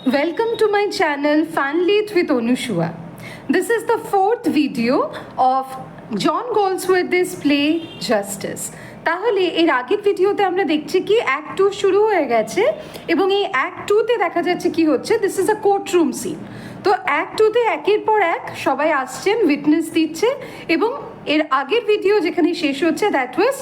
Welcome to my channel Funlit with Onushua. This is the fourth video of John Galsworthy's play Justice. তাহলে এর আগের ভিডিওতে আমরা দেখছি কি অ্যাক্ট 2 শুরু হয়ে গেছে এবং এই অ্যাক্ট 2তে দেখা যাচ্ছে কি হচ্ছে, this is a courtroom scene. তো অ্যাক্ট 2তে একের পর এক সবাই আসছেন, উইটনেস দিচ্ছে এবং এর আগের ভিডিও যেখানে শেষ হচ্ছে দ্যাট ওয়াজ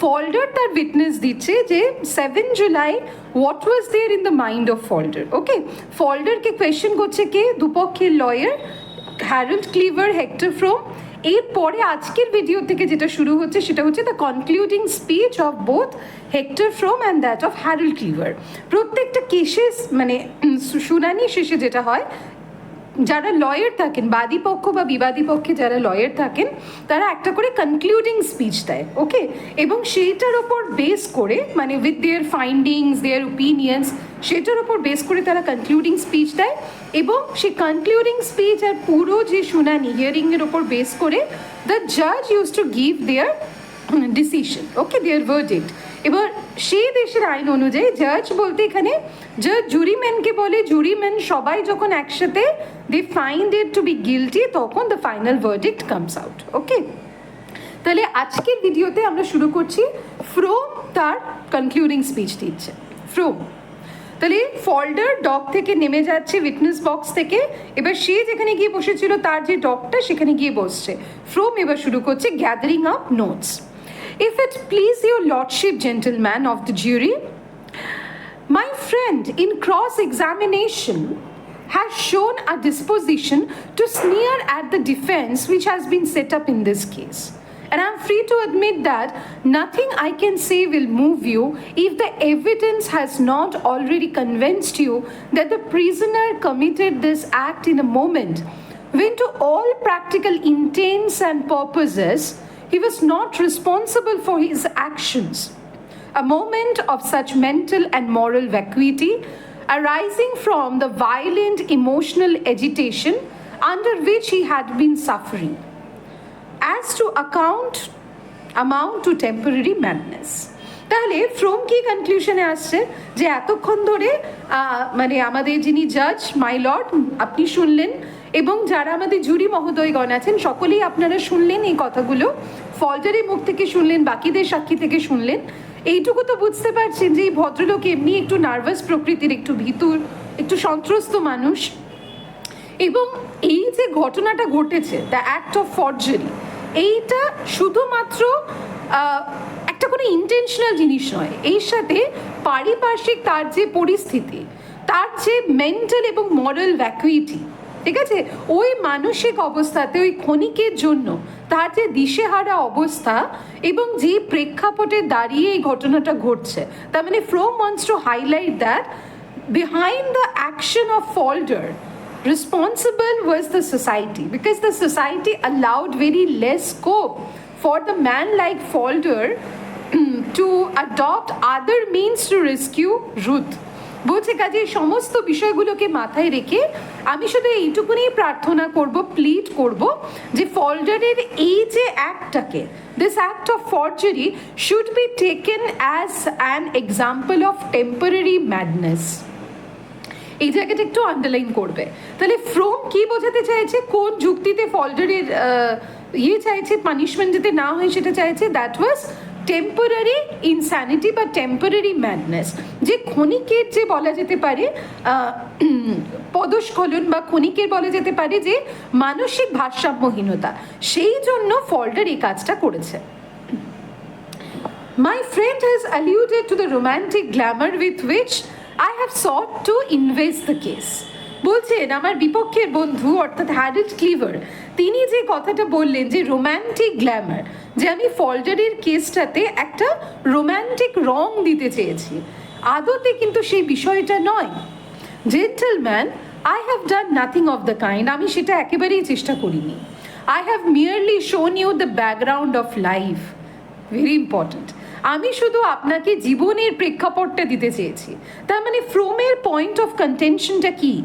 ফল্ডার তার উইটনেস দিচ্ছে যে 7 July what was there in the mind of Falder. Okay, ফল্ডারকে কোয়েশ্চেন করছে কে? দুপক্ষের lawyer Harold Cleaver, Hector Frome. এরপরে আজকের ভিডিও থেকে যেটা শুরু হচ্ছে সেটা হচ্ছে the concluding speech of both Hector Frome and that of Harold Cleaver. প্রত্যেকটা কেসেস মানে শুনানি শেষে যেটা হয়, যারা লয়ার থাকেন, বাদী পক্ষ বা বিবাদী পক্ষে যারা লয়ার থাকেন তারা একটা করে কনক্লুডিং স্পিচ দেয়। ওকে, এবং সেইটার ওপর বেস করে মানে with their findings, their opinions, সেটার ওপর বেস করে তারা কনক্লুডিং স্পিচ দেয় এবং সেই কনক্লুডিং স্পিচ আর পুরো যে শুনানি হিয়ারিংয়ের ওপর বেস করে দ্য জাজ use to give their decision. Okay, their verdict. এবার সেই দেশের আইন অনুযায়ী জাজ বলতে এখানে জাজ জুরিম্যানকে বলে, জুরিম্যান সবাই যখন একসাথে they find it to be guilty তখন the final verdict comes out. Okay, তাহলে আজকের ভিডিওতে আমরা শুরু করছি ফ্রোম তার কনক্লুডিং স্পিচ দিচ্ছে। ফ্রোম তাহলে ফল্ডার ডক থেকে নেমে যাচ্ছে উইটনেস বক্স থেকে, এবার সে যেখানে গিয়ে বসেছিল তার যে ডকটা সেখানে গিয়ে বসছে। ফ্রোম এবার শুরু করছে gathering up notes. If it please your lordship, gentlemen of the jury, my friend in cross-examination has shown a disposition to sneer at the defense which has been set up in this case. And I'm free to admit that nothing I can say will move you if the evidence has not already convinced you that the prisoner committed this act in a moment when to all practical intents and purposes he was not responsible for his actions. A moment of such mental and moral vacuity arising from the violent emotional agitation under which he had been suffering, as to amount to temporary madness. তাহলে ফ্রোম কি কনক্লুশনে আসছে যে এতক্ষণ ধরে মানে আমাদের যিনি জাজ মাই লর্ড আপনি শুনলেন এবং যারা আমাদের জুরি মহোদয়গণ আছেন সকলেই আপনারা শুনলেন এই কথাগুলো, ফল্ডারের মুখ থেকে শুনলেন, বাকিদের সাক্ষী থেকে শুনলেন। এইটুকু তো বুঝতে পারছেন যে এই ভদ্রলোক এমনি একটু নার্ভাস প্রকৃতির, একটু ভীতুর, একটু সন্ত্রস্ত মানুষ। এবং এই যে ঘটনাটা ঘটেছে দ্য অ্যাক্ট অফ ফর্জারি, এইটা শুধুমাত্র একটা কোনো ইন্টেনশনাল জিনিস নয়, এর সাথে পারিপার্শ্বিক তার যে পরিস্থিতি, তার যে মেন্টাল এবং মরাল ভ্যাকুইটি, ঠিক আছে, ওই মানসিক অবস্থাতে ওই ক্ষণিকের জন্য তার যে দিশেহারা অবস্থা এবং যে প্রেক্ষাপটে দাঁড়িয়ে এই ঘটনাটা ঘটছে, তার মানে Frome wants to highlight that behind the action of Falder responsible was the society, because the society allowed very less scope for the man like Falder to adopt other means to rescue Ruth. বলছে কাজে সমস্ত বিষয়গুলোকে মাথায় রেখে আমি শুধু এইটুকুনি প্রার্থনা করব, প্লিড করব যে ফল্ডারের এই যে অ্যাক্টটাকে, this act of forgery should be taken as an example of temporary madness. এই জায়গাটা একটু আন্ডারলাইন করবে। তাহলে ফ্রোম কি বোঝাতে চাইছে, কোন যুক্তিতে ফল্ডারের চাইছে পানিশমেন্ট যাতে না হয় সেটা চাইছে, দ্যাট ওয়াজ টেম্পোরারি ইনস্যানিটি বা টেম্পোরারি ম্যাডনেস, যে ক্ষণিকের যে বলা যেতে পারে পদস্খলন বা ক্ষণিকের বলা যেতে পারে যে মানসিক ভারসাম্যহীনতা, সেই জন্য ফল্ডার এই কাজটা করেছে। My friend has alluded to the romantic glamour with which I have sought to invest the case. বলছেন আমার বিপক্ষের বন্ধু অর্থাৎ হ্যারল্ড ক্লিভার, তিনি যে কথাটা বললেন যে রোম্যান্টিক গ্ল্যামার, যে আমি ফল্ডারের কেসটাতে একটা রোম্যান্টিক রং দিতে চেয়েছি, আদতে কিন্তু সেই বিষয়টা নয়। Gentleman, I have done nothing of the kind, আমি সেটা একেবারেই চেষ্টা করিনি। I have merely shown you the background of life, very important, আমি শুধু আপনাকে জীবনের প্রেক্ষাপটটা দিতে চেয়েছি। তার মানে ফ্রোমের পয়েন্ট অফ কন্টেনশনটা কি,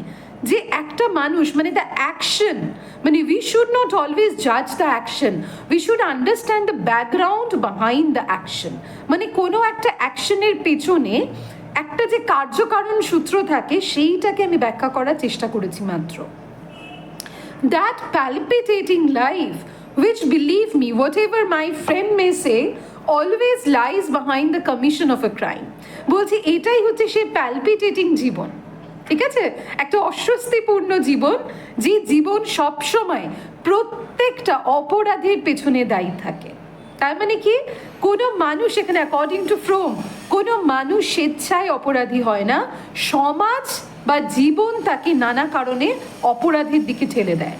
যে একটা মানুষ মানে দ্য অ্যাকশন, মানে উই শুড নট অলওয়েজ জাজ the action, we should understand the background behind the action. মানে কোনো একটা অ্যাকশনের পেছনে একটা যে কার্যকারণ সূত্র থাকে সেইটাকে আমি ব্যাখ্যা করার চেষ্টা করেছি মাত্র। That palpitating life, which, believe me, whatever my friend may say, always lies behind the commission of a crime. বলছি এটাই হচ্ছে সেই প্যালপিটেটিং জীবন, ঠিক আছে, একটা অস্বস্তিপূর্ণ জীবন, যে জীবন সবসময় প্রত্যেকটা অপরাধের পেছনে দায়ী থাকে। তার মানে কি, কোনো মানুষ এখানে অ্যাকর্ডিং টু ফ্রোম, কোনো মানুষ স্বেচ্ছায় অপরাধী হয় না, সমাজ বা জীবন তাকে নানা কারণে অপরাধের দিকে ঠেলে দেয়।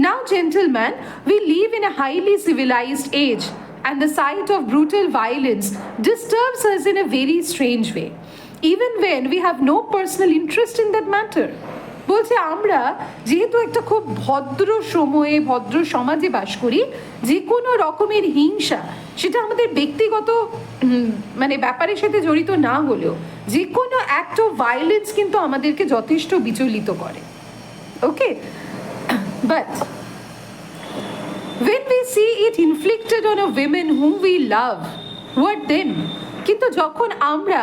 Now, gentlemen, we live in a highly civilized age, and the sight of brutal violence disturbs us in a very strange way, even when we have no personal interest in that matter. বলছে আমরা যেহেতু একটা খুব ভদ্র সময়ে ভদ্র সমাজে বাস করি, যে কোনো রকমের হিংসা সেটা আমাদের ব্যক্তিগত মানে ব্যাপারের সাথে জড়িত না হলেও যে কোনো অ্যাক্ট অফ ভায়োলেন্স কিন্তু আমাদেরকে যথেষ্ট বিচলিত করে। ওকে, but when we see it inflicted on a woman whom we love, what then? কিন্তু যখন আমরা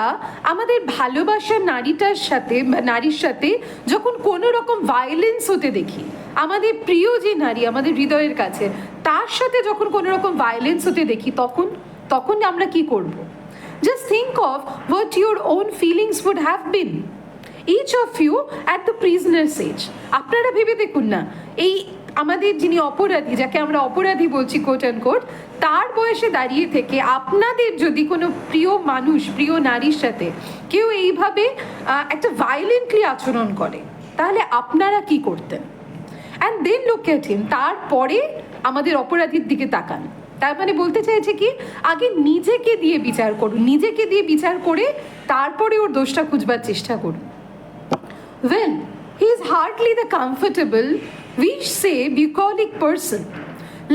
আমাদের ভালোবাসার নারীটার সাথে বা নারীর সাথে যখন কোনো রকম ভায়োলেন্স হতে দেখি, আমাদের প্রিয় যে নারী আমাদের হৃদয়ের কাছে, তার সাথে যখন কোনো রকম ভায়োলেন্স হতে দেখি, তখন আমরা কি করব? Just think of what your own feelings would have been, each of you at the prisoner's age. আপনারা ভেবে দেখুন না, এই আমাদের যিনি অপরাধী, যাকে আমরা অপরাধী বলছি কোট অ্যান্ড কোট, তার বয়সে দাঁড়িয়ে থেকে আপনাদের যদি কোনো প্রিয় মানুষ, প্রিয় নারীর সাথে কেউ এইভাবে একটা ভায়োলেন্টলি আচরণ করে, তাহলে আপনারা কি করতেন? অ্যান্ড দেন লুক এট হিম, তারপরে আমাদের অপরাধীর দিকে তাকান। তার মানে বলতে চাইছে কি, আগে নিজেকে দিয়ে বিচার করুন, নিজেকে দিয়ে বিচার করে তারপরে ওর দোষটা খুঁজবার চেষ্টা করুন। Well, he is hardly the comfortable, we say, bucolic person,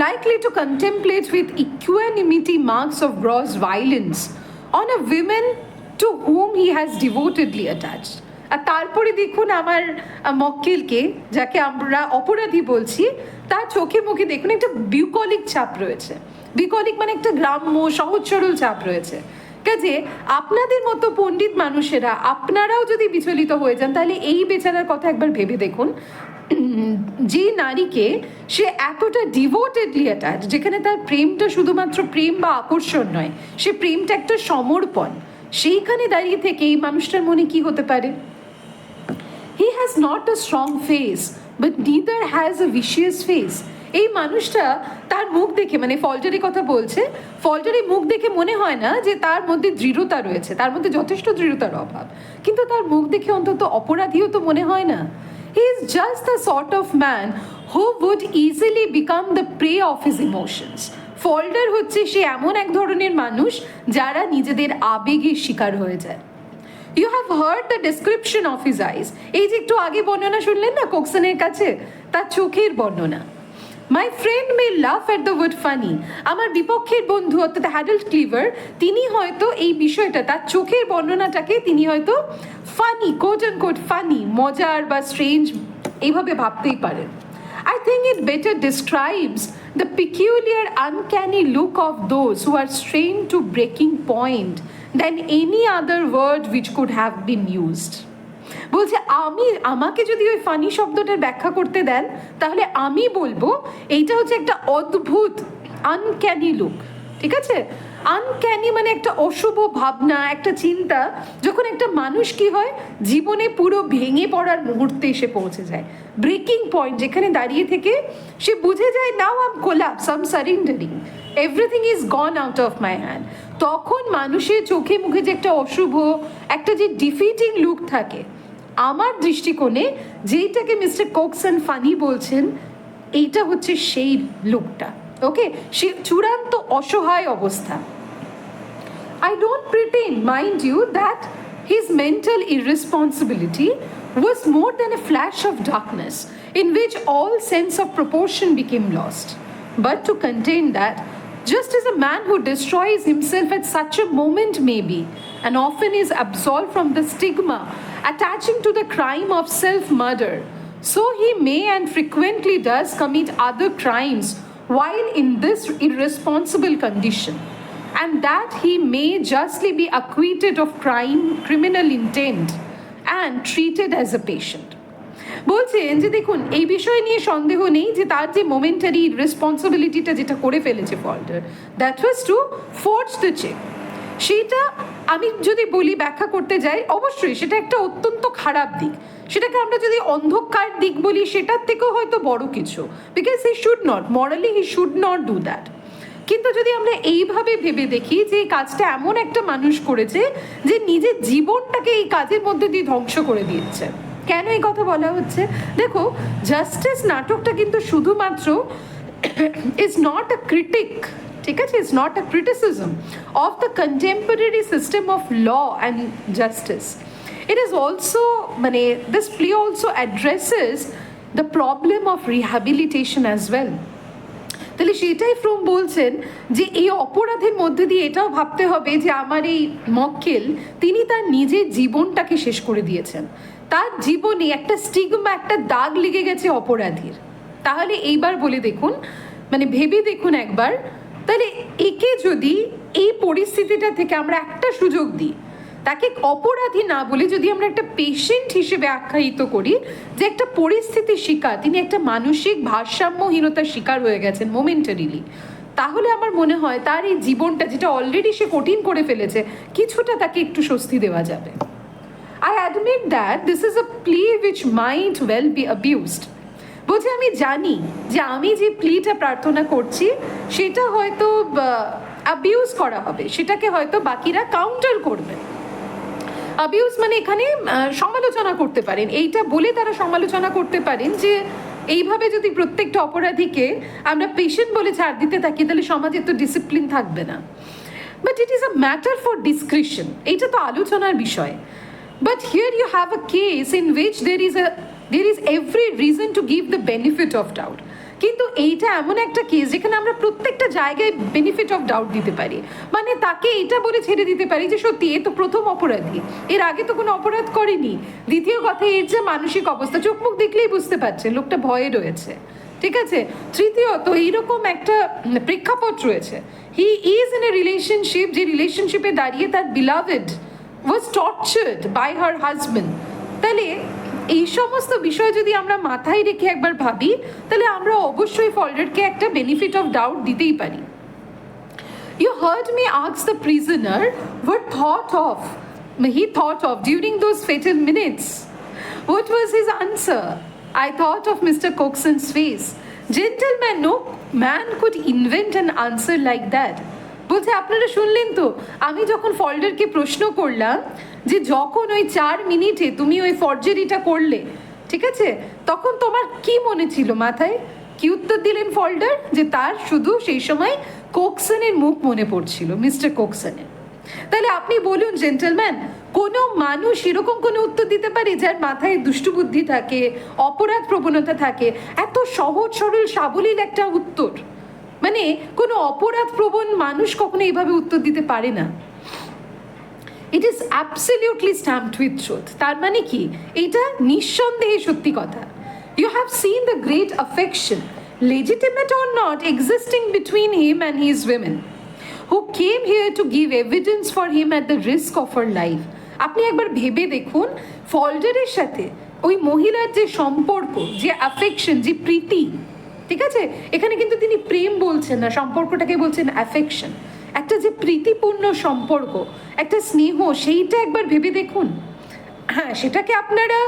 likely to contemplate with equanimity marks of gross violence on a woman to whom he has devotedly attached. আর তারপরে দেখুন আমার মক্কেলকে, যাকে আমরা অপরাধী বলছি, তার চোখে মুখে দেখুন একটা বিউকলিক ছাপ রয়েছে। বিউকলিক মানে একটা গ্রাম্য সহজ সরল ছাপ রয়েছে। কাজে আপনাদের মতো পণ্ডিত মানুষেরা আপনারাও যদি বিচলিত হয়ে যান, তাহলে এই বেচারার কথা একবার ভেবে দেখুন, যে নারীকে সে এতটা ডিভোটেডলি অ্যাটাচ, যেখানে তার প্রেমটা শুধুমাত্র প্রেম বা আকর্ষণ নয়, সে প্রেমটা একটা সমর্পণ, সেইখানে দাঁড়িয়ে থেকে এই মানুষটার মনে কি হতে পারে? He has not a strong face, but neither has a vicious face. এই মানুষটা তার মুখ দেখে, মানে ফলজারি কথা বলছে, ফলজারি মুখ দেখে মনে হয় না যে তার মধ্যে দৃঢ়তা রয়েছে, তার মধ্যে যথেষ্ট দৃঢ়তার অভাব, কিন্তু তার মুখ দেখে অন্তত অপরাধীও তো মনে হয় না। He is just the sort of man who would easily become the prey of his emotions. ফল্ডার হচ্ছে সে এমন এক ধরনের মানুষ যারা নিজেদের আবেগের শিকার হয়ে যায়। You have heard the description of his eyes. এই যে একটু আগে বর্ণনা শুনলেন না কোকসনের কাছে, তার চোখের বর্ণনা। My friend may laugh at the word funny. আমার বিপক্ষের বন্ধু অর্থাৎ হ্যাডেল্ট ক্লিভার, তিনি হয়তো এই বিষয়টা, তার চোখের বর্ণনাটাকে তিনি হয়তো funny, quote and quote funny, মজার বা স্ট্রেঞ্জ এইভাবে ভাবতেই পারেন। I think it better describes the peculiar uncanny look of those who are strained to breaking point than any other word which could have been used. বলছে আমাকে যদি ওই funny শব্দটার ব্যাখ্যা করতে দেন, তাহলে আমি বলবো এইটা হচ্ছে একটা অদ্ভুত আনক্যানি লুক। ঠিক আছে, আনক্যানি মানে একটা অশুভ ভাবনা, একটা চিন্তা, যখন একটা মানুষ কি হয়, জীবনে পুরো ভেঙে পড়ার মুহূর্তে এসে পৌঁছে যায়, ব্রেকিং পয়েন্ট, যেখানে দাঁড়িয়ে থেকে সে বুঝে যায় now I am collapse, I am সারেন্ডারিং, everything is gone out of my hand. তখন মানুষের চোখে মুখে যে একটা অশুভ, একটা যে ডিফিটিং লুক থাকে, আমার দৃষ্টিকোণে যেইটাকে মিস্টার কোকসন ফানি বলছেন, এইটা হচ্ছে সেই লুকটা। ওকে, সে চূড়ান্ত অসহায় অবস্থা। I don't pretend, mind you, that his mental irresponsibility was more than a flash of darkness in which all sense of proportion became lost. But to contain that, just as a man who destroys himself at such a moment may be, and often is absolved from the stigma attaching to the crime of self-murder, so he may and frequently does commit other crimes while in this irresponsible condition. and that he may justly be acquitted of criminal intent and treated as a patient. বলছেন যে দেখুন এই বিষয় নিয়ে সন্দেহ নেই যে তার যে মোমেন্টারি রেসপন্সিবিলিটিটা যেটা করে ফেলেছে Falder, that was to forge the cheque, সেটা আমি যদি বলি ব্যাখ্যা করতে যাই অবশ্যই সেটা একটা অত্যন্ত খারাপ দিক, সেটাকে আমরা যদি অন্ধকার দিক বলি সেটার থেকেও হয়তো বড় কিছু, because he should not, morally he should not do that. কিন্তু যদি আমরা এইভাবে ভেবে দেখি যে এই কাজটা এমন একটা মানুষ করেছে যে নিজের জীবনটাকে এই কাজের মধ্যে দিয়ে ধ্বংস করে দিয়েছে, কেন এই কথা বলা হচ্ছে? দেখো, জাস্টিস নাটকটা কিন্তু শুধুমাত্র ইজ নট আ ক্রিটিক, ঠিক আছে, is not a criticism of the contemporary system of law and justice. It is also, মানে this play also addresses the problem of rehabilitation as well. তাহলে সেটাই ফ্রম বলছেন যে এই অপরাধের মধ্যে দিয়ে এটাও ভাবতে হবে যে আমার এই মক্কেল তিনি তার নিজের জীবনটাকে শেষ করে দিয়েছেন, তার জীবনে একটা স্টিগমা, একটা দাগ লেগে গেছে অপরাধীর। তাহলে এইবার বলে দেখুন, মানে ভেবে দেখুন একবার, তাহলে একে যদি এই পরিস্থিতিটা থেকে আমরা একটা সুযোগ দিই, তাকে অপরাধী না বলে যদি আমরা একটা পেশেন্ট হিসেবে আখ্যায়িত করি যে একটা পরিস্থিতির শিকার, তিনি একটা মানসিক ভারসাম্যহীনতার শিকার হয়ে গেছেন মোমেন্টারিলি, তাহলে আমার মনে হয় তার এই জীবনটা যেটা অলরেডি সে কঠিন করে ফেলেছে কিছুটা তাকে একটু স্বস্তি দেওয়া যাবে। I admit that this is a plea which might well be abused. বলছে আমি জানি যে আমি যে প্লিটা প্রার্থনা করছি সেটা হয়তো অ্যাবিউজ করা হবে, সেটাকে হয়তো বাকিরা কাউন্টার করবে। অ্যাবিউজ মানে এখানে সমালোচনা করতে পারেন, এইটা বলে তারা সমালোচনা করতে পারেন যে এইভাবে যদি প্রত্যেকটা অপরাধীকে আমরা পেশেন্ট বলে ছাড় দিতে থাকি তাহলে সমাজে তো ডিসিপ্লিন থাকবে না। But it is a matter for description, এইটা তো আলোচনার বিষয়। But here you have a case in which there is every reason to give the benefit of doubt. কিন্তু এইটা এমন একটা কেস যেখানে আমরা প্রত্যেকটা জায়গায় বেনিফিট অফ ডাউট দিতে পারি, মানে তাকে এটা বলে ছেড়ে দিতে পারি যে সত্যি এ তো প্রথম অপরাধী, এর আগে তো কোনো অপরাধ করেনি। দ্বিতীয় কথা, এর যে মানসিক অবস্থা চোখ মুখ দেখলেই বুঝতে পারছে লোকটা ভয়ে রয়েছে, ঠিক আছে। তৃতীয়ত, এইরকম একটা প্রেক্ষাপট রয়েছে, he is in a relationship, যে রিলেশনশিপে দাঁড়িয়ে তার beloved was tortured by her husband। তাহলে এই সমস্ত বিষয় যদি আমরা মাথায় রেখে একবার ভাবি তাহলে আমরা অবশ্যই ফল্ডারকে একটা বেনিফিট অফ ডাউট দিতেই পারি। You heard me ask the prisoner what he thought of during those fatal minutes. What was his answer? I thought of Mr. Coxon's face. Gentleman, no man could invent an answer like that. বলছে আপনারা শুনলেন তো, আমি যখন ফল্ডারকে প্রশ্ন করলাম যে যখন ওই 4 মিনিটে তুমি ওই ফর্জারিটা করলে, ঠিক আছে, তখন তোমার কি মনে ছিল মাথায়, কি উত্তর দিলেন ফল্ডার? যে তার শুধু সেই সময় কোকসনের মুখ মনে পড়ছিল, মিস্টার কোকসনের। তাহলে আপনি বলুন জেন্টলম্যান, কোনো মানুষ এরকম কোনো উত্তর দিতে পারে যার মাথায় দুষ্টু বুদ্ধি থাকে, অপরাধ প্রবণতা থাকে, এত সহজ সরল সাবলীল একটা উত্তর? মানে কোনো অপরাধ প্রবণ মানুষ কখনো এইভাবে উত্তর দিতে পারে না। It is absolutely stamped with truth. তার মানে কি, এটা নিঃসন্দেহে সত্যি কথা। You have seen the great affection, legitimate or not, existing between him and his women, who came here to give evidence for him at the risk of her life. আপনি একবার ভেবে দেখুন, ফল্ডারের সাথে ওই মহিলার যে সম্পর্ক, যে অ্যাফেকশন, যে প্রীতি, ঠিক আছে, এখানে কিন্তু তিনি প্রেম বলছেন না, সম্পর্কটাকে বলছেন অ্যাফেকশন, একটা যে প্রীতিপূর্ণ সম্পর্ক, একটা স্নেহ, সেইটা একবার ভেবে দেখুন। হ্যাঁ, সেটাকে আপনারা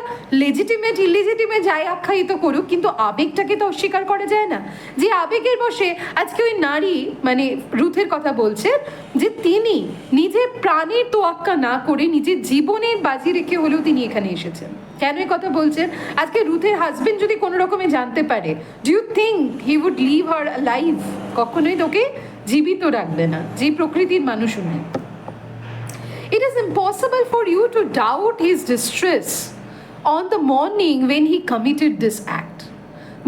লেজিটিমেট ইলেজিটিমেট যাই আখ্যায়িত করুক, কিন্তু আবেগটাকে তো অস্বীকার করা যায় না। যে আবেগের বশে আজকে ওই নারী, মানে রুথের কথা বলছে, যে তিনি নিজের প্রাণের তোয়াক্কা না করে নিজের জীবনের বাজি রেখে হলেও তিনি এখানে এসেছেন। কেন এই কথা বলছেন? আজকে রুথের হাজবেন্ড যদি কোনো রকমে জানতে পারে, do you think he would leave her life? কখনোই তোকে জীবিত রাখবে না, যে প্রকৃতির মানুষ উনি। It is impossible for you to doubt his distress on the morning when he committed this act.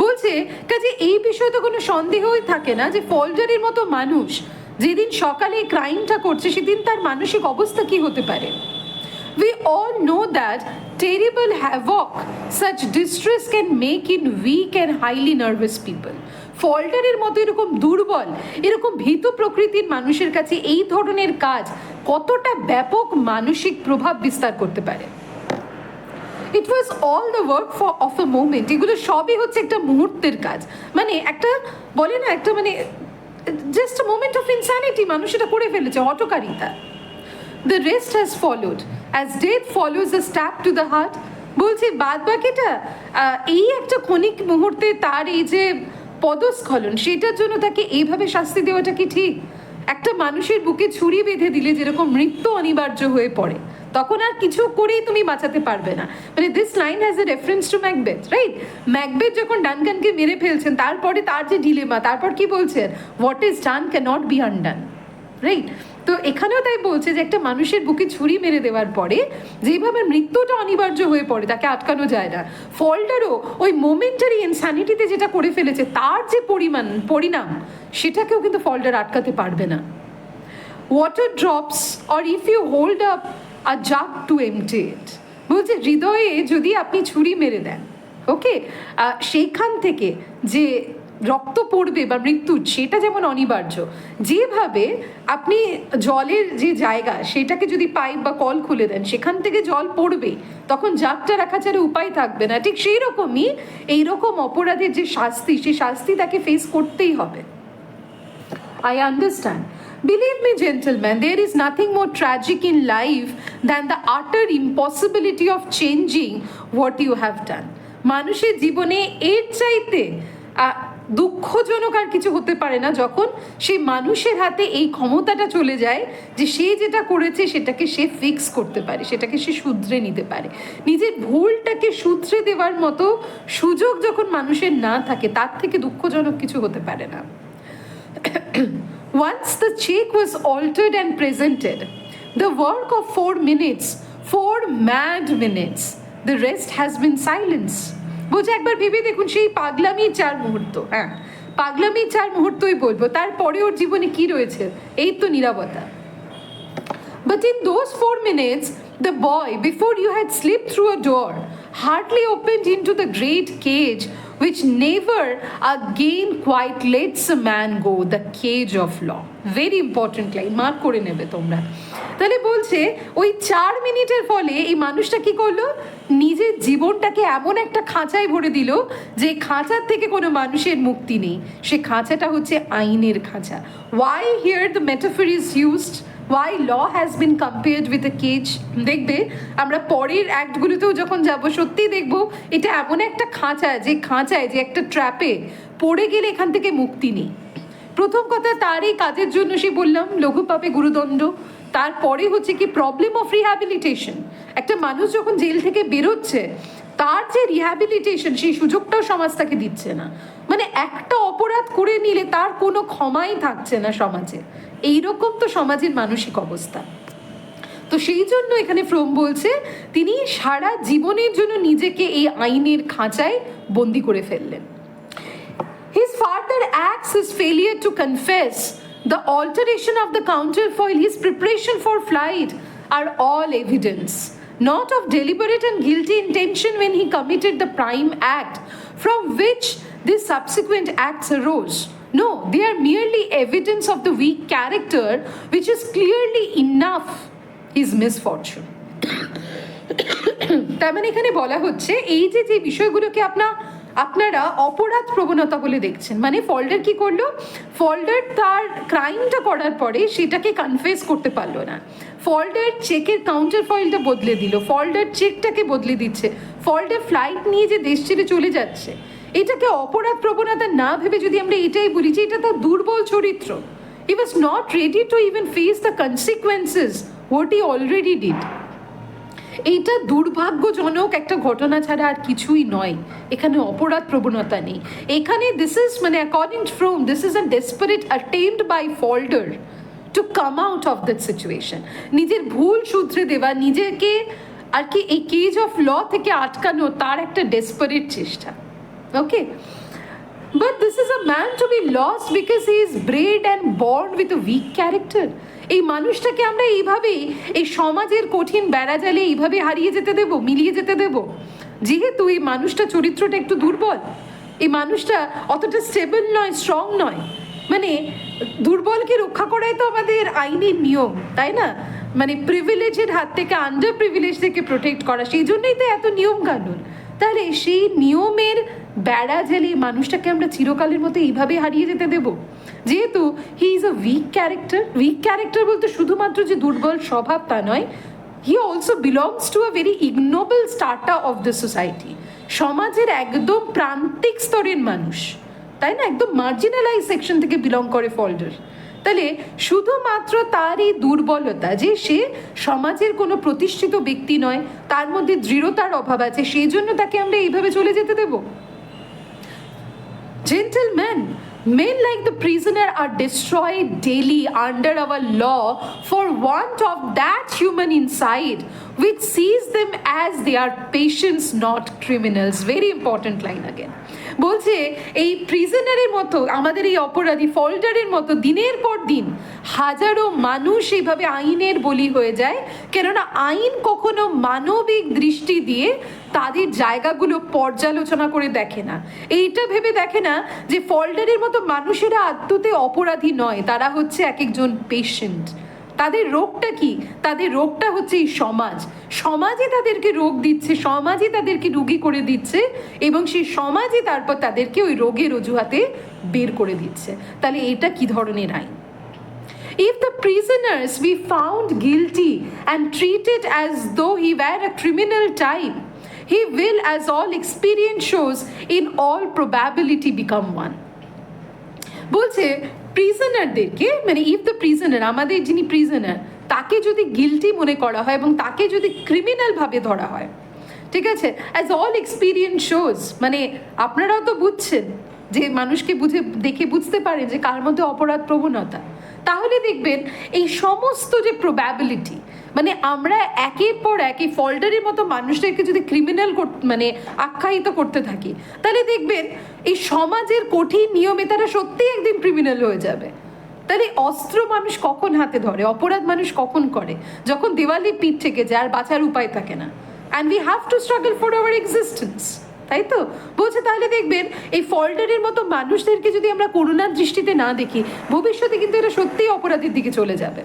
বলছে কাজে এই বিষয়ে তো কোনো সন্দেহই থাকে না যে ফল্ডারের মতো মানুষ যেদিন সকালে ক্রাইমটা করছে সেদিন তার মানসিক অবস্থা কি হতে পারে। We all know that terrible havoc such distress can make in weak and highly nervous people. ফল্ডারের মতো এরকম দুর্বল, এরকম ভীত প্রকৃতির মানুষের কাছে এই ধরনের কাজ কতটা ব্যাপক মানসিক প্রভাব বিস্তার করতে পারে। It was all the work of a moment. এগুলো সবই হচ্ছে একটা মুহূর্তের কাজ, মানে একটা বলে না একটা মানে just a moment of insanity, মানুষ এটা করে ফেলেছে, হঠকারিতা। The rest has followed as death follows a stab to the heart. বলছি বাদ বাকিটা এই একটা ক্ষণিক মুহূর্তে তার এই যে পদস্খলন, সেটার জন্য তাকে এইভাবে শাস্তি দেওয়াটা কি ঠিক? একটা মানুষের বুকে ছুরি বেঁধে দিলে যেরকম মৃত্যু অনিবার্য হয়ে পড়ে, তখন আর কিছু করেই তুমি বাঁচাতে পারবে না। মানে this line has a reference to Macbeth, right? Macbeth যখন ডানকানকে মেরে ফেলছেন, তারপরে তার যে ডিলেমা, তারপর কি বলছেন, what is done can not be undone, right? তো এখানেও তাই বলছে যে একটা মানুষের বুকে ছুরি মেরে দেওয়ার পরে যেভাবে মৃত্যুটা অনিবার্য হয়ে পড়ে, তাকে আটকানো যায় না। ফল্ডারও ওই মোমেন্টারি ইনস্যানিটিতে যেটা করে ফেলেছে, তার যে পরিণাম, সেটাকেও কিন্তু ফল্ডার আটকাতে পারবে না। Water drops or if you hold up a jug to empty it. বলছে হৃদয়ে যদি আপনি ছুরি মেরে দেন, ওকে, সেইখান থেকে যে রক্ত পড়বে বা মৃত্যু, সেটা যেমন অনিবার্য, যেভাবে আপনি জলের যে জায়গা সেটাকে যদি পাইপ বা কল খুলে দেন, সেখান থেকে জল পড়বে, তখন জাগটা রাখা ছাড়া উপায় থাকবে না, ঠিক সেই রকমই এইরকম অপরাধের যে শাস্তি, সেই শাস্তি তাকে ফেস করতেই হবে। I understand. Believe me, gentlemen, there is nothing more tragic in life than the utter impossibility of changing what you have done. মানুষের জীবনে এর চাইতে দুঃখজনক আর কিছু হতে পারে না, যখন সেই মানুষের হাতে এই ক্ষমতাটা চলে যায় যে সে যেটা করেছে সেটাকে সে ফিক্স করতে পারে, সেটাকে সে শুধরে নিতে পারে। নিজের ভুলটাকে শুধরে দেওয়ার মতো সুযোগ যখন মানুষের না থাকে, তার থেকে দুঃখজনক কিছু হতে পারে না। Once the check was altered and presented, the work of 4 minutes, 4 mad minutes, the rest has been silence. বলছে একবার ভেবে দেখুন, সেই পাগলামি 4 মুহূর্ত, হ্যাঁ পাগলামি 4 মুহূর্তই বলবো, তারপরে ওর জীবনে কি রয়েছে? এই তো নীরবতা। But in those 4 minutes, the boy, before you had slipped through a door, hardly opened into the great cage which never again quite lets a man go, the cage of law. Very important line, mark করে নেবে তোমরা। তাহলে বলছে ওই 4 মিনিটের ফলে এই মানুষটা কি করলো, নিজের জীবনটাকে এমন একটা খাঁচায় ভরে দিল যে খাঁচার থেকে কোনো মানুষের মুক্তি নেই, সে খাঁচাটা হচ্ছে আইনের খাঁচা। Why here the metaphor is used? Why law has been compared with a cage? দেখবে আমরা পরের অ্যাক্টগুলোতেও যখন যাব, সত্যি দেখবো এটা এমন একটা খাঁচা, যে খাঁচায়, যে একটা ট্র্যাপে পড়ে গেলে এখান থেকে মুক্তি নেই। প্রথম কথা, তার এই কাজের জন্য সে বললাম লঘু পাপে গুরুদণ্ড। তারপরে হচ্ছে কি প্রবলেম অফ রিহ্যাবিলিটেশন। একটা মানুষ যখন জেল থেকে বেরোচ্ছে, তার যে রিহ্যাবিলিটেশন, সেই সুযোগটাও সমাজ তাকে দিচ্ছে না। মানে একটা অপরাধ করে নিলে তার কোনো ক্ষমাই থাকছে না সমাজে। এইরকম তো সমাজের মানসিক অবস্থা। তো সেই জন্য এখানে ফ্রোম বলছে তিনি সারা জীবনের জন্য নিজেকে এই আইনের খাঁচায় বন্দি করে ফেললেন। His further acts, his failure to confess, the alteration of the counterfoil, his preparation for flight are all evidence, not of deliberate and guilty intention when he committed the prime act from which these subsequent acts arose. No, they are merely evidence of the weak character which is clearly enough his misfortune. তার মানে এখানে বলা হচ্ছে এই যে যে বিষয়গুলোকে আপনারা অপরাধ প্রবণতা বলে দেখছেন, মানে ফল্ডার কি করলো, ফল্ডার তার ক্রাইমটা করার পরে সেটাকে কনফেস করতে পারলো না, ফল্ডার চেকের কাউন্টার ফয়েলটা বদলে দিল, ফল্ডার চেকটাকে বদলে দিচ্ছে, ফল্ডার ফ্লাইট নিয়ে যে দেশ ছেড়ে চলে যাচ্ছে, এটাকে অপরাধ প্রবণতা না ভেবে যদি আমরা এটাই বলি যে এটা তার দুর্বল চরিত্র, he was not ready to even face the consequences what he already did. এইটা দুর্ভাগ্যজনক একটা ঘটনা ছাড়া আর কিছুই নয়। এখানে অপরাধ প্রবণতা নেই, এখানে দিস ইজ মানে according to Frome this is a desperate attempt by Falder to come out of that situation. নিজের ভুল শুধরে দেওয়া, নিজেকে আর কি এই কেজ অফ ল থেকে আটকানো, তার একটা ডেসপারেট চেষ্টা। ওকে, but this is a man to be lost because he is bred and born with a weak character. এই মানুষটাকে আমরা এইভাবেই এই সমাজের কঠিন বেড়াজালে এইভাবে হারিয়ে যেতে দেব, মিলিয়ে যেতে দেব, যেহেতু এই মানুষটা চরিত্রটা একটু দুর্বল। এই মানুষটা অতটা স্টেবল নয়, স্ট্রং নয়। মানে দুর্বলকে রক্ষা করাই তো আমাদের আইনের নিয়ম, তাই না? মানে প্রিভিলেজের হাত থেকে, আন্ডার প্রিভিলেজ থেকে প্রোটেক্ট করা, সেই জন্যই তো এত নিয়ম কানুন। তাহলে সেই নিয়মের বেড়া ঝেলে মানুষটাকে আমরা চিরকালের মতো এইভাবে হারিয়ে যেতে দেব? যেহেতু he is a weak character বলতে শুধুমাত্র যে দুর্বল স্বভাব তা নয়, he also belongs to a very ignoble strata of the society. সমাজের একদম প্রান্তিক স্তরের মানুষ, তাই না? একদম মার্জিনালাইজ সেকশন থেকে বিলং করে ফল্ডার। তাহলে শুধুমাত্র তার এই দুর্বলতা, যে সে সমাজের কোনো প্রতিষ্ঠিত ব্যক্তি নয়, তার মধ্যে দৃঢ়তার অভাব আছে, সেই জন্য তাকে আমরা এইভাবে চলে যেতে দেব? Gentlemen, men like the prisoner are destroyed daily under our law for want of that human inside which sees them as they are patients, not criminals. Very important line again. বলছে এই প্রিজনারের মতো, আমাদের এই অপরাধী ফল্ডারের মতো দিনের পর দিন হাজারো মানুষ এইভাবে আইনের বলি হয়ে যায়, কেননা আইন কখনো মানবিক দৃষ্টি দিয়ে তাদের জায়গাগুলো পর্যালোচনা করে দেখে না। এইটা ভেবে দেখে না যে ফল্ডারের মতো মানুষেরা আদতে অপরাধী নয়, তারা হচ্ছে এক একজন পেশেন্ট। তাদের রোগটা কি? তাদের রোগটা হচ্ছে এই সমাজে তাদেরকে রোগ দিচ্ছে, সমাজে তাদেরকে রোগী করে দিচ্ছে, এবং সেই সমাজে তারপর তাদেরকে ওই রোগের অজুহাতে বের করে দিচ্ছে। তাহলে এটা কি ধরনের আইন? If the prisoners be found guilty and treated as though he were a criminal type, he will, as all experience shows, in all probability become one. বলছে প্রিজনারদেরকে, মানে ইফ দ্য প্রিজনার, আমাদের যিনি প্রিজনার, তাকে যদি গিলটি মনে করা হয় এবং তাকে যদি ক্রিমিনাল ভাবে ধরা হয়, ঠিক আছে, অ্যাজ অল এক্সপিরিয়েন্স শোজ, মানে আপনারাও তো বুঝছেন যে মানুষকে দেখে বুঝতে পারেন যে কার মধ্যে অপরাধ প্রবণতা, তাহলে দেখবেন এই সমস্ত যে প্রবাবিলিটি, মানে আমরা একের পর এক এই ফল্ডারের মতো মানুষদেরকে যদি ক্রিমিনাল মানে আখ্যায়িত করতে থাকি, তাহলে দেখবেন এই সমাজের কঠিন নিয়মে তারা সত্যিই একদিন ক্রিমিনাল হয়ে যাবে। তাহলে অস্ত্র মানুষ কখন হাতে ধরে, অপরাধ মানুষ কখন করে? যখন দেওয়ালে পিঠ থেকে যায় আর বাঁচার উপায় থাকে না, and we have to struggle for our existence, তাই তো? বলছে তাহলে দেখবেন এই ফল্ডারের মতো মানুষদেরকে যদি আমরা করুণার দৃষ্টিতে না দেখি, ভবিষ্যতে কিন্তু এরা সত্যিই অপরাধের দিকে চলে যাবে।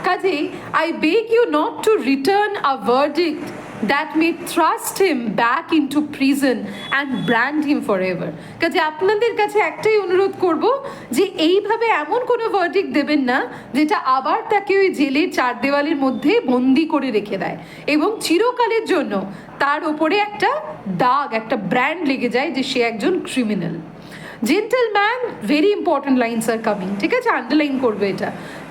কাজেই I beg you not to return a verdict that may thrust him back into prison and brand him forever. কাজে আপনাদের কাছে একটাই অনুরোধ করব যে এইভাবে এমন কোনো ভার্ডিক্ট দেবেন না যেটা আবার তাকে ওই জেলের চার দেওয়ালের মধ্যে বন্দি করে রেখে দেয় এবং চিরকালের জন্য তার ওপরে একটা দাগ, একটা ব্র্যান্ড লেগে যায় যে সে একজন criminal. Gentleman, very important lines are coming, ঠিক আছে, আন্ডারলাইন করবে এটা।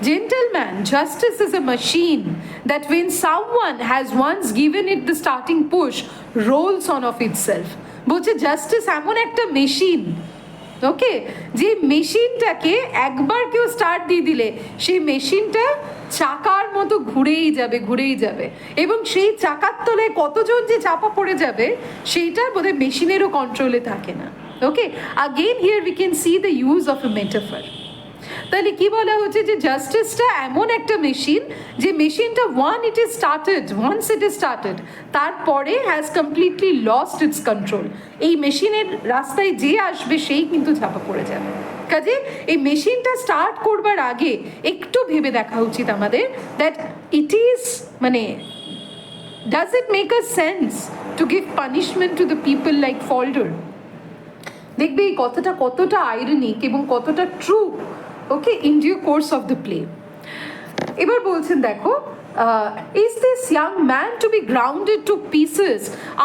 Gentleman, justice is a machine that when someone has once given it the starting push, rolls on of itself. বলছে জাস্টিস এমন একটা মেশিন, ওকে, যে মেশিনটাকে একবার কেউ স্টার্ট দিয়ে দিলে সেই মেশিনটা চাকার মতো ঘুরেই যাবে এবং সেই চাকার তলায় কতজন যে চাপা পড়ে যাবে সেইটা বোধহয় মেশিনেরও কন্ট্রোলে থাকে না। Okay, again here we can see the use of a metaphor. তাহলে কি বলা হচ্ছে যে জাস্টিসটা এমন একটা মেশিন, যে মেশিনটা once it is started তারপরে has completely lost it's control. এই মেশিনের রাস্তায় যে আসবে সেই কিন্তু চাপা পড়ে যাবে। কাজে এই মেশিনটা স্টার্ট করবার আগে একটু ভেবে দেখা উচিত আমাদের, দ্যাট ইট ইজ, মানে does it make a sense to give punishment to the people like Falder? দেখবে এই কথাটা কতটা আইরনিক এবং কতটা true, okay, in due course of the play. এবার বলছেন দেখো, is this young man to be grounded to pieces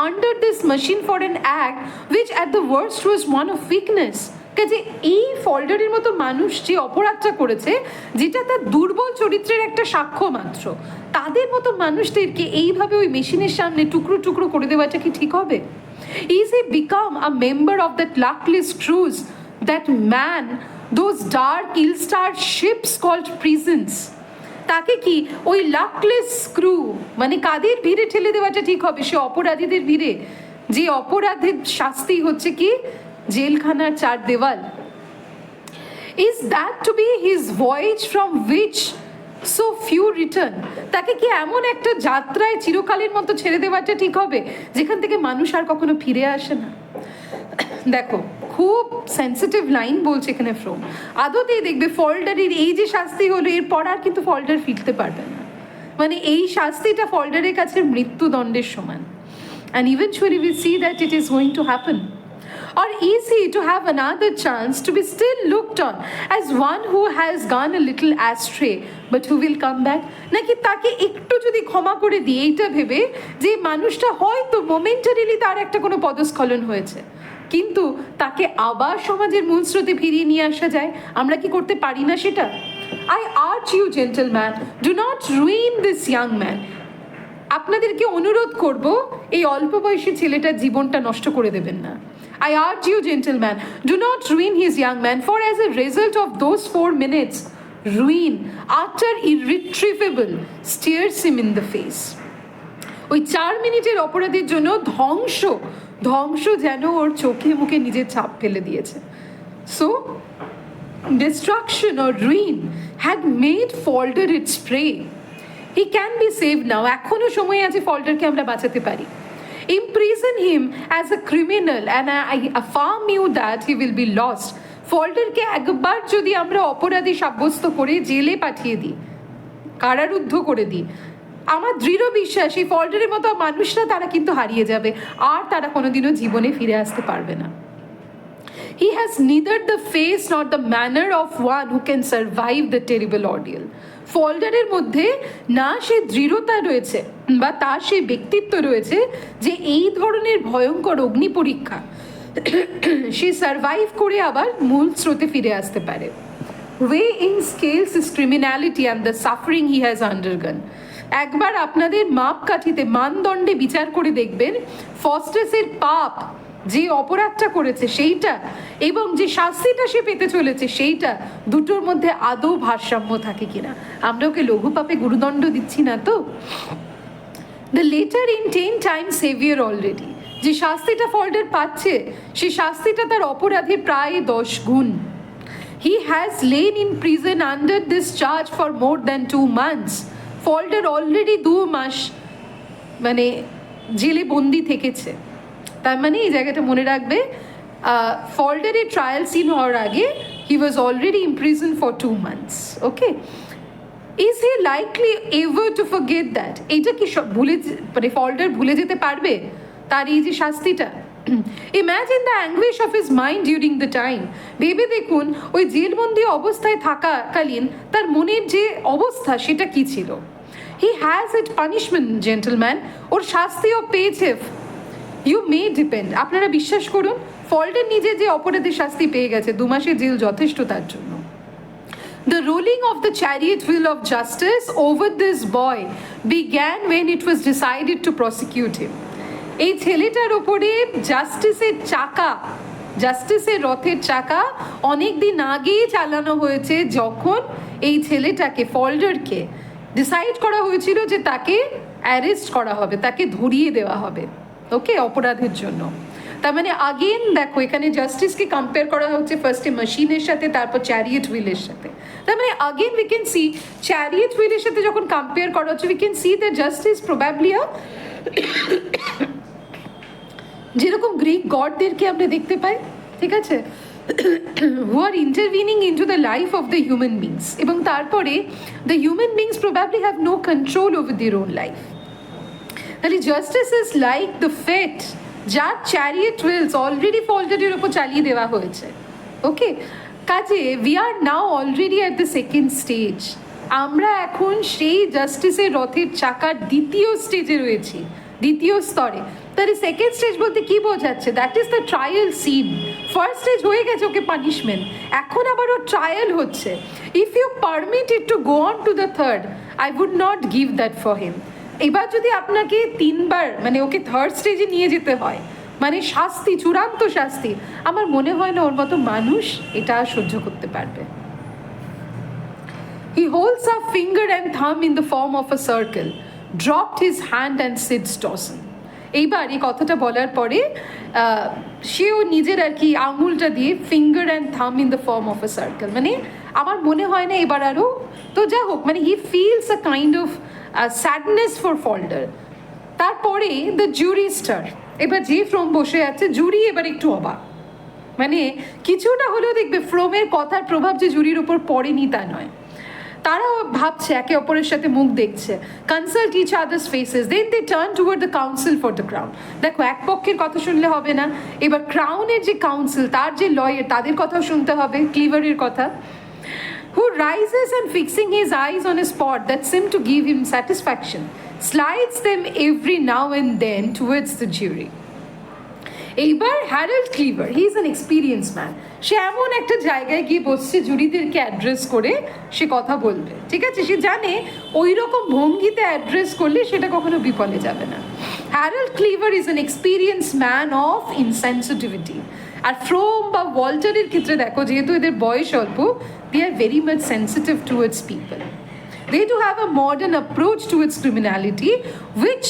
under this machine for an act which at the worst was one of weakness? কাজে এই ফল্ডারের মতো মানুষ যে অপরাধটা করেছে, যেটা তার দুর্বল চরিত্রের একটা সাক্ষ্য মাত্র, তাদের মতো মানুষদেরকে এইভাবে ওই মেশিনের সামনে টুকরো টুকরো করে দেওয়াটা কি ঠিক হবে? Is he become a member of that luckless cruise that man, those dark ill-starred ships called prisons? তাকে কি ওই লাকলেস ক্রু, মানে কাদের ভিড়ে ঠেলে দেওয়াটা ঠিক হবে? সে অপরাধীদের ভিড়ে, যে অপরাধের শাস্তি হচ্ছে কি জেলখানার চার দেওয়াল। Is that to be his voyage from which so few return. তাকে কি এমন একটা যাত্রায় চিরকালের মতো ছেড়ে দেওয়াটা ঠিক হবে যেখান থেকে মানুষ আর কখনো ফিরে আসে না? দেখো, খুব সেন্সিটিভ লাইন বলছে এখানে ফ্রম। আদতেই দেখবে ফল্ডারের এই যে শাস্তি হলো, এরপর আর কিন্তু ফল্ডার ফিরতে পারবে না। মানে এই শাস্তিটা ফল্ডারের কাছে মৃত্যুদণ্ডের সমান। And eventually we see that it is going to happen. Or is he to have another chance to be still looked on as one who has gone a little astray but who will come back? নাকি তাকে একটু যদি ক্ষমা করে দিই এইটা ভেবে যে মানুষটা হয়তো মোমেন্টারিলি তার একটা কোনো পদস্খলন হয়েছে, কিন্তু তাকে আবার সমাজের মূল স্রোতে ফিরিয়ে নিয়ে আসা যায়? আমরা কি করতে পারি না সেটা? I urge you, gentlemen, do not ruin this young man. আপনাদেরকে অনুরোধ করব, এই অল্প বয়সী ছেলেটার জীবনটা নষ্ট করে দেবেন না। I urge you, gentlemen, do not ruin his young man, for as a result of those 4 minutes, ruin, utter irretrievable, stares him in the face. ওই 4 মিনিটের অপরাধের জন্য ধ্বংস যেন ওর চোখে মুখে নিজের ছাপ ফেলে দিয়েছে। So, destruction or ruin had made Falder its prey. He can be saved now. এখনো সময় আছে ফল্ডারকে আমরা বাঁচাতে পারি। Imprison him as a criminal and I affirm you that he will be lost. ফল্ডারকে একবার যদি আমরা অপরাধী সাব্যস্ত করে জেলে পাঠিয়ে দিই, কারারুদ্ধ করে দিই, আমার দৃঢ় বিশ্বাস এই ফল্ডারের মতো মানুষরা তারা কিন্তু হারিয়ে যাবে, আর তারা কোনোদিনও জীবনে ফিরে আসতে পারবে না। He has neither the face nor the manner of one who can survive the terrible ordeal. ফল্ডারের মধ্যে না সে দৃঢ়তা রয়েছে বা তার সে ব্যক্তিত্ব রয়েছে যে এই ধরনের ভয়ঙ্কর অগ্নি পরীক্ষা সে সার্ভাইভ করে আবার মূল স্রোতে ফিরে আসতে পারে। Weigh in scales his criminality and the suffering he has undergone. একবার আপনাদের মাপকাঠিতে মানদণ্ডে বিচার করে দেখবেন ফস্টাসের পাপ, যে অপরাধটা করেছে সেইটা, এবং যে শাস্তিটা সে পেতে চলেছে সেইটা, দুটোর মধ্যে আদৌ ভারসাম্য থাকে কিনা। আমরা ওকে লঘু পাপে গুরুদণ্ড দিচ্ছি না তো? The later in 10 times heavier already. যে শাস্তিটা ফল্ডার পাচ্ছে সে শাস্তিটা তার অপরাধের প্রায় 10 গুণ। He has lain in prison under this charge for more than 2 months. ফল্ডার already 2 মাস মানে জেলে বন্দি থেকেছে। তার মানে এই জায়গাটা মনে রাখবে, ফল্ডারের ট্রায়াল সিন হওয়ার আগে he was already imprison for 2 months. Okay, is he likely ever to forget that? এইটা কি ভুলে, মানে ফল্ডার ভুলে যেতে পারবে তার এই যে শাস্তিটা? Imagine the anguish of his mind during the time. ভেবে দেখুন ওই জেলবন্দি অবস্থায় থাকাকালীন তার মনের যে অবস্থা সেটা কি ছিল। He has it punishment, gentleman, ওর শাস্তিও পেয়েছে। ইউ মে ডিপেন্ড, আপনারা বিশ্বাস করুন ফল্ডার নিজে যে অপরাধের শাস্তি পেয়ে গেছে, 2 মাসের জেল যথেষ্ট তার জন্য। The rolling of the chariot wheel of justice over this boy began when it was decided to prosecute him. এই ছেলেটার ওপরে জাস্টিসের রথের চাকা অনেক দিন আগেই চালানো হয়েছে, যখন এই ছেলেটাকে ফল্ডারকে ডিসাইড করা হয়েছিল যে তাকে অ্যারেস্ট করা হবে, তাকে ধরিয়ে দেওয়া হবে, ওকে, অপরাধের জন্য। তার মানে আগেন দেখো এখানে জাস্টিসকে কম্পেয়ার করা হচ্ছে ফার্স্টে মেশিনের সাথে, তারপর চ্যারিয়েট হুইলের সাথে। তার মানে again we can C chariot হুইলের সাথে যখন কম্পেয়ার করা হচ্ছে, we can see the justice probably যেরকম গ্রিক গডদেরকে আমরা দেখতে পাই, ঠিক আছে, who are intervening into the life of the human beings, এবং তারপরে the human beings probably have no control over their own life. তাহলে justice is like the fate, যার chariot wheels already ফল্ডারের ওপর চালিয়ে দেওয়া হয়েছে। ওকে, কাজে we are now already at the second stage. আমরা এখন সেই জাস্টিসের রথের চাকার দ্বিতীয় স্টেজে রয়েছি, দ্বিতীয় স্তরে। তাহলে সেকেন্ড স্টেজ বলতে কি বোঝাচ্ছে? That is the trial scene. First stage হয়ে গেছে, ওকে পানিশমেন্ট, এখন আবার ওর ট্রায়াল হচ্ছে। If you permit it to go on to the third, I would not give that for him. এবার যদি আপনাকে 3 বার মানে ওকে থার্ড স্টেজে নিয়ে যেতে হয়, মানে শাস্তি, চূড়ান্ত শাস্তি, আমার মনে হয় না ওর মতো মানুষ এটা সহ্য করতে পারবে। He holds up finger and thumb in the form of a circle, dropped his hand and sits tossing. এইবার এই কথাটা বলার পরে সেও নিজের আর কি আঙুলটা দিয়ে ফিঙ্গার অ্যান্ড থাম in the form of A circle, মানে আমার মনে হয় না এবার আরও, তো যা হোক, মানে he feels a kind of sadness for Falder. তারপরে দ্য জুরি স্টার, এবার যে ফ্রম বসে আছে, জুরি এবার একটু অবাক, মানে কিছুটা হলেও দেখবে ফ্রমের কথার প্রভাব যে জুরির ওপর পড়েনি তা নয়। তারাও ভাবছে, একে অপরের সাথে মুখ দেখছে, consult each others faces, then they turn toward the council for the crown. দেখো, এক পক্ষের কথা শুনলে হবে না, এবার ক্রাউনের যে কাউন্সিল, তার যে লয়ার, তাদের কথাও শুনতে হবে, ক্লিভারের কথা। Who rises and fixing his eyes on a spot that seemed to give him satisfaction, slides them every now and then towards the jury. এইবার Harold Cleaver, he is an experience man, সে এমন একটা জায়গায় গিয়ে বসছে, জুরিদেরকে address করে সে কথা বলবে, ঠিক আছে? সে জানে ওই রকম ভঙ্গিতে অ্যাড্রেস করলে সেটা কখনো বিফলে যাবে না। Harold Cleaver is an experience man of insensitivity. আর ফ্রোম বা ওয়াল্টারের ক্ষেত্রে দেখো, যেহেতু এদের বয়স অল্প, they are very much sensitive towards people. They to have a modern approach towards criminality, which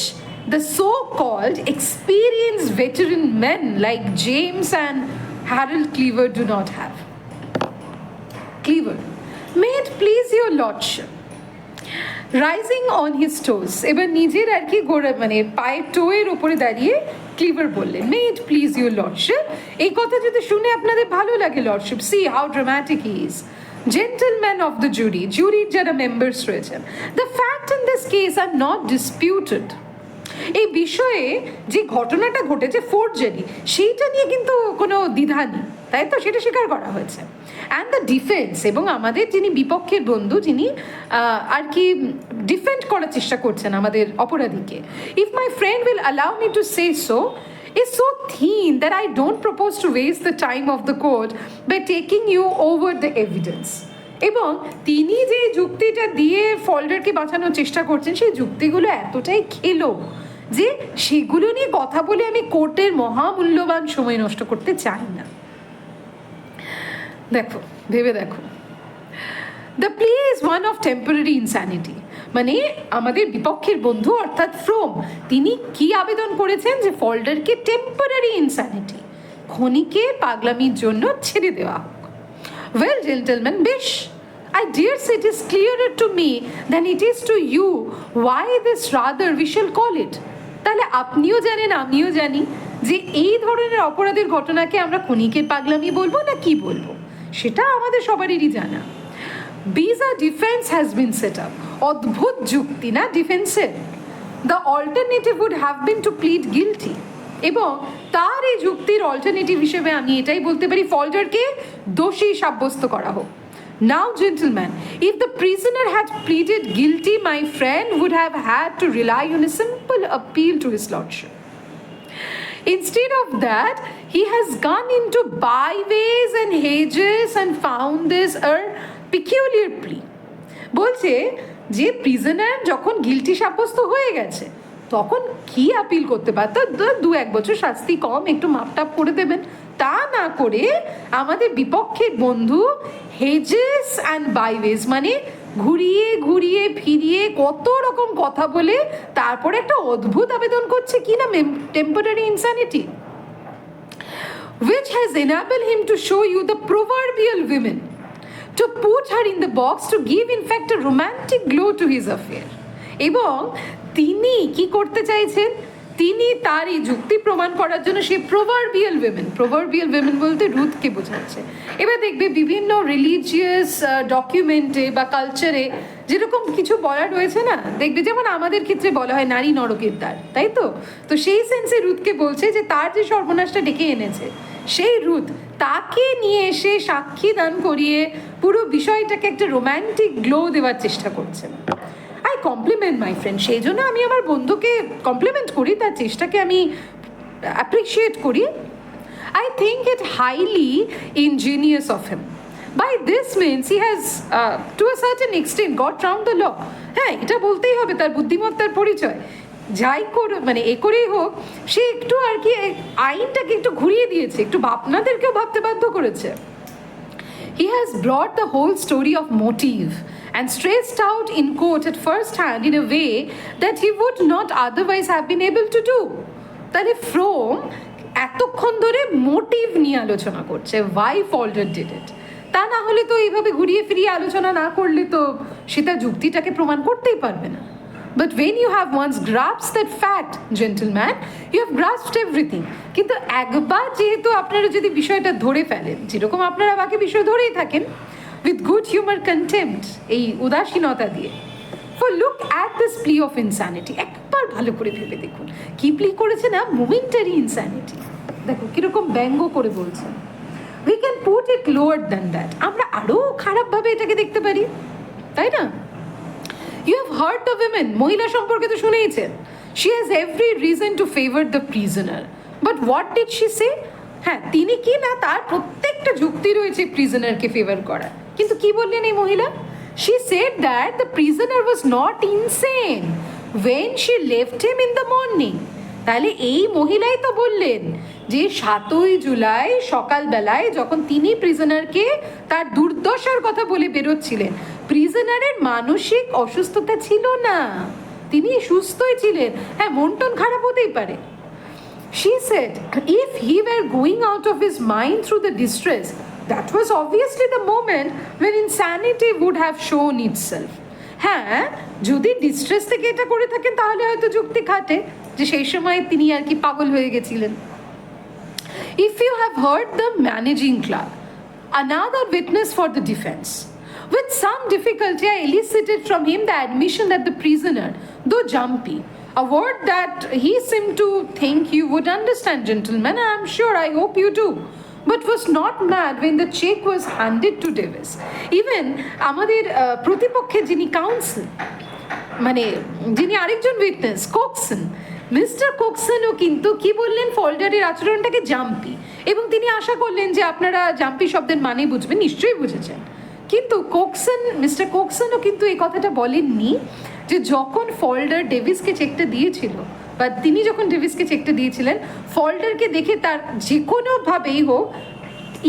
the so-called experienced veteran men like James and Harold Cleaver do not have. Cleaver, may it please your lordship, rising on his toes, এবার নিজের আর কি গোড়া মানে পায়ের টোয়ের ওপরে দাঁড়িয়ে clever বললেন, মে it please your lordship, এই কথা যদি শুনে আপনাদের ভালো লাগে lordship, C how dramatic he is, gentlemen of the jury, জুরির যারা মেম্বার্স রয়েছেন, the fact in this case are not disputed, এই বিষয়ে যে ঘটনাটা ঘটেছে ফোর্জারি, সেইটা নিয়ে কিন্তু কোনো দ্বিধা নেই, তাই তো? সেটা স্বীকার করা হয়েছে। অ্যান্ড দ্য ডিফেন্স, এবং আমাদের যিনি বিপক্ষের বন্ধু, যিনি আর কি ডিফেন্ড করার চেষ্টা করছেন আমাদের অপরাধীকে, if my friend will allow me to say so, is so thin that I don't propose to waste the time of the court by taking you over the evidence. এবং তিনি যে যুক্তিটা দিয়ে ফল্ডারকে বাঁচানোর চেষ্টা করছেন, সেই যুক্তিগুলো এতটাই খেলো যে সেগুলো নিয়ে কথা বলে আমি কোর্টের মহামূল্যবান সময় নষ্ট করতে চাই না। দেখো, ভেবে দেখো, the play is one of temporary insanity, মানে আমাদের বিপক্ষের বন্ধু অর্থাৎ ফ্রোম, তিনি কি আবেদন করেছেন যে ফল্ডারকে টেম্পোরারি ইনস্যানিটি, ক্ষণিকের পাগলামির জন্য ছেড়ে দেওয়া হোক। ওয়েল জেন্টলম্যান, বেশ, I dare say it is clearer to me than it is to you why this rather we shall call it. তাহলে আপনিও জানেন, আমিও জানি যে এই ধরনের অপরাধের ঘটনাকে আমরা ক্ষণিকের পাগলামি বলবো না কি বলবো, সেটা আমাদের সবারই জানা। Bizarre defense has been set up. অদ্ভুত যুক্তি না ডিফেন্সের। The alternative would have been to plead guilty. এবং তার এই যুক্তির অল্টারনেটিভ হিসেবে আমি এটাই বলতে পারি, ফল্ডারকে দোষী সাব্যস্ত করা হোক। Now, gentlemen, if the prisoner had pleaded guilty, my friend would have had to rely on a simple appeal to his lordship. Instead of that, he has gone into byways and hedges and found this a peculiar plea. বলছে যে prisoner যখন guilty সাব্যস্ত হয়ে গেছে, তখন কি appeal করতে পারত? 2-1 বছর শাস্তি কম, একটু মাপটাপ করে দেবেন, তা না করে আমাদের বিপক্ষের বন্ধু হেজেস অ্যান্ড বাইওয়েজ, মানে ঘুরিয়ে ঘুরিয়ে ফিরিয়ে কত রকম কথা বলে তারপরে একটা অদ্ভুত আবেদন করছে, কি না, temporary insanity, which has enabled him to show you the proverbial women, to put her in the box, to give in fact a romantic glow to his affair. এবং তিনি কি করতে চাইছেন? তিনি তার এই যুক্তি প্রমাণ করার জন্য সেই প্রভার্বিয়াল উইমেন বলতে রুথকে বোঝাচ্ছে। এবার দেখবে বিভিন্ন রিলিজিয়াস ডকুমেন্টে বা কালচারে যেরকম কিছু বলা রয়েছে না, দেখবে যেমন আমাদের ক্ষেত্রে বলা হয় নারী নরকের দ্বার, তাই তো? তো সেই সেন্সে রুথকে বলছে যে তার যে সর্বনাশটা ডেকে এনেছে সেই রুথ, তাকে নিয়ে এসে সাক্ষী দান করিয়ে পুরো বিষয়টাকে একটা রোম্যান্টিক গ্লো দেওয়ার চেষ্টা করছেন। আই কমপ্লিমেন্ট মাই ফ্রেন্ড, সেই জন্য আমি আমার বন্ধুকে কমপ্লিমেন্ট করি, তার চেষ্টাকে আমি অ্যাপ্রিসিয়েট করি। I think it highly ingenious of him. By this means he has to a certain extent got round the law. হ্যাঁ, এটা বলতেই হবে, তার বুদ্ধিমত্তার পরিচয়। যাই করে মানে এ করেই হোক, সে একটু আর কি আইনটাকে একটু ঘুরিয়ে দিয়েছে, একটু আপনাদেরকেও ভাবতে বাধ্য করেছে। He has brought the whole story of motive and stressed out in court at first hand in a way that he would not otherwise have been able to do. তাহলে ফ্রম এতক্ষণ ধরে মোটিভ নিয়ে আলোচনা করছে, Y ফল্ডার did it. তা না হলে তো এইভাবে ঘুরিয়ে ফিরিয়ে আলোচনা না করলে তো সেটা যুক্তিটাকে প্রমাণ করতেই পারবে না। But when you have once grasped that fact, gentlemen, you have grasped everything. কিন্তু একবার যেহেতু আপনারা যদি বিষয়টা ধরে ফেলেন, যেরকম আপনারা বাকি বিষয় ধরেই থাকেন, with good humor contempt, এই উদাসীনতা দিয়ে, for look at this plea of insanity, একবার ভালো করে ভেবে দেখুন কি প্লি করেছে না, momentary insanity। দেখো কিরকম ব্যঙ্গ করে বলছে, we can put it lower than that, আমরা আরো খারাপভাবে এটাকে দেখতে পারি, তাই না? You have heard the women, মহিলা সম্পর্কে তো শুনেইছেন, she has every reason to favor the prisoner, but what did she say? হ্যাঁ, তিনি কি না তার প্রত্যেকটা যুক্তি রয়েছে প্রিজনারকে ফেভার করা, কিন্তু কি বললেন এই মহিলা? She said that the prisoner was not insane when she left him in the morning. তাহলে এই মহিলাই তো বললেন যে 7ই জুলাই সকালবেলায় যখন তিনি প্রিজনারকে তার দুর্দশার কথা বলে বেরোচ্ছিলেন, প্রিজনারের মানসিক অসুস্থতা ছিল না, তিনি সুস্থই ছিলেন। হ্যাঁ, মন টন খারাপ হতেই পারে। She said, if he were going out of his mind through the distress, that was obviously the moment when insanity would have shown itself. হ্যাঁ, যদি ডিস্ট্রেস থেকে এটা করে থাকেন তাহলে হয়তো যুক্তি খাটে যে সেই সময় তিনি আর কি পাগল হয়ে গেছিলেন। If you have heard the managing clerk, another witness for the defense, with some difficulty I elicited from him the admission that the prisoner, though jumpy, a word that he seemed to think you would understand, gentlemen, and I'm sure, I hope you do, but was not mad when the check was handed to Davis. Even আমাদের প্রতিপক্ষের যিনি council, মানে যিনি আরেকজন witness, কোকসন, mister কোকসনও কিন্তু কি বললেন, ফল্ডারের আচরণটাকে জাম্পি, এবং তিনি আশা করলেন যে আপনারা জাম্পি শব্দের মানে বুঝবেন, নিশ্চয়ই বুঝেছেন। কিন্তু কোকসন, মিস্টার কোকসনও কিন্তু এই কথাটা বলেননি যে যখন ফল্ডার ডেভিসকে চেকটা দিয়েছিল, বা তিনি যখন ডেভিসকে চেকটা দিয়েছিলেন, ফল্ডারকে দেখে তার যে কোনোভাবেই হোক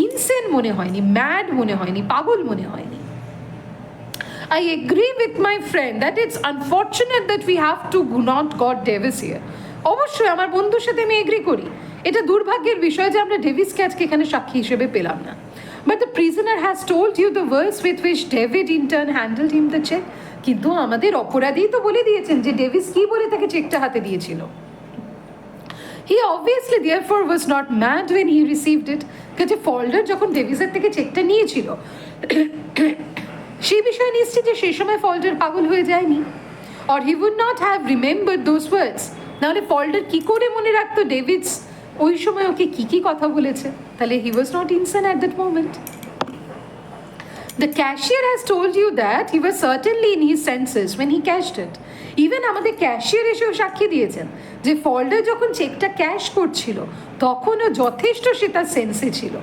ইনসেন মনে হয়নি, ম্যাড মনে হয়নি, পাগল মনে হয়নি। I agree with my friend that it's unfortunate that we have to not got Davis here. অবশ্যই আমার বন্ধুর সাথে আমি এগ্রি করি, এটা দুর্ভাগ্যের বিষয় যে আমরা ডেভিসকে আজকে এখানে সাক্ষী হিসেবে পেলাম না। But the prisoner has told you the words with which David in turn handled him the check. কিন্তু আমাদের অপরাধী তো বলে দিয়েছেন যে ডেভিস কি বলে তাকে চেকটা হাতে দিয়েছিল। He obviously therefore was not mad when he received it. কাজে ফল্ডার যখন ডেভিসের থেকে চেকটা নিয়েছিল সেই বিষয়ে নিশ্চিত যে সেই সময় ফল্ডার পাগল হয়ে যায়নি, or he would not have remembered those words. নাহলে ফল্ডার কি করে মনে রাখতো ডেভিস ওই সময় ওকে কি কি কথা বলেছে? তাহলে he was not insane at that moment. The cashier has told you that he was certainly in his senses when he cashed it. Even আমাদের ক্যাশিয়ার এসেও সাক্ষী দিয়েছেন যে ফল্ডার যখন চেকটা ক্যাশ করছিল তখনও যথেষ্ট সে তার সেন্সে ছিল।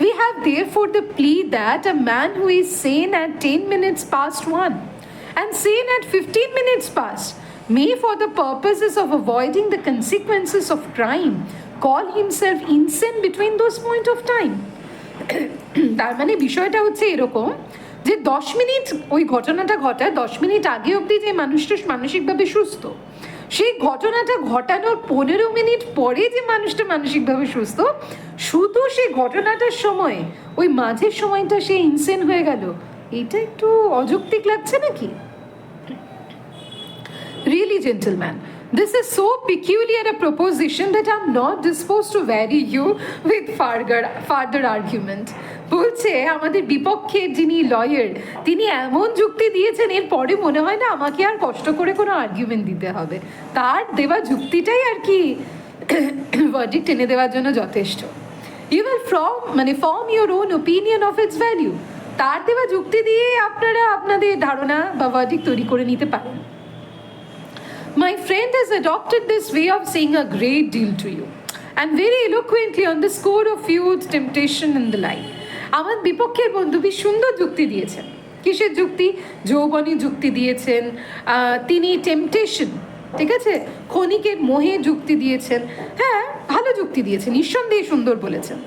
We have therefore the plea that a man who is sane at 10 minutes past 1 and sane at 15 minutes past may, for the purposes of avoiding the consequences of crime, call himself insane between those point of time. তার মানে বিষয়টা হচ্ছে এরকম যে 10 minute ওই ঘটনাটা ঘটায় 10 minute আগে অবধি যে মানুষটা মানসিকভাবে সুস্থ, সেই ঘটনাটা ঘটানোর 15 মিনিট পরে যে মানুষটা মানসিকভাবে সুস্থ, শুধু সেই ঘটনাটার সময় ওই মাঝের সময়টা সে ইনসেন হয়ে গেল, এটা একটু অযৌক্তিক লাগছে নাকি? Really, gentlemen, this is so peculiar a proposition that I'm not disposed to vary you with further argument. বলছে আমাদের বিপক্ষের যিনি লয়ার তিনি এমন যুক্তি দিয়েছেন এর পরে মনে হয় না আমাকে আর কষ্ট করে কোনো আর্গুমেন্ট দিতে হবে, তার দেওয়া যুক্তিটাই আর কি ভার্ডিক্ট এনে দেওয়ার জন্য যথেষ্ট। You will form your own opinion of its value. তার দেওয়া যুক্তি দিয়ে আপনারা আপনাদের ধারণা বা ভার্ডিক্ট তৈরি করে নিতে পারেন। My friend has adopted this way of saying a great deal to you, and very eloquently on the score of youth, temptation and the like. আমার বিপক্ষের বন্ধু বেশ সুন্দর যুক্তি দিয়েছেন। কিসের যুক্তি? যৌবনী যুক্তি দিয়েছেন, তিনি টেম্পটেশন, ঠিক আছে, ক্ষণিকের মোহে যুক্তি দিয়েছেন। হ্যাঁ, ভালো যুক্তি দিয়েছেন, নিঃসন্দেহে সুন্দর বলেছেন।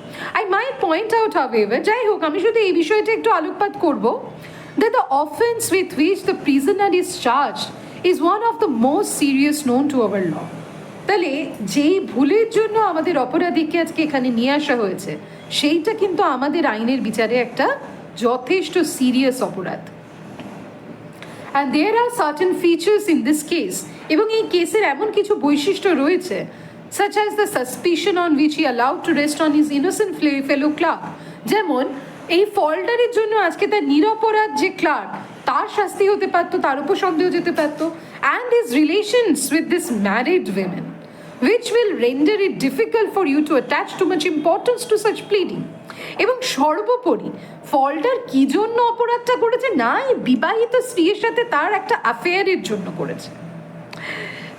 I might point out, however, যাই হোক আমি শুধু এই বিষয়টা একটু আলোকপাত করব, that the offense with which the prisoner is charged is one of the most serious known to our law. তাহলে যেই ভুলের জন্য আমাদের অপরাধীকে আজকে এখানে নিয়ে আসা হয়েছে সেইটা কিন্তু আমাদের আইনের বিচারে একটা যথেষ্ট সিরিয়াস অপরাধ। And there are certain features in this case, এবং এই কেসের এমন কিছু বৈশিষ্ট্য রয়েছে such as the suspicion on which he allowed to rest on his innocent fellow clerk, যেমন এই ফল্টারের জন্য আজকে তার নিরপরাধ যে ক্লার্ক তার শাস্তি হতে পারতো, তার উপর সন্দেহ যেতে পারতো, and his relations with this married women, which will render it difficult for you to attach too much importance to such pleading. এবং সর্বোপরি ফল্টার কি জন্য অপরাধটা করেছে, না এই বিবাহিত স্ত্রীর সাথে তার একটা অ্যাফেয়ারের জন্য করেছে।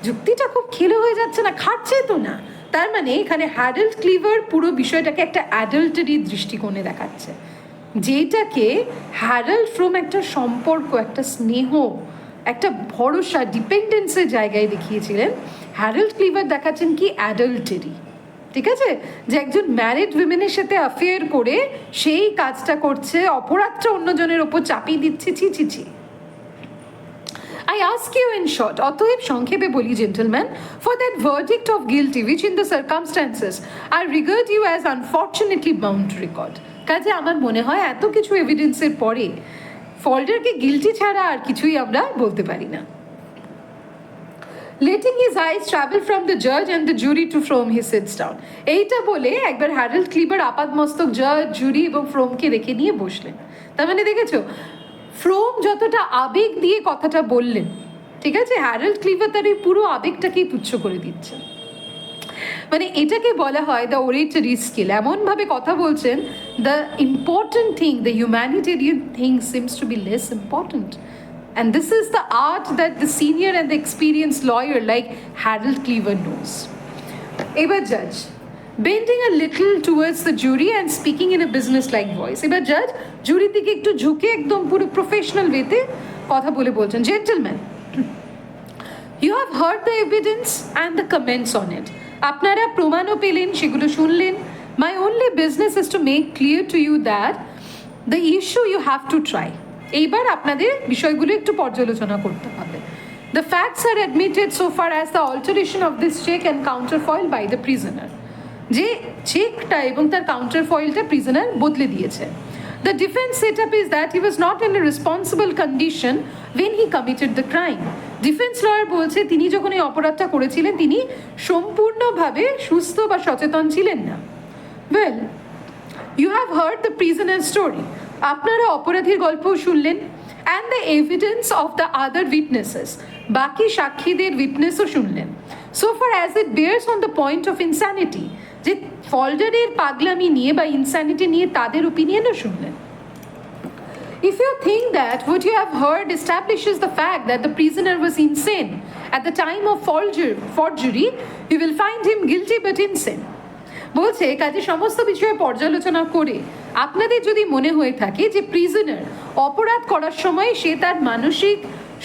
যুক্তিটা খুব খেলো হয়ে যাচ্ছে না, খাটছে তো না। তার মানে এখানে হ্যারল্ড ক্লিভার পুরো বিষয়টাকে একটা অ্যাডাল্টারি দৃষ্টিকোণে দেখাচ্ছে, যেটাকে হ্যারল্ড ফ্রম একটা সম্পর্ক, একটা স্নেহ, একটা ভরসা, ডিপেন্ডেন্সের জায়গায় দেখিয়েছিলেন, হ্যারল্ড ক্লিভার দেখাচ্ছেন কি অ্যাডাল্টারি। ঠিক আছে, যে একজন ম্যারিড উইমেনের সাথে অ্যাফেয়ার করে সেই কাজটা করছে, অপরাধটা অন্যজনের ওপর চাপিয়ে দিচ্ছে, ছি ছি ছি। I ask you in short, অতএব সংক্ষেপে বলি gentlemen, for that verdict of guilty which in the circumstances I regard you as unfortunately bound to record. কাজে আমার মনে হয় এত কিছু এভিডেন্সের পরে ফল্ডারকে গিলটি ছাড়া আর কিছুই আমরা বলতে পারি না। Letting his eyes travel from the judge and the jury to Frome, he sits down. এইটা বলে একবার হ্যারল্ড ক্লিভার আপাতমস্তক জাজ, জুরি এবং ফ্রোমকে রেখে নিয়ে বসলেন। তার মানে দেখেছো ফ্রোম যতটা আবেগ দিয়ে কথাটা বললেন, ঠিক আছে, হ্যারল্ড ক্লিভার তার এই পুরো আবেগটাকেই তুচ্ছ করে দিচ্ছেন। মানে এটাকে বলা হয় দ্য ওরেটরি স্কিল। এমনভাবে কথা বলছেন, the important thing, the humanitarian thing seems to be less important. And this is the art that the senior and the experienced lawyer like Harold Cleaver knows. Ebar judge, bending a little towards the jury and speaking in a business-like voice. Ebar judge, jury dike ekটু ঝুঁকে একদম পুরো professional way তে কথা বলে বলছেন, gentlemen, you have heard the evidence and the comments on it. আপনারা প্রমাণও পেলেন, সেগুলো শুনলেন। My only business is to make clear to you that the issue you have to try. এইবার আপনাদের বিষয়গুলো একটু পর্যালোচনা করতে হবে। The facts are admitted so far as the alteration of this check and counterfoil by the prisoner. যে চেকটা এবং তার কাউন্টারফয়েলটা প্রিজনার বদলে দিয়েছে। The defense setup is that he was not in a responsible condition when he committed the crime. Defence lawyer বলছে তিনি যখন এই অপরাধটা করেছিলেন তিনি সম্পূর্ণভাবে সুস্থ বা সচেতন ছিলেন না। Well, you have heard the prisoner's story. আপনারা অপরাধীর গল্পও শুনলেন, and the evidence of the other witnesses, বাকি সাক্ষীদের উইটনেসও শুনলেন, so far as it bears on the point of insanity, যে ফল্ডারের পাগলামি নিয়ে বা ইনস্যানিটি নিয়ে তাদের ওপিনিয়নও শুনলেন। If you think that what you have heard establishes the fact that the prisoner was insane at the time of forgery, you will find him guilty but insane. বলছে কাজে সমস্ত বিষয়ে পর্যালোচনা করে আপনাদের যদি মনে হয়ে থাকে যে প্রিজনার অপরাধ করার সময় সে তার মানসিক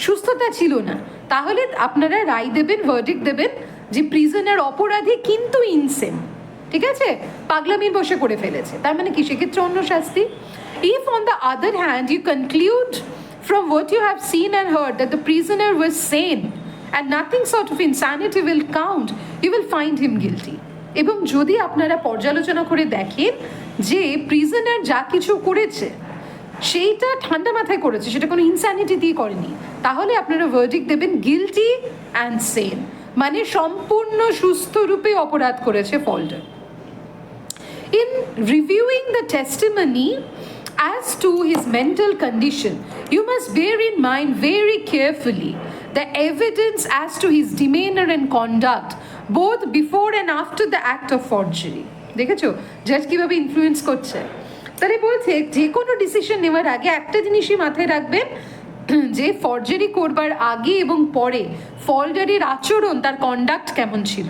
সুস্থতা ছিল না, তাহলে আপনারা রায় দেবেন, ভার্ডিক্ট দেবেন যে প্রিজনার অপরাধী কিন্তু ইনসেন, ঠিক আছে, পাগলামির বসে করে ফেলেছে। তার মানে কি সেক্ষেত্রে অন্য শাস্তি? If on the other hand you conclude from what you have seen and heard that the prisoner was sane and nothing sort of insanity will count, you will find him guilty. এবং যদি আপনারা পর্যালোচনা করে দেখেন যে prisoner যা কিছু করেছে সেইটা ঠান্ডা মাথায় করেছে, সেটা কোনো ইনস্যানিটি দিয়ে করেনি, তাহলে আপনারা ভার্ডিক্ট দেবেন গিলটি অ্যান্ড সেন, মানে সম্পূর্ণ সুস্থ রূপে অপরাধ করেছে ফল্ডার। In reviewing the testimony as to his mental condition, you must bear in mind very carefully the evidence as to his demeanor and conduct both before and after the act of forgery. দেখেছো জাজ কিভাবে influence করছে? তাহলে বলছে যে কোনো decision নেওয়ার আগে একটা জিনিসই মাথায় রাখবেন, যে ফর্জারি করবার আগে এবং পরে ফল্ডারের আচরণ, তার কন্ডাক্ট কেমন ছিল।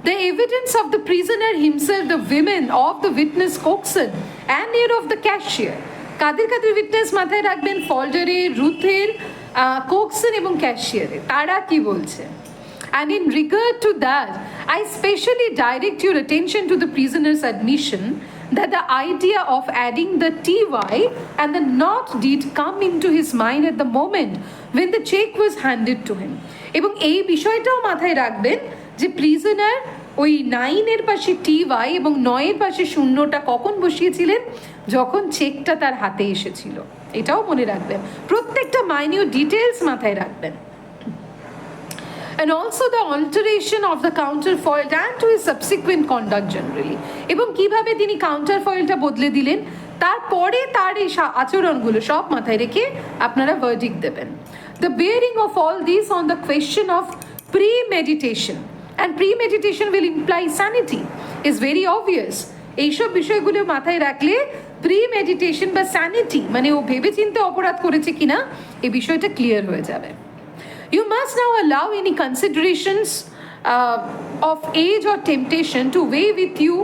The evidence of the prisoner himself, the women of the witness Coxon and near of the cashier. কাদের কাদের উইটনেস মাথায় রাখবেন? ফল্ডারের, রুথের, কোক্সন এবং ক্যাশিয়ারের, তারা কি বলছে। And in regard to that, I specially direct your attention to the prisoner's admission that the idea of adding the TY and the not did come into his mind at the moment when the check was handed to him. এবং এই বিষয়টাও মাথায় রাখবেন যে prisoner ওই 9-এর পাশে TY এবং 9-এর পাশে 0টা কখন বসিয়েছিলেন, যখন চেকটা তার হাতে এসেছিল। এটাও মনে রাখবেন, প্রত্যেকটা মাইনিউট ডিটেলস মাথায় রাখবেন। And also the alteration of the counterfoil and to his subsequent conduct generally, এবং কিভাবে তিনি কাউন্টারফয়েলটা বদলে দিলেন, তারপরে তার এই আচরণগুলো সব মাথায় রেখে আপনারা ভার্ডিক্ট দেবেন। The bearing of all this on the question of premeditation, and premeditation will imply sanity, is very obvious. এইসব বিষয়গুলো মাথায় রাখলে প্রিমেডিটেশন বা স্যানিটি মানে ও ভেবেচিন্তে অপরাধ করেছে কিনা এই বিষয়টা ক্লিয়ার হয়ে যাবে। You must now allow any considerations of age or temptation to weigh with you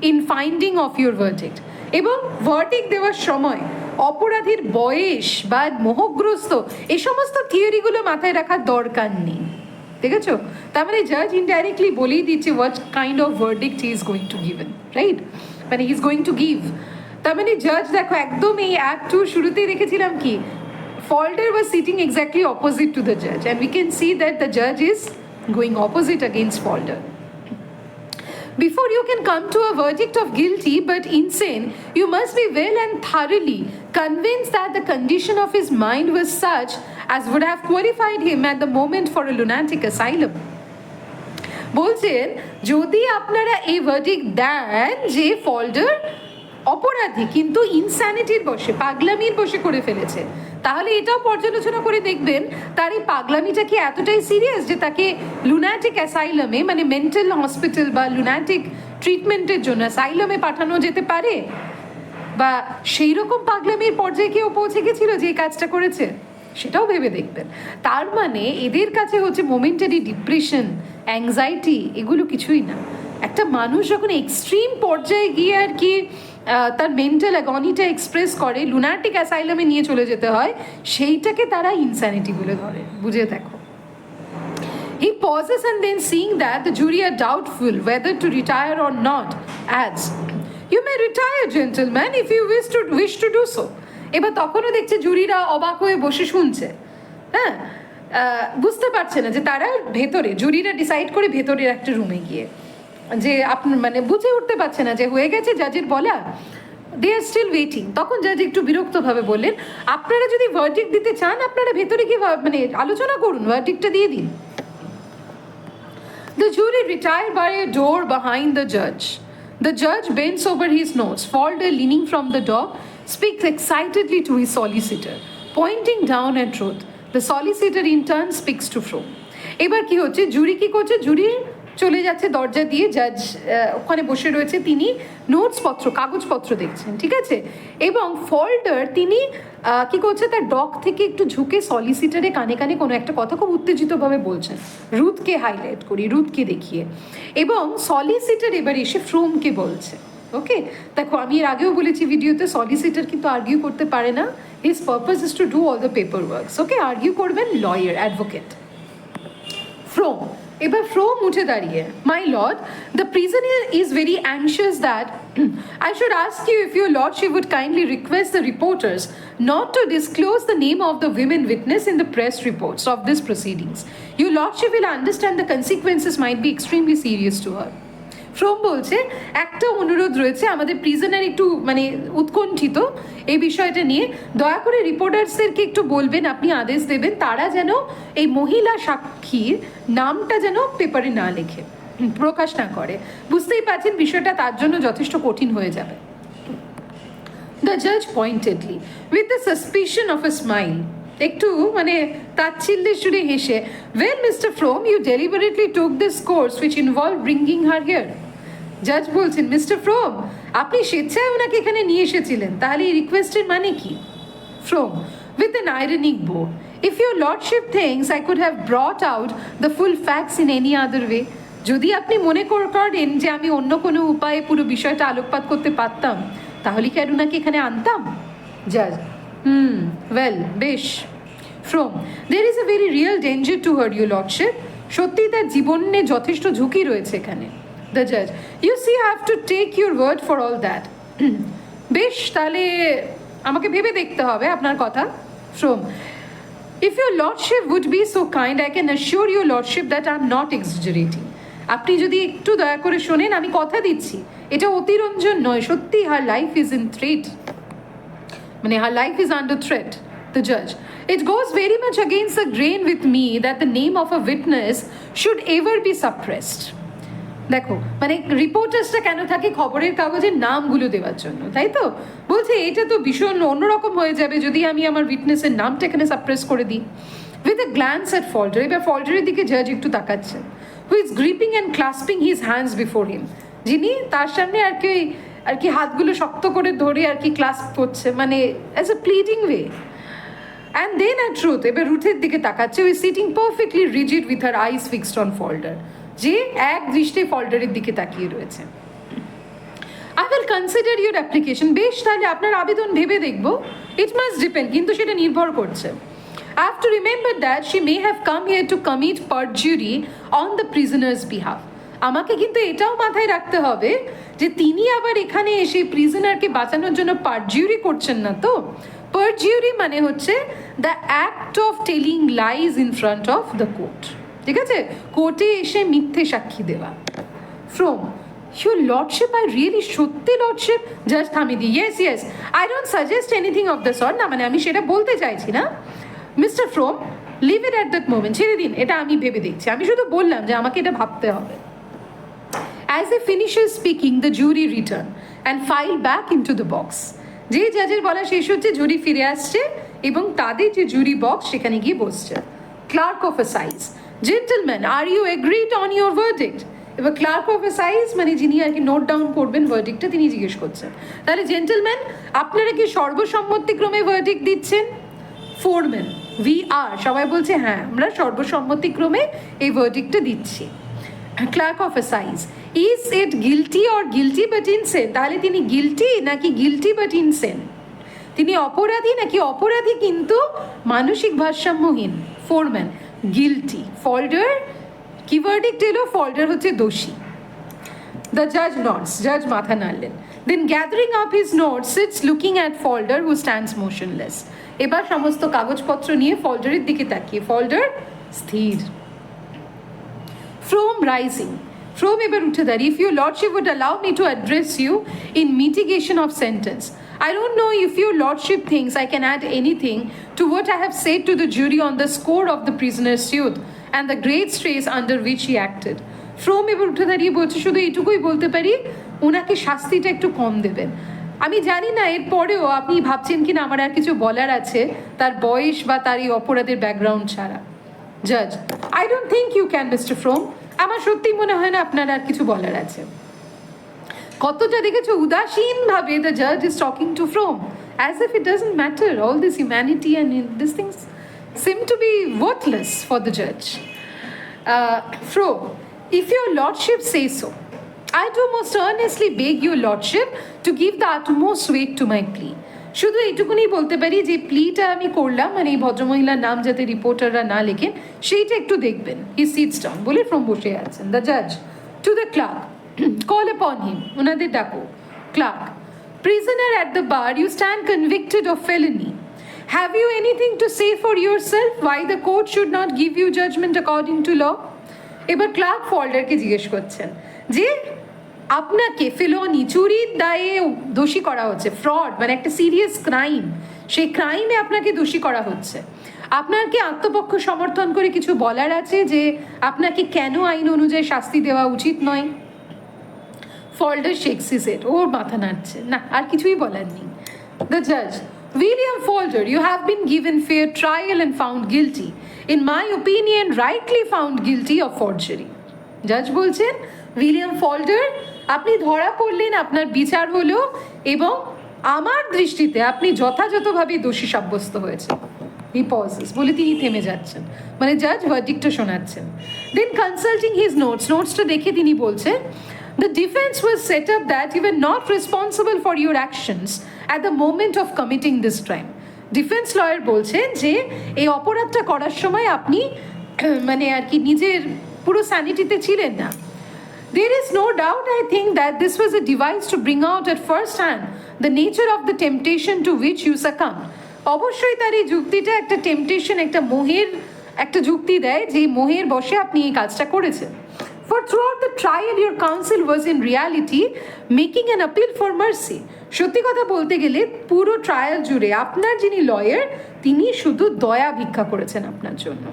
in finding of your verdict. এবং ভার্ডিক্ট দেওয়ার সময় অপরাধীর বয়স বা মোহগ্রস্ত এই সমস্ত থিওরিগুলো মাথায় রাখার দরকার নেই, ঠিক আছে? তার মানে জাজ ইনডাইরেক্টলি বলেই দিচ্ছে what kind of verdict he is going to given, right? মানে he is going to give. তার মানে জাজ দেখো একদম এই অ্যাক্ট 2 শুরুতেই রেখেছিলাম কি, Falder was sitting exactly opposite to the judge, and we can see that the judge is going opposite against Falder. Before you can come to a verdict of guilty but insane, you must be well and thoroughly convinced that the condition of his mind was such as would have qualified him at the moment for a lunatic asylum. বলছেন যদি আপনারা এই verdict দেন যে ফল্ডার অপরাধী কিন্তু ইনস্যানিটির বশে, পাগলামির বশে করে ফেলেছে, তাহলে এটাও পর্যালোচনা করে দেখবেন তার এই পাগলামিটা কি এতটাই সিরিয়াস যে তাকে লুনাটিক অ্যাসাইলামে মানে মেন্টাল হসপিটাল বা লুনাটিক ট্রিটমেন্টের জন্য অ্যাসাইলামে পাঠানো যেতে পারে, বা সেই রকম পাগলামির পর্যায়ে কেউ পৌঁছে গেছিল যে এই কাজটা করেছে, সেটাও ভেবে দেখবেন। তার মানে এদের কাছে হচ্ছে মোমেন্টারি ডিপ্রেশন, অ্যাংজাইটি এগুলো কিছুই না। একটা মানুষ যখন এক্সট্রিম পর্যায়ে গিয়ে আর কি তার মেন্টাল অ্যাগনিটা এক্সপ্রেস করে, লুনাটিক অ্যাসাইলামে নিয়ে চলে যেতে হয়, সেইটাকে তারা ইনস্যানিটি বলে ধরে। বুঝে দেখো। He pauses and then seeing that the jury are doubtful whether to retire or not, adds, "You may retire, gentlemen, if you wish to do so." এবার তখনও দেখছে জুরিরা অবাক হয়ে বসে শুনছে, হ্যাঁ, বুঝতে পারছে না যে তারা ভেতরে, জুরিরা ডিসাইড করে ভেতরের একটা রুমে গিয়ে যে আপনার মানে বুঝে উঠতে পারছে না যে হয়ে গেছে জাজের বলা, দে আর স্টিল ওয়েটিং। তখন জাজ একটু বিরক্তভাবে বললেন, আপনারা যদি ভার্ডিক্ট দিতে চান আপনারা ভেতরে গিয়ে মানে আলোচনা করুন, ভার্ডিক্টটা দিয়ে দিন। The jury retired by a door behind the judge. The judge bends over his notes. Falder, leaning from the door, speaks excitedly to his solicitor, pointing down at Ruth. The solicitor in turn speaks to Froome. এবার কি হচ্ছে, জুরি কি করছে, জুরি চলে যাচ্ছে দরজা দিয়ে, জাজ ওখানে বসে রয়েছে, তিনি নোটসপত্র কাগজপত্র দেখছেন, ঠিক আছে? এবং ফল্ডার তিনি কি করছে, তার ডক থেকে একটু ঝুঁকে সলিসিটারে কানে কানে কোনো একটা কথা খুব উত্তেজিতভাবে বলছেন, রুথকে হাইলাইট করি, রুথকে দেখিয়ে। এবং সলিসিটার এবার এসে ফ্রোমকে বলছে, ওকে দেখো আমি এর আগেও বলেছি ভিডিওতে, সলিসিটার কিন্তু আর্গিউ করতে পারে না, his purpose is to do all the paper works, okay? Argue করবেন লয়ার, অ্যাডভোকেট। ফ্রোম এবার ফ্রোম উঠে দাঁড়িয়ে, my lord, the prisoner is very anxious that I should ask you if your lordship would kindly request the reporters not to disclose the name of the women witness in the press reports of this proceedings. Your lordship will understand the consequences might be extremely serious to her. ফ্রোম বলছে একটা অনুরোধ রয়েছে, আমাদের prisoner একটু মানে উৎকণ্ঠিত এই বিষয়টা নিয়ে, দয়া করে রিপোর্টার্সদেরকে একটু বলবেন, আপনি আদেশ দেবেন তারা যেন এই মহিলা সাক্ষীর নামটা যেন পেপারে না লেখে, প্রকাশ না করে। বুঝতেই পারছেন বিষয়টা তার জন্য যথেষ্ট কঠিন হয়ে যাবে। দ্য জাজ pointedly with the suspicion of a smile, একটু মানে তাচ্ছিল্যের সুরে হেসে, well mister Frome, you deliberately took this course which involve bringing her here. জাজ বলছেন, মিস্টার ফ্রোম আপনি স্বেচ্ছায় ওনাকে এখানে নিয়ে এসেছিলেন, তাহলে এই রিকোয়েস্টের মানে কি? ফ্রোম with an ironic bow, if your lordship thinks I could have brought out the full facts in any other way, যদি আপনি মনে করেন যে আমি অন্য কোনো উপায়ে পুরো বিষয়টা আলোকপাত করতে পারতাম, তাহলে কি আর ওনাকে এখানে আনতাম? জাজ, ওয়েল, বেশ। Frome, there is a very real danger to her, your lordship, সত্যি তার জীবনে যথেষ্ট ঝুঁকি রয়েছে এখানে। দ্য জাজ, you see have to take your word for all that. বেশ, তাহলে আমাকে ভেবে দেখতে হবে আপনার কথা। ফ্রোম, If your lordship would be so kind, I can assure your lordship that I am not exaggerating. আপনি যদি একটু দয়া করে শোনেন, আমি কথা দিচ্ছি এটা অতিরঞ্জন নয়, সত্যি her life is in threat, মানে her life is under threat. The judge: it goes very much against the grain with me that the name of a witness should ever be suppressed. দেখো মানে রিপোর্টার্সটা কেন থাকে খবরের কাগজের নামগুলো দেওয়ার জন্য, তাই তো? বলছে এটা তো ভীষণ অন্যরকম হয়ে যাবে যদি আমি আমার উইটনেসের নামটা এখানে সাপ্রেস করে দিই। With a glance at Falder, এবার ফল্ডারের দিকে জাজ একটু তাকাচ্ছেন, who is gripping and clasping his hands before him, যিনি তার সামনে আর কি হাতগুলো শক্ত করে ধরে আর কি ক্লাস করছে, মানে as a pleading way. And then at Ruth, এবার রুথের দিকে তাকাচ্ছে, we sitting perfectly rigid with her eyes fixed on Falder, যে এক দৃষ্টে ফল্ডারের দিকে তাকিয়ে রয়েছে। I will consider your application, বেশ তাহলে আপনার আবেদন ভেবে দেখবো। ইট মাস্ট ডিপেন্ড, কিন্তু সেটা নির্ভর করছে। I have to remember that she may have come here to commit perjury on the prisoner's behalf. আমাকে কিন্তু এটাও মাথায় রাখতে হবে যে তিনি আবার এখানে এসে প্রিজনারকে বাঁচানোর জন্য পারজিউরি করছেন না তো। পারজিউরি মানে হচ্ছে the act of telling lies in front of the court, ঠিক আছে? কোর্টে এসে মিথ্যে সাক্ষী দেওয়া। Frome: Your lordship, I really সত্যি lordship? জাস্ট থামিয়ে দিই, yes yes, I don't suggest anything of the sort, না মানে আমি সেটা বলতে চাইছি না। Mister Frome, leave it at that moment, ছেড়ে দিন, এটা আমি ভেবে দেখছি, আমি শুধু বললাম যে আমাকে এটা ভাবতে হবে। As a finishes speaking, the jury return and file back into the box. যে জাজের বলা শেষ হচ্ছে, জুরি ফিরে আসছে এবং তাদের যে জুরি বক্স সেখানে গিয়ে বসছে। Clerk of assize: gentleman, are you agreed on your verdict? এবার ক্লার্ক অফ অ্যাসাইজ মানে যিনি আর কি নোট ডাউন করবেন ভার্ডিক্টটা, তিনি জিজ্ঞেস করছেন, তাহলে জেন্টলম্যান আপনারা কি সর্বসম্মতিক্রমে ভার্ডিক্ট দিচ্ছেন? ফোরম্যান: উই আর, সবাই বলছে হ্যাঁ আমরা সর্বসম্মতিক্রমে এই ভার্ডিক্টটা দিচ্ছি। Clerk of assize: is it guilty or guilty but insane? তাহলে তিনি গিলটি নাকি গিলটি বাট ইনসেন? তিনি অপরাধী নাকি অপরাধী কিন্তু মানসিক ভারসাম্যহীন? Foreman: guilty. ফল্ডার কি ভার্ডিক্ট এলো? ফল্ডার হচ্ছে দোষী। দ্য জাজ নটস, জাজ মাথা নাড়লেন। দেন gathering up his notes seats looking at ফল্ডার who stands motionless. এবার সমস্ত কাগজপত্র নিয়ে ফল্ডারের দিকে তাকিয়ে ফল্ডার স্থির। ফ্রোম রাইজিং, ফ্রোম এবার উঠে দাঁড়িয়ে, if your lordship would allow me to address you in mitigation of sentence, I don't know if your lordship thinks I can add anything to what I have said to the jury on the score of the prisoner's youth and the great stress under which he acted. ফ্রোম এবার উঠে দাঁড়িয়ে বলছে, শুধু এইটুকুই বলতে পারি, ওনাকে শাস্তিটা একটু কম দেবেন। আমি জানি না এর পরেও আপনি ভাবছেন কিনা আমার আর কিছু বলার আছে তার বয়স বা তার এই অপরাধের ব্যাকগ্রাউন্ড ছাড়া। জাজ: I don't think you can mister Frome, আমার সত্যি মনে হয় না আপনার আর কিছু বলার আছে। কতটা দেখেছো উদাসীনভাবে দ্য জাজ is talking to ফ্রোম, as if it doesn't matter, all this humanity and this things seem to B worthless for the জাজ। ফ্রোম: if your lordship say so, I do most earnestly beg your lordship to give the utmost weight to my plea. শুধু এইটুকুনি বলতে পারি যে প্লিটা আমি করলাম, মানে এই ভদ্রমহিলার নাম যাতে রিপোর্টাররা না লেখেন সেইটা একটু দেখবেন। হি সিটস ডাউন, বলে ফ্রম বসে আছেন। দ্য জাজ to the clerk: call upon him, ওনাদের ডাকো। Clerk: prisoner at the bar, you stand convicted of felony. Have you anything to say for yourself why the court should not give you judgment according to law? এবার clerk ফল্ডারকে জিজ্ঞেস করছেন যে আপনাকে ফেলনি, চুরির দায়ে দোষী করা হচ্ছে, ফ্রড মানে একটা সিরিয়াস ক্রাইম, সেই ক্রাইমে আপনাকে দোষী করা হচ্ছে, আপনার কি আত্মপক্ষ সমর্থন করে কিছু বলার আছে যে আপনাকে কেন আইন অনুযায়ী শাস্তি দেওয়া উচিত নয়? ফল্ডার শেকস হিজ হেড, ওর মাথা নাড়ছে, না আর কিছুই বলার নেই। দ্য জাজ: William Folder, you have been given fair trial and found guilty. In my opinion, rightly found guilty of forgery. জাজ বলছেন, উইলিয়াম ফল্ডার, আপনি ধরা পড়লেন, আপনার বিচার হলো এবং আমার দৃষ্টিতে আপনি যথাযথভাবে দোষী সাব্যস্ত হয়েছে। হি পজেস, বলে তিনি থেমে যাচ্ছেন, মানে জাজ ভার্ডিক্টটা শোনাচ্ছেন। দেন কনসাল্টিং হিজ নোটস, নোটসটা দেখে তিনি বলছেন, The defense was set up that you were not responsible for your actions at the moment of committing this crime. Defence lawyer বলছেন যে এই অপরাধটা করার সময় আপনি মানে আর কি নিজের পুরো স্যানিটিতে ছিলেন না। There is no doubt, I think, that this was a device to bring out at first hand the nature of the temptation to which you succumbed. অবশ্যই তার এই যুক্তিটা একটা টেম্পটেশন, একটা মোহের একটা যুক্তি দেয়, যে মোহের বশে আপনি এই কাজটা করেছেন। For throughout the trial, your counsel was in reality making an appeal for mercy. সত্যি কথা বলতে গেলে পুরো ট্রায়াল জুড়ে আপনার যিনি লয়ার, তিনি শুধু দয়া ভিক্ষা করেছেন আপনার জন্য।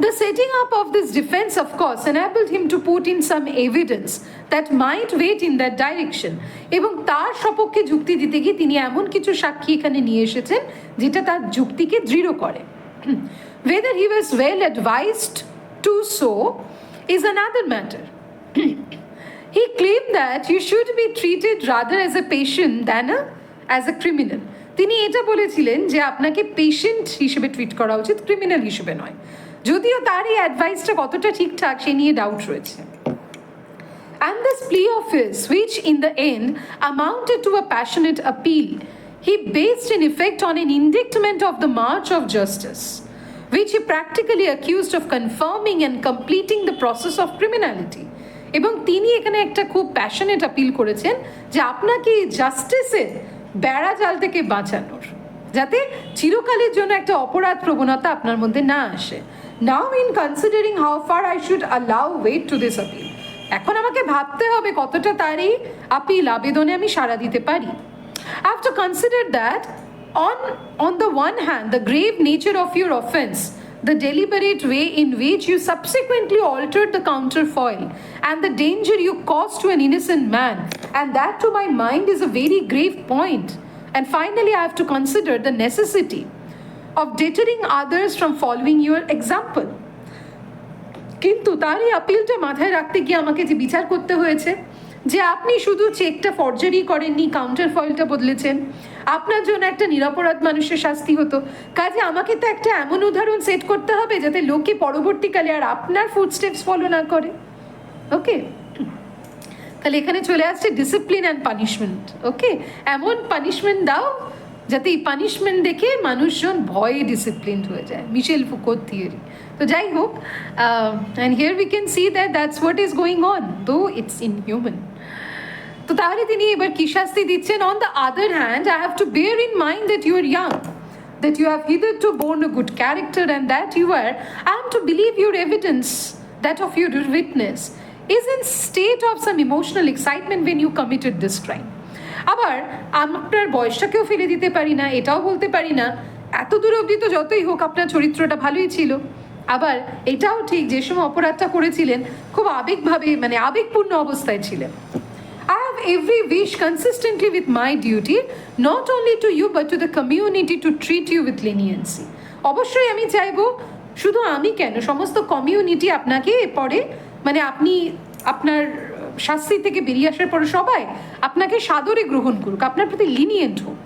The setting up of this defense, of course, enabled him to put in some evidence that might weigh in that direction. এবং তার সপক্ষে যুক্তি দিতে গিয়ে তিনি এমন কিছু সাক্ষী এখানে নিয়ে এসেছেন যেটা তার যুক্তিকে দৃঢ় করে। Whether he was well advised to so is another matter. He claimed that you should be treated rather as a patient than as a criminal. তিনি এটা বলেছিলেন যে আপনাকে পেশেন্ট হিসেবে ট্রিট করা উচিত, ক্রিমিনাল হিসেবে নয়। যদিও তার এই অ্যাডভাইসটা কতটা ঠিকঠাক সে নিয়ে ডাউট রয়েছে। And this plea of his, which in the end amounted to a passionate appeal, he based in effect on an indictment of the march of justice, which he practically accused of confirming and completing the process of criminality. এবং তিনি এখানে একটা খুব passionate appeal করেছেন যে আপনাকে জাস্টিসের বেড়া জাল থেকে বাঁচানোর, যাতে চিরকালের জন্য একটা অপরাধ প্রবণতা আপনার মধ্যে না আসে। Now in considering how far I should allow weight to this appeal, এখন আমাকে ভাবতে হবে কতটা তার এই আপিল আবেদনে আমি সাড়া দিতে পারি। I have to consider that on the one hand, the grave nature of your offense, the deliberate way in which you subsequently altered the counterfoil, and the danger you caused to an innocent man, and that to my mind is a very grave point. And finally, I have to consider the necessity of deterring others from following your example. কিন্তু তার এই আপিলটা মাথায় রাখতে গিয়ে আমাকে যে বিচার করতে হয়েছে যে আপনি শুধু চেকটা ফরজারি করেননি, কাউন্টার ফয়েলটা বদলেছেন, আপনার জন্য একটা নিরপরাধ মানুষের শাস্তি হতো। কাজে আমাকে তো একটা এমন উদাহরণ সেট করতে হবে যাতে লোকে পরবর্তীকালে আর আপনার ফুটস্টেপস ফলো না করে। ওকে, তাহলে এখানে চলে আসছে ডিসিপ্লিন অ্যান্ড পানিশমেন্ট। ওকে, এমন পানিশমেন্ট দাও যাতে এই পানিশমেন্ট দেখে মানুষজন ভয়ে ডিসিপ্লিনড হয়ে যায়, মিশেল ফুকোর থিওরি। তো যাই হোক, and here we can see that's what is going on, though it's inhuman. তো তাহলে তিনি এবার কি শাস্তি দিচ্ছেন? On the other hand, I have to bear in mind that you are young, that you have hitherto borne a good character, and that you are, I am to believe your evidence, that of your witness, is in state of some emotional excitement when you committed this crime. আবার আপনার বয়সটাকেও ফেলে দিতে পারি না, এটাও বলতে পারি না এত দূর অবধি তো যতই হোক আপনার চরিত্রটা ভালোই ছিল। আবার এটাও ঠিক যে সময় অপরাধটা করেছিলেন খুব আবেগভাবে, মানে আবেগপূর্ণ অবস্থায় ছিলেন। I have every wish consistently with my duty, not only to you but to the community, to treat you with leniency. অবশ্যই আমি চাইবো, শুধু আমি কেন, সমস্ত কমিউনিটি আপনাকে পরে, মানে আপনি আপনার শাস্তি থেকে বেরিয়ে আসার পরে সবাই আপনাকে সাদরে গ্রহণ করুক, আপনার প্রতি লিনিয়েন্ট হোক।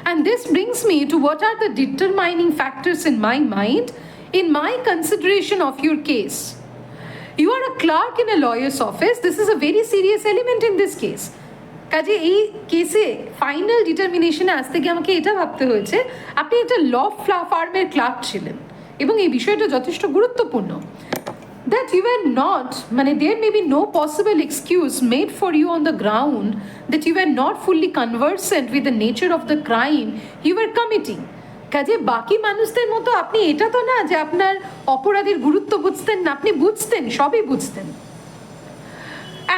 And this brings me to what are the determining factors in my mind in my consideration of your case. You are a clerk in a lawyer's office. This is a very serious element in this case. কাজে এই কেসে final ডিটারমিনেশনে আসতে গিয়ে আমাকে এটা ভাবতে হয়েছে আপনি একটা ল ফার্মের ক্লার্ক ছিলেন এবং এই বিষয়টা যথেষ্ট গুরুত্বপূর্ণ। That you were not, মানে there may be no possible excuse made for you on the ground that you were not fully conversant with the nature of the crime you were committing. কাজে বাকি মানুষদের মতো আপনি এটা তো না যে আপনার অপরাধের গুরুত্ব বুঝতেন না, আপনি বুঝতেন, সবই বুঝতেন।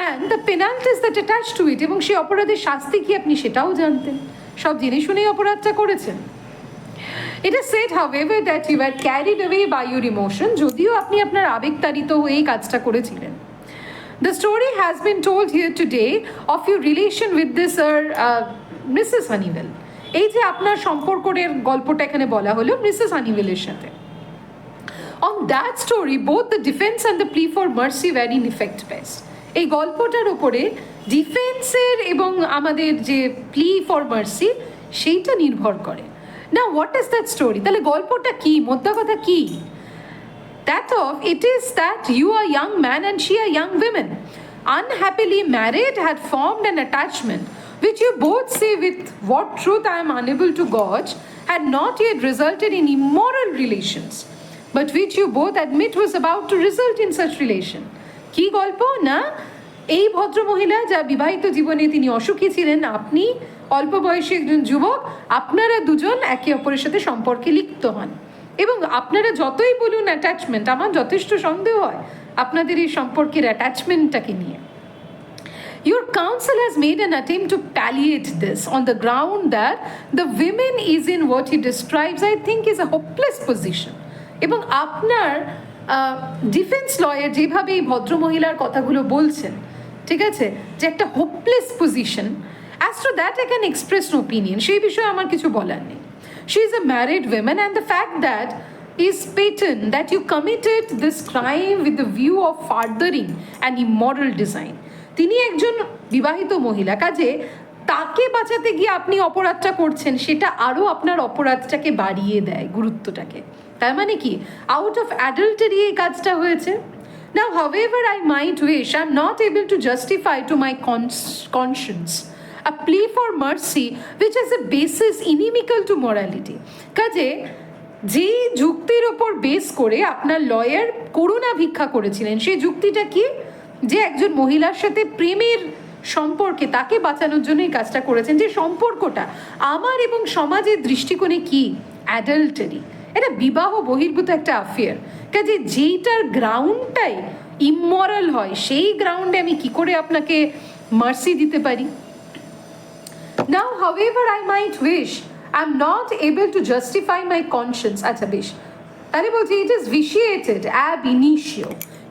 And the penalties that attached to it, এবং সেই অপরাধের শাস্তি কি আপনি সেটাও জানতেন, সব জেনে শুনেই অপরাধটা করেছেন। It is said, however, that you were carried away by your emotion, যদিও আপনি আপনার আবেগতাড়িত হয়ে এই কাজটা করেছিলেন। The story has been told here today of your relation with this Mrs. Honeywell. এই যে আপনার সম্পর্কের গল্পটা এখানে বলা হলো মিসেস হানিওয়েলের সাথে। On that story, both the defense and the plea for mercy were in effect based. এই গল্পটার উপরে ডিফেন্সের এবং আমাদের যে প্লি ফর মার্সি সেইটা নির্ভর করে। Now what is that story? তাহলে গল্পটা কি, মোদ্দা কথা কি? That of it is that you are a young man and she a young woman, unhappily married, had formed an attachment which you both say with what truth I am unable to gauge had not yet resulted in immoral relations, but which you both admit was about to result in such relation. কি গল্প না, এই ভদ্রমহিলা যা বিবাহিত জীবনে তিনি অসুখী ছিলেন, আপনি অল্প বয়সী একজন যুবক, আপনারা দুজন একে অপরের সাথে সম্পর্কে লিপ্ত হন এবং আপনারা যতই বলুন অ্যাটাচমেন্ট, আমার যথেষ্ট সন্দেহ হয় আপনাদের এই সম্পর্কের অ্যাটাচমেন্টটাকে নিয়ে। Your counsel has made an attempt to palliate this on the ground that the women is in what he describes, I think, is a hopeless position. এবং আপনার ডিফেন্স লয়ার যেভাবে এই ভদ্রমহিলার কথাগুলো বলছেন, ঠিক আছে, যে একটা hopeless position, as to that I can express no opinion, সেই বিষয়ে আমার কিছু বলার নেই। She is a married women and the fact that is patent that you committed this crime with the view of furthering an immoral design. তিনি একজন বিবাহিত মহিলা, কাজে তাকে বাঁচাতে গিয়ে আপনি অপরাধটা করছেন, সেটা আরও আপনার অপরাধটাকে বাড়িয়ে দেয় গুরুত্বটাকে। তার মানে কি, আউট অফ অ্যাডাল্টারি এই কাজটা হয়েছে। Now, however I might wish, I am not able to justify to my conscience a plea for mercy which has a basis inimical to morality. কাজে যে যুক্তির ওপর বেস করে আপনার লয়ার করুণা ভিক্ষা করেছিলেন, সেই যুক্তিটা কি, যে একজন মহিলার সাথে প্রেমের সম্পর্কে তাকে বাঁচানোর জন্য এই কাজটা করেছেন, যে সম্পর্কটা আমার এবং সমাজের দৃষ্টিকোণে কি, অ্যাডাল্টারি, এটা বিবাহ বহির্ভূত একটা অ্যাফেয়ার। কাজে যেইটার গ্রাউন্ডটাই ইমমরাল হয়, সেই গ্রাউন্ডে আমি কি করে আপনাকে মার্সি দিতে পারি? Now, however I might wish, I am not able to justify my conscience. আচ্ছা বেশ, তাহলে বলছি it is vitiated ab initio,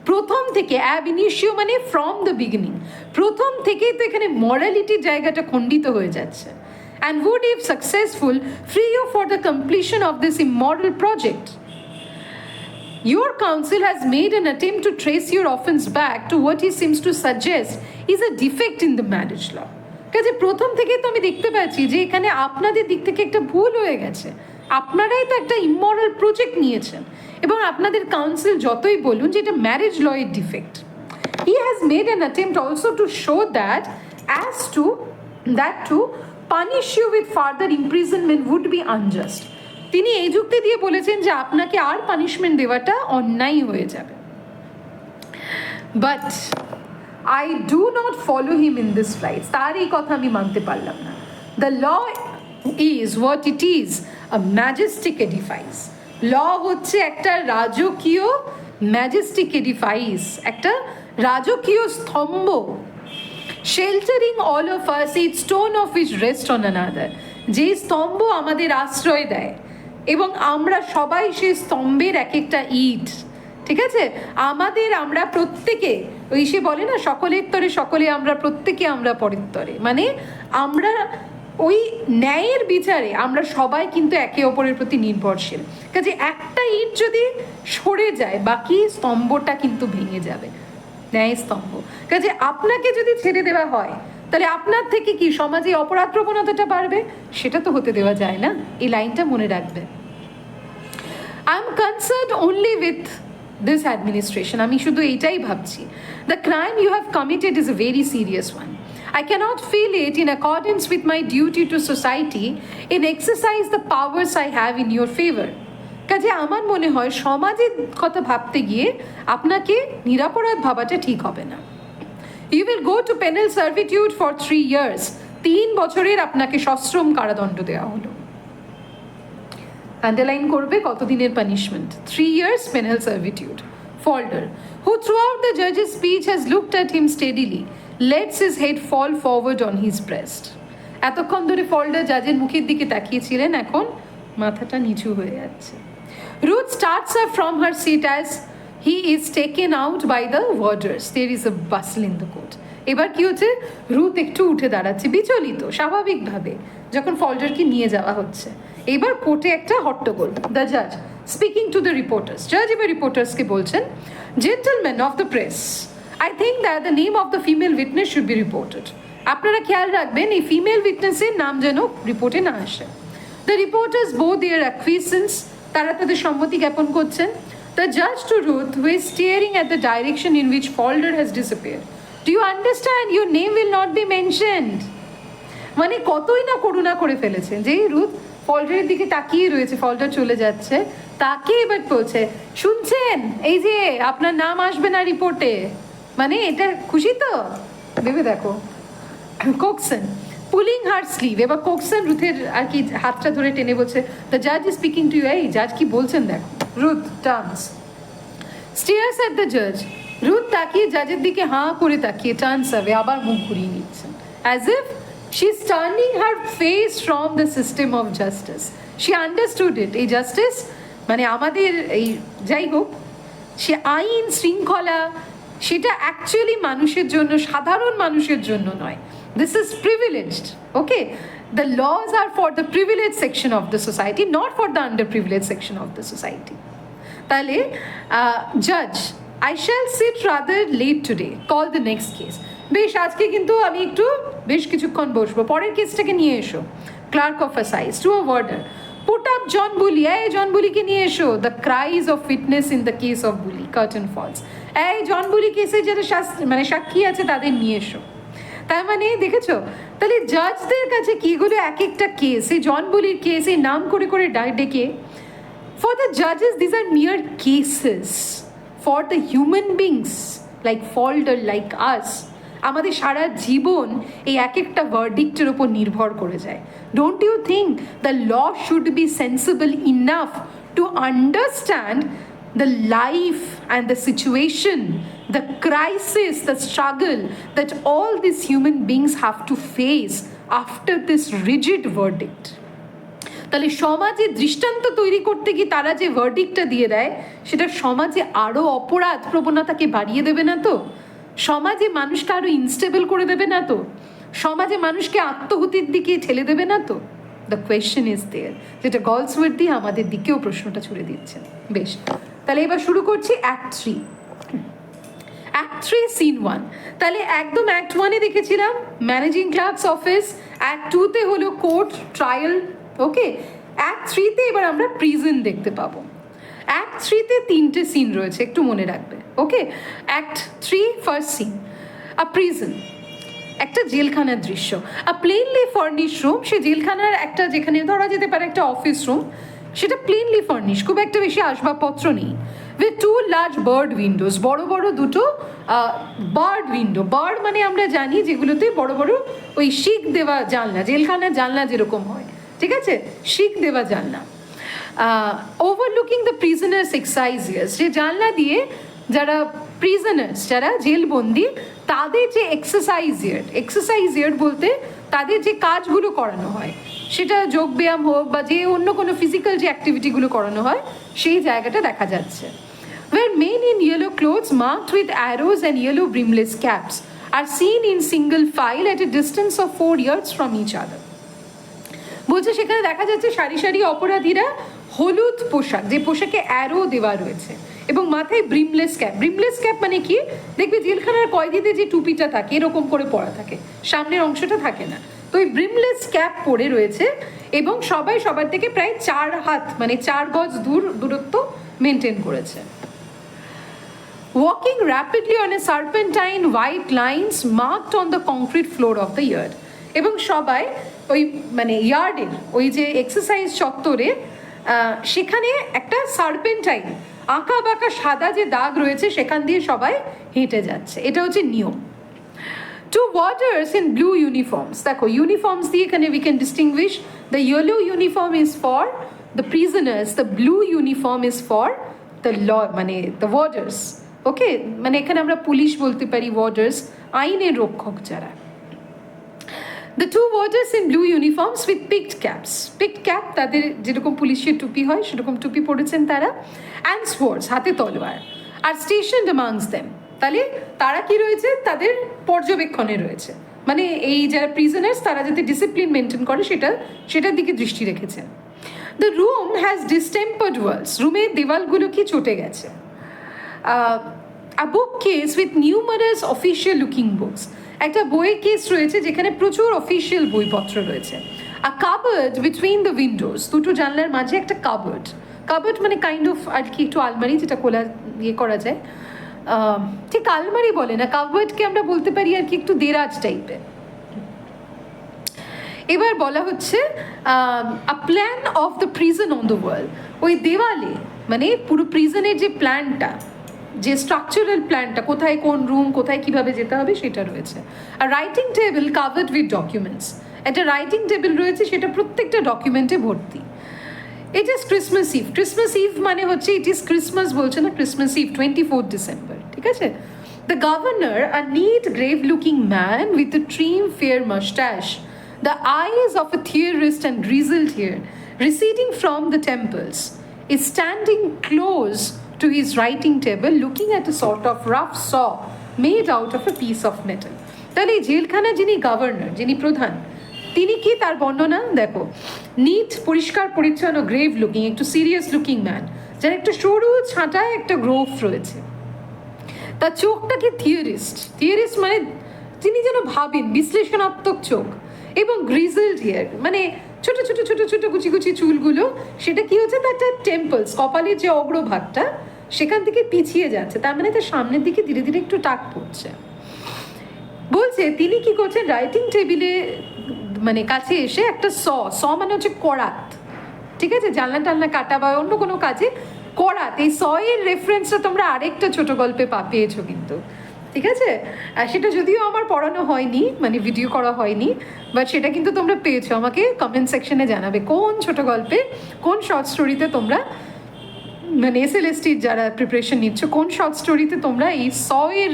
প্রথম থেকে, ab initio মানে ফ্রম দ্য বিগিনিং, প্রথম থেকেই তো এখানে মরালিটির জায়গাটা খণ্ডিত হয়ে যাচ্ছে। And would, if successful, free you for the completion of this immoral project. Your counsel has made an attempt to trace your offense back to what he seems to suggest is a defect in the marriage law. কাজে প্রথম থেকেই তো আমি দেখতে পাচ্ছি যে এখানে আপনাদের দিক থেকে একটা ভুল হয়ে গেছে, আপনারাই তো একটা ইমমরাল প্রজেক্ট নিয়েছেন এবং আপনাদের কাউন্সিল যতই বলুন যে এটা ম্যারেজ ল এর defect. He has made an attempt also to show that to punish you with further imprisonment would be unjust. তিনি এই যুক্তি দিয়ে বলেছেন যে আপনাকে আর পানিশমেন্ট দেওয়াটা অন্যায় হয়ে যাবে। But I do not follow him in this flight. তার এই কথা আমি মানতে পারলাম না। The law is what it is, a majestic edifice. Law হচ্ছে একটা রাজকীয় majestic edifice, একটা রাজকীয় স্তম্ভ, sheltering all of us, each stone of which rest on another. যে স্তম্ভ আমাদের আশ্রয় দেয় এবং আমরা সবাই সেই স্তম্ভের এক একটা ইট, ঠিক আছে, আমরা প্রত্যেকে, ওই সে বলে না সকলের তরে সকলে আমরা, প্রত্যেকে আমরা পরের তরে, মানে আমরা ওই ন্যায়ের বিচারে আমরা সবাই কিন্তু একে অপরের প্রতি নির্ভরশীল। কাজে একটা ইট যদি সরে যায়, বাকি স্তম্ভটা কিন্তু ভেঙে যাবে, ন্যায় স্তম্ভ। কাজে আপনাকে যদি ছেড়ে দেওয়া হয়, তাহলে আপনার থেকে কি সমাজে অপরাধ প্রবণতাটা বাড়বে? সেটা তো হতে দেওয়া যায় না। এই লাইনটা মনে রাখবে। I am concerned only with this administration. আমি শুধু এইটাই ভাবছি, the crime you have committed is a very serious one. I cannot feel it in accordance with my duty to society in exercise the powers I have in your favor. কাজে আমার মনে হয় সমাজের কথা ভাবতে গিয়ে আপনাকে নিরাপরাধ ভাবাটা ঠিক হবে না। You will go to penal servitude for 3 years. 3 বছরের আপনাকে সশ্রম কারাদণ্ড দেওয়া হলো। আন্ডারলাইন করবে কতদিনের punishment, 3 years penal servitude. Folder, who throughout the judge's speech has looked at him steadily, lets his head fall forward on his breast. এতক্ষণ ধরে ফল্ডার জাজের মুখের দিকে তাকিয়েছিলেন, এখন মাথাটা নিচু হয়ে যাচ্ছে। Ruth starts up from her seat as he is taken out by the warders. There is a bustle in the court. এবার কি হচ্ছে, রুথ একটু উঠে দাঁড়াচ্ছে, বিচলিত স্বাভাবিকভাবে, যখন ফল্ডারকে নিয়ে যাওয়া হচ্ছে। এবার কোর্টে একটা হট্টগোল। দ্য জাজ স্পিকিং টু দ্য রিপোর্টার্স, জাজ এবার রিপোর্টার্সকে বলছেন, gentleman of the press, I think that the name of the female witness should be reported. আপনারা খেয়াল রাখবেন এই ফিমেল উইটনেসের নাম যেন রিপোর্টে না আসে। দ্য রিপোর্টার্স বো দেয়ার অ্যাকুইসেন্স, তারা তাদের সম্মতি জ্ঞাপন করছেন। দ্য জাজ to Ruth, who is staring at the direction in which Falder has disappeared, do you understand your name will not be mentioned. মানে কতই না করুণা করে ফেলেছেন, যে রুথ ফল্ডারের দিকে তাকিয়ে রয়েছে, ফল্ডার চলে যাচ্ছে, তাকে এবার বলছে, শুনছেন এই যে আপনার নাম আসবে না রিপোর্টে, মানে এটা খুশি তো ভেবে দেখো। কোকসন পুলিং হার স্লিভ, এবার কোকসন রুথের আর কি হাতটা ধরে টেনে বলছে দ্য জাজ ইজ স্পিকিং টু ইউ। এই জাজ কি বলছেন দেখো। Ruth turns stares at the জাজ, রুথ তাকিয়ে জাজের দিকে হাঁ করে তাকিয়ে টার্নস অ্যাওয়ে, আবার মুখ ঘুরিয়ে নিচ্ছেন as if she is turning her face from the system of justice. She understood ইট, এই জাস্টিস মানে আমাদের এই যাই হোক সে আইন শৃঙ্খলা সেটা অ্যাকচুয়ালি মানুষের জন্য, সাধারণ মানুষের জন্য নয়। This is privileged, okay? The laws are for the privilege section of the society, not for the under privilege section of the society. তাহলে জাজ, I shall sit rather late today, call the next case. বেশ, আজকে কিন্তু আমি একটু বেশ কিছুক্ষণ বসবো, পরের কেসটাকে নিয়ে এসো। Clerk of assize to a warder, put up John Bly, এই জন বুলিকে নিয়ে এসো। The cries of witness in the case of Bly, curtain falls, এই জন বুলি কেসে যারা মানে সাক্ষী আছে তাদের নিয়ে এসো। তার মানে দেখেছো, তাহলে জাজদের কাছে কি এগুলো এক একটা কেস, এই জন বুলির কেস এই নাম করে করে ডেকে। For the judges, these are mere cases. For the human beings like Falder, like us, আমাদের সারা জীবন এই এক একটা ভার্ডিক্টের উপর নির্ভর করে যায়। Don't you think the law should be sensible enough to understand the life and the situation, the crisis, the struggle that all this human beings have to face after this rigid verdict. তাহলে সমাজে দৃষ্টান্ত তৈরি করতে গিয়ে তারা যে ভার্ডিক্টটা দিয়ে দেয় সেটা সমাজে আরও অপরাধ প্রবণতাকে বাড়িয়ে দেবে না তো? সমাজে মানুষকে আরও ইনস্টেবল করে দেবে না তো? সমাজে মানুষকে আত্মহতির দিকে ঠেলে দেবে না তো? দ্য কোয়েশ্চেন ইজ দেয়ার, যেটা গলসওয়ার্থি আমাদের দিকেও প্রশ্নটা ছুড়ে দিচ্ছেন। বেশ, তাহলে এবার শুরু করছি অ্যাক্ট 3। Act 3 scene 1। তাহলে একদম অ্যাক্ট 1-এ দেখেছিলাম ম্যানেজিং ক্লার্কস অফিস, অ্যাক্ট 2-তে হলো কোর্ট ট্রায়াল, ওকে? অ্যাক্ট 3-তে এবার আমরা প্রিজন দেখতে পাবো। অ্যাক্ট 3-তে 3টে সিন রয়েছে, একটু মনে রাখবে, ওকে? অ্যাক্ট 3 ফার্স্ট সিন, আ প্রিজন, একটা জেলখানার দৃশ্য। আ প্লেনলি ফার্নিশ রুম, সে জেলখানার একটা, যেখানে ধরা যেতে পারে একটা অফিস রুম, সেটা প্লেনলি ফার্নিশ, খুব একটা বেশি আসবাবপত্র নেই। উইথ 2 লার্জ বার্ড উইন্ডোজ, বড় বড় দুটো বার্ড উইন্ডো। বার্ড মানে আমরা জানি যেগুলোতে বড় বড় ওই শিক দেওয়া জানলা, জেলখানার জানলা যেরকম হয়, ঠিক আছে, শিক দেওয়া জানলা। ওভারলুকিং দ্য প্রিজনার্স এক্সারসাইজেস, যে জানলা দিয়ে যারা প্রিজনার্স, যারা জেলবন্দি, তাদের যে এক্সারসাইজ বলতে তাদের যে কাজগুলো করানো হয়, সেটা যোগব্যায়াম হোক বা যে অন্য কোনো ফিজিক্যাল যে অ্যাক্টিভিটিগুলো করানো হয়, সেই জায়গাটা দেখা যাচ্ছে। Where men in yellow clothes marked with arrows and yellow brimless caps are seen in single file at a distance of 4 yards from each other. বলছে সেখানে দেখা যাচ্ছে সারি সারি অপরাধীরা হলুদ পোশাক, যে পোশাকে অ্যারো দেওয়া রয়েছে, এবং মাথায় ব্রিমলেস ক্যাপ। ব্রিমলেস ক্যাপ মানে কি, দেখবে জেলখানার কয়েদিদের যে টুপিটা থাকে এরকম করে পরা থাকে, সামনের অংশটা থাকে না, তো ওই ব্রিমলেস ক্যাপ পরে রয়েছে, এবং সবাই সবার থেকে প্রায় 4 হাত মানে 4 গজ দূরত্ব মেনটেন করেছে। Walking rapidly on a serpentine white lines marked on the concrete floor of the yard, এবং সবাই ওই মানে ইয়ার্ডের ওই যে এক্সারসাইজ চত্বরে সেখানে একটা সার্পেন্টাইন আঁকা বাঁকা সাদা যে দাগ রয়েছে সেখান দিয়ে সবাই হেঁটে যাচ্ছে, এটা হচ্ছে নিয়ম। Two warders in blue uniforms, দেখো ইউনিফর্মস দিয়ে এখানে we can distinguish, the yellow uniform is for the prisoners, the blue uniform is for the law, মানে the warders, ওকে? মানে এখানে আমরা পুলিশ বলতে পারি, ওয়ার্ডার্স আইনের রক্ষক যারা। The 2 warders in blue uniforms with picked caps, picked cap তাদের যেরকম পুলিশের টুপি হয় সেরকম টুপি পরেছেন তারা, and swords, হাতে তলোয়ার, আর stationed amongst them, তাহলে তারা কি রয়েছে, তাদের পর্যবেক্ষণে রয়েছে, মানে এই যারা প্রিজনার্স তারা যাতে ডিসিপ্লিন মেনটেন করে সেটার দিকে দৃষ্টি রেখেছেন। The room has distempered walls, রুমের দেওয়ালগুলো কি চটে গেছে। A bookcase with numerous official looking books, একটা বইয়ের কেস রয়েছে যেখানে প্রচুর অফিসিয়াল বইপত্র রয়েছে। আ কাবার্ড বিটুইন দ্য উইন্ডোজ, দুটো জানলার মাঝে একটা কাবার্ড, কাবার্ড মানে কাইন্ড অফ আর কি একটু আলমারি, যেটা খোলা ইয়ে করা যায়, ঠিক আলমারি বলে না, কাবার্ডকে আমরা বলতে পারি আর কি একটু দেরাজ টাইপের। এবার বলা হচ্ছে a plan of the prison on the wall, ওই দেওয়ালে মানে পুরো প্রিজনের যে প্ল্যানটা যে স্ট্রাকচারাল প্ল্যানটা, কোথায় কোন রুম, কোথায় কিভাবে যেতে হবে সেটা রয়েছে। আর writing table covered with documents, একটা রাইটিং টেবিল রয়েছে, সেটা প্রত্যেকটা ডকুমেন্টে ভর্তি। It is Christmas Eve. Christmas Eve মানে হচ্ছে ইট ইজ ক্রিসমাস বলছে না, ক্রিসমাস ইভ 24 ডিসেম্বর, ঠিক আছে। The governor, a neat grave looking man with a trim fair mustache, the eyes of a theorist and grizzled hair receding from the temples, is standing close to his writing table looking at a sort of rough saw made out of a piece of metal. তাহলে এই জেলখানা যিনি governor, যিনি প্রধান, তিনি কি তার বর্ণনা দেখো। নিট, পরিষ্কার পরিচ্ছন্ন, গ্রেভ লুকিং, একটু সিরিয়াস লুকিং ম্যান, যার একটা সরু ছাঁটায় একটা গ্রোভ রয়েছে। তার চোখটা কি থিওরিস্ট, থিওরিস্ট মানে তিনি যেন ভাবেন, বিশ্লেষণাত্মক চোখ, এবং গ্রিজেলড হেয়ার মানে ছোট ছোট ছোট ছোট কুচি কুচি চুলগুলো, সেটা কি হচ্ছে, তার টেম্পলস, কপালের যে অগ্রভাগটা সেখান থেকে পিছিয়ে যাচ্ছে, তার মানে তার সামনের দিকে ধীরে ধীরে একটু টাক পড়ছে। বলছে তিনি কি করছেন, রাইটিং টেবিলে মানে কাছে এসে একটা স মানে হচ্ছে করাত, ঠিক আছে, জানলা টালনা কাটা বা অন্য কোনো কাজে করাত, এই স এর রেফারেন্সটা তোমরা আরেকটা ছোট গল্পে পেয়েছো কিন্তু, ঠিক আছে। সেটা যদিও আমার পড়ানো হয়নি, মানে ভিডিও করা হয়নি, বাট সেটা কিন্তু তোমরা পেয়েছো। আমাকে কমেন্ট সেকশনে জানাবে কোন ছোট গল্পে, কোন শর্ট স্টোরিতে তোমরা, মানে এসএলএসটির যারা প্রিপারেশন নিচ্ছ, কোন শর্ট স্টোরিতে তোমরা এই স এর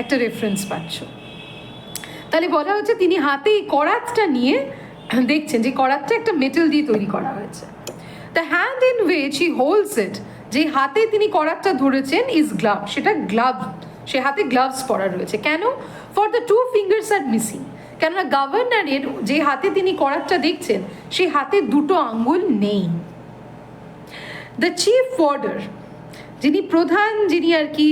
একটা রেফারেন্স পাচ্ছ। তাহলে বলা হচ্ছে তিনি হাতে এই করাতটা নিয়ে দেখছেন, যে করাতটা একটা মেটাল দিয়ে তৈরি করা হয়েছে। The hand in which he holds it, যে হাতে তিনি করাতটা ধরেছেন, ইজ গ্লাভ, সেটা গ্লাভ, সে হাতে গ্লাভস পরা রয়েছে। কেন? For the 2 fingers are missing, কেননা গভর্নরের যে হাতে তিনি করাতটা দেখছেন, সেই হাতে 2টো আঙ্গুল নেই। দ্য চিফ ওয়ার্ডার, যিনি প্রধান, যিনি আর কি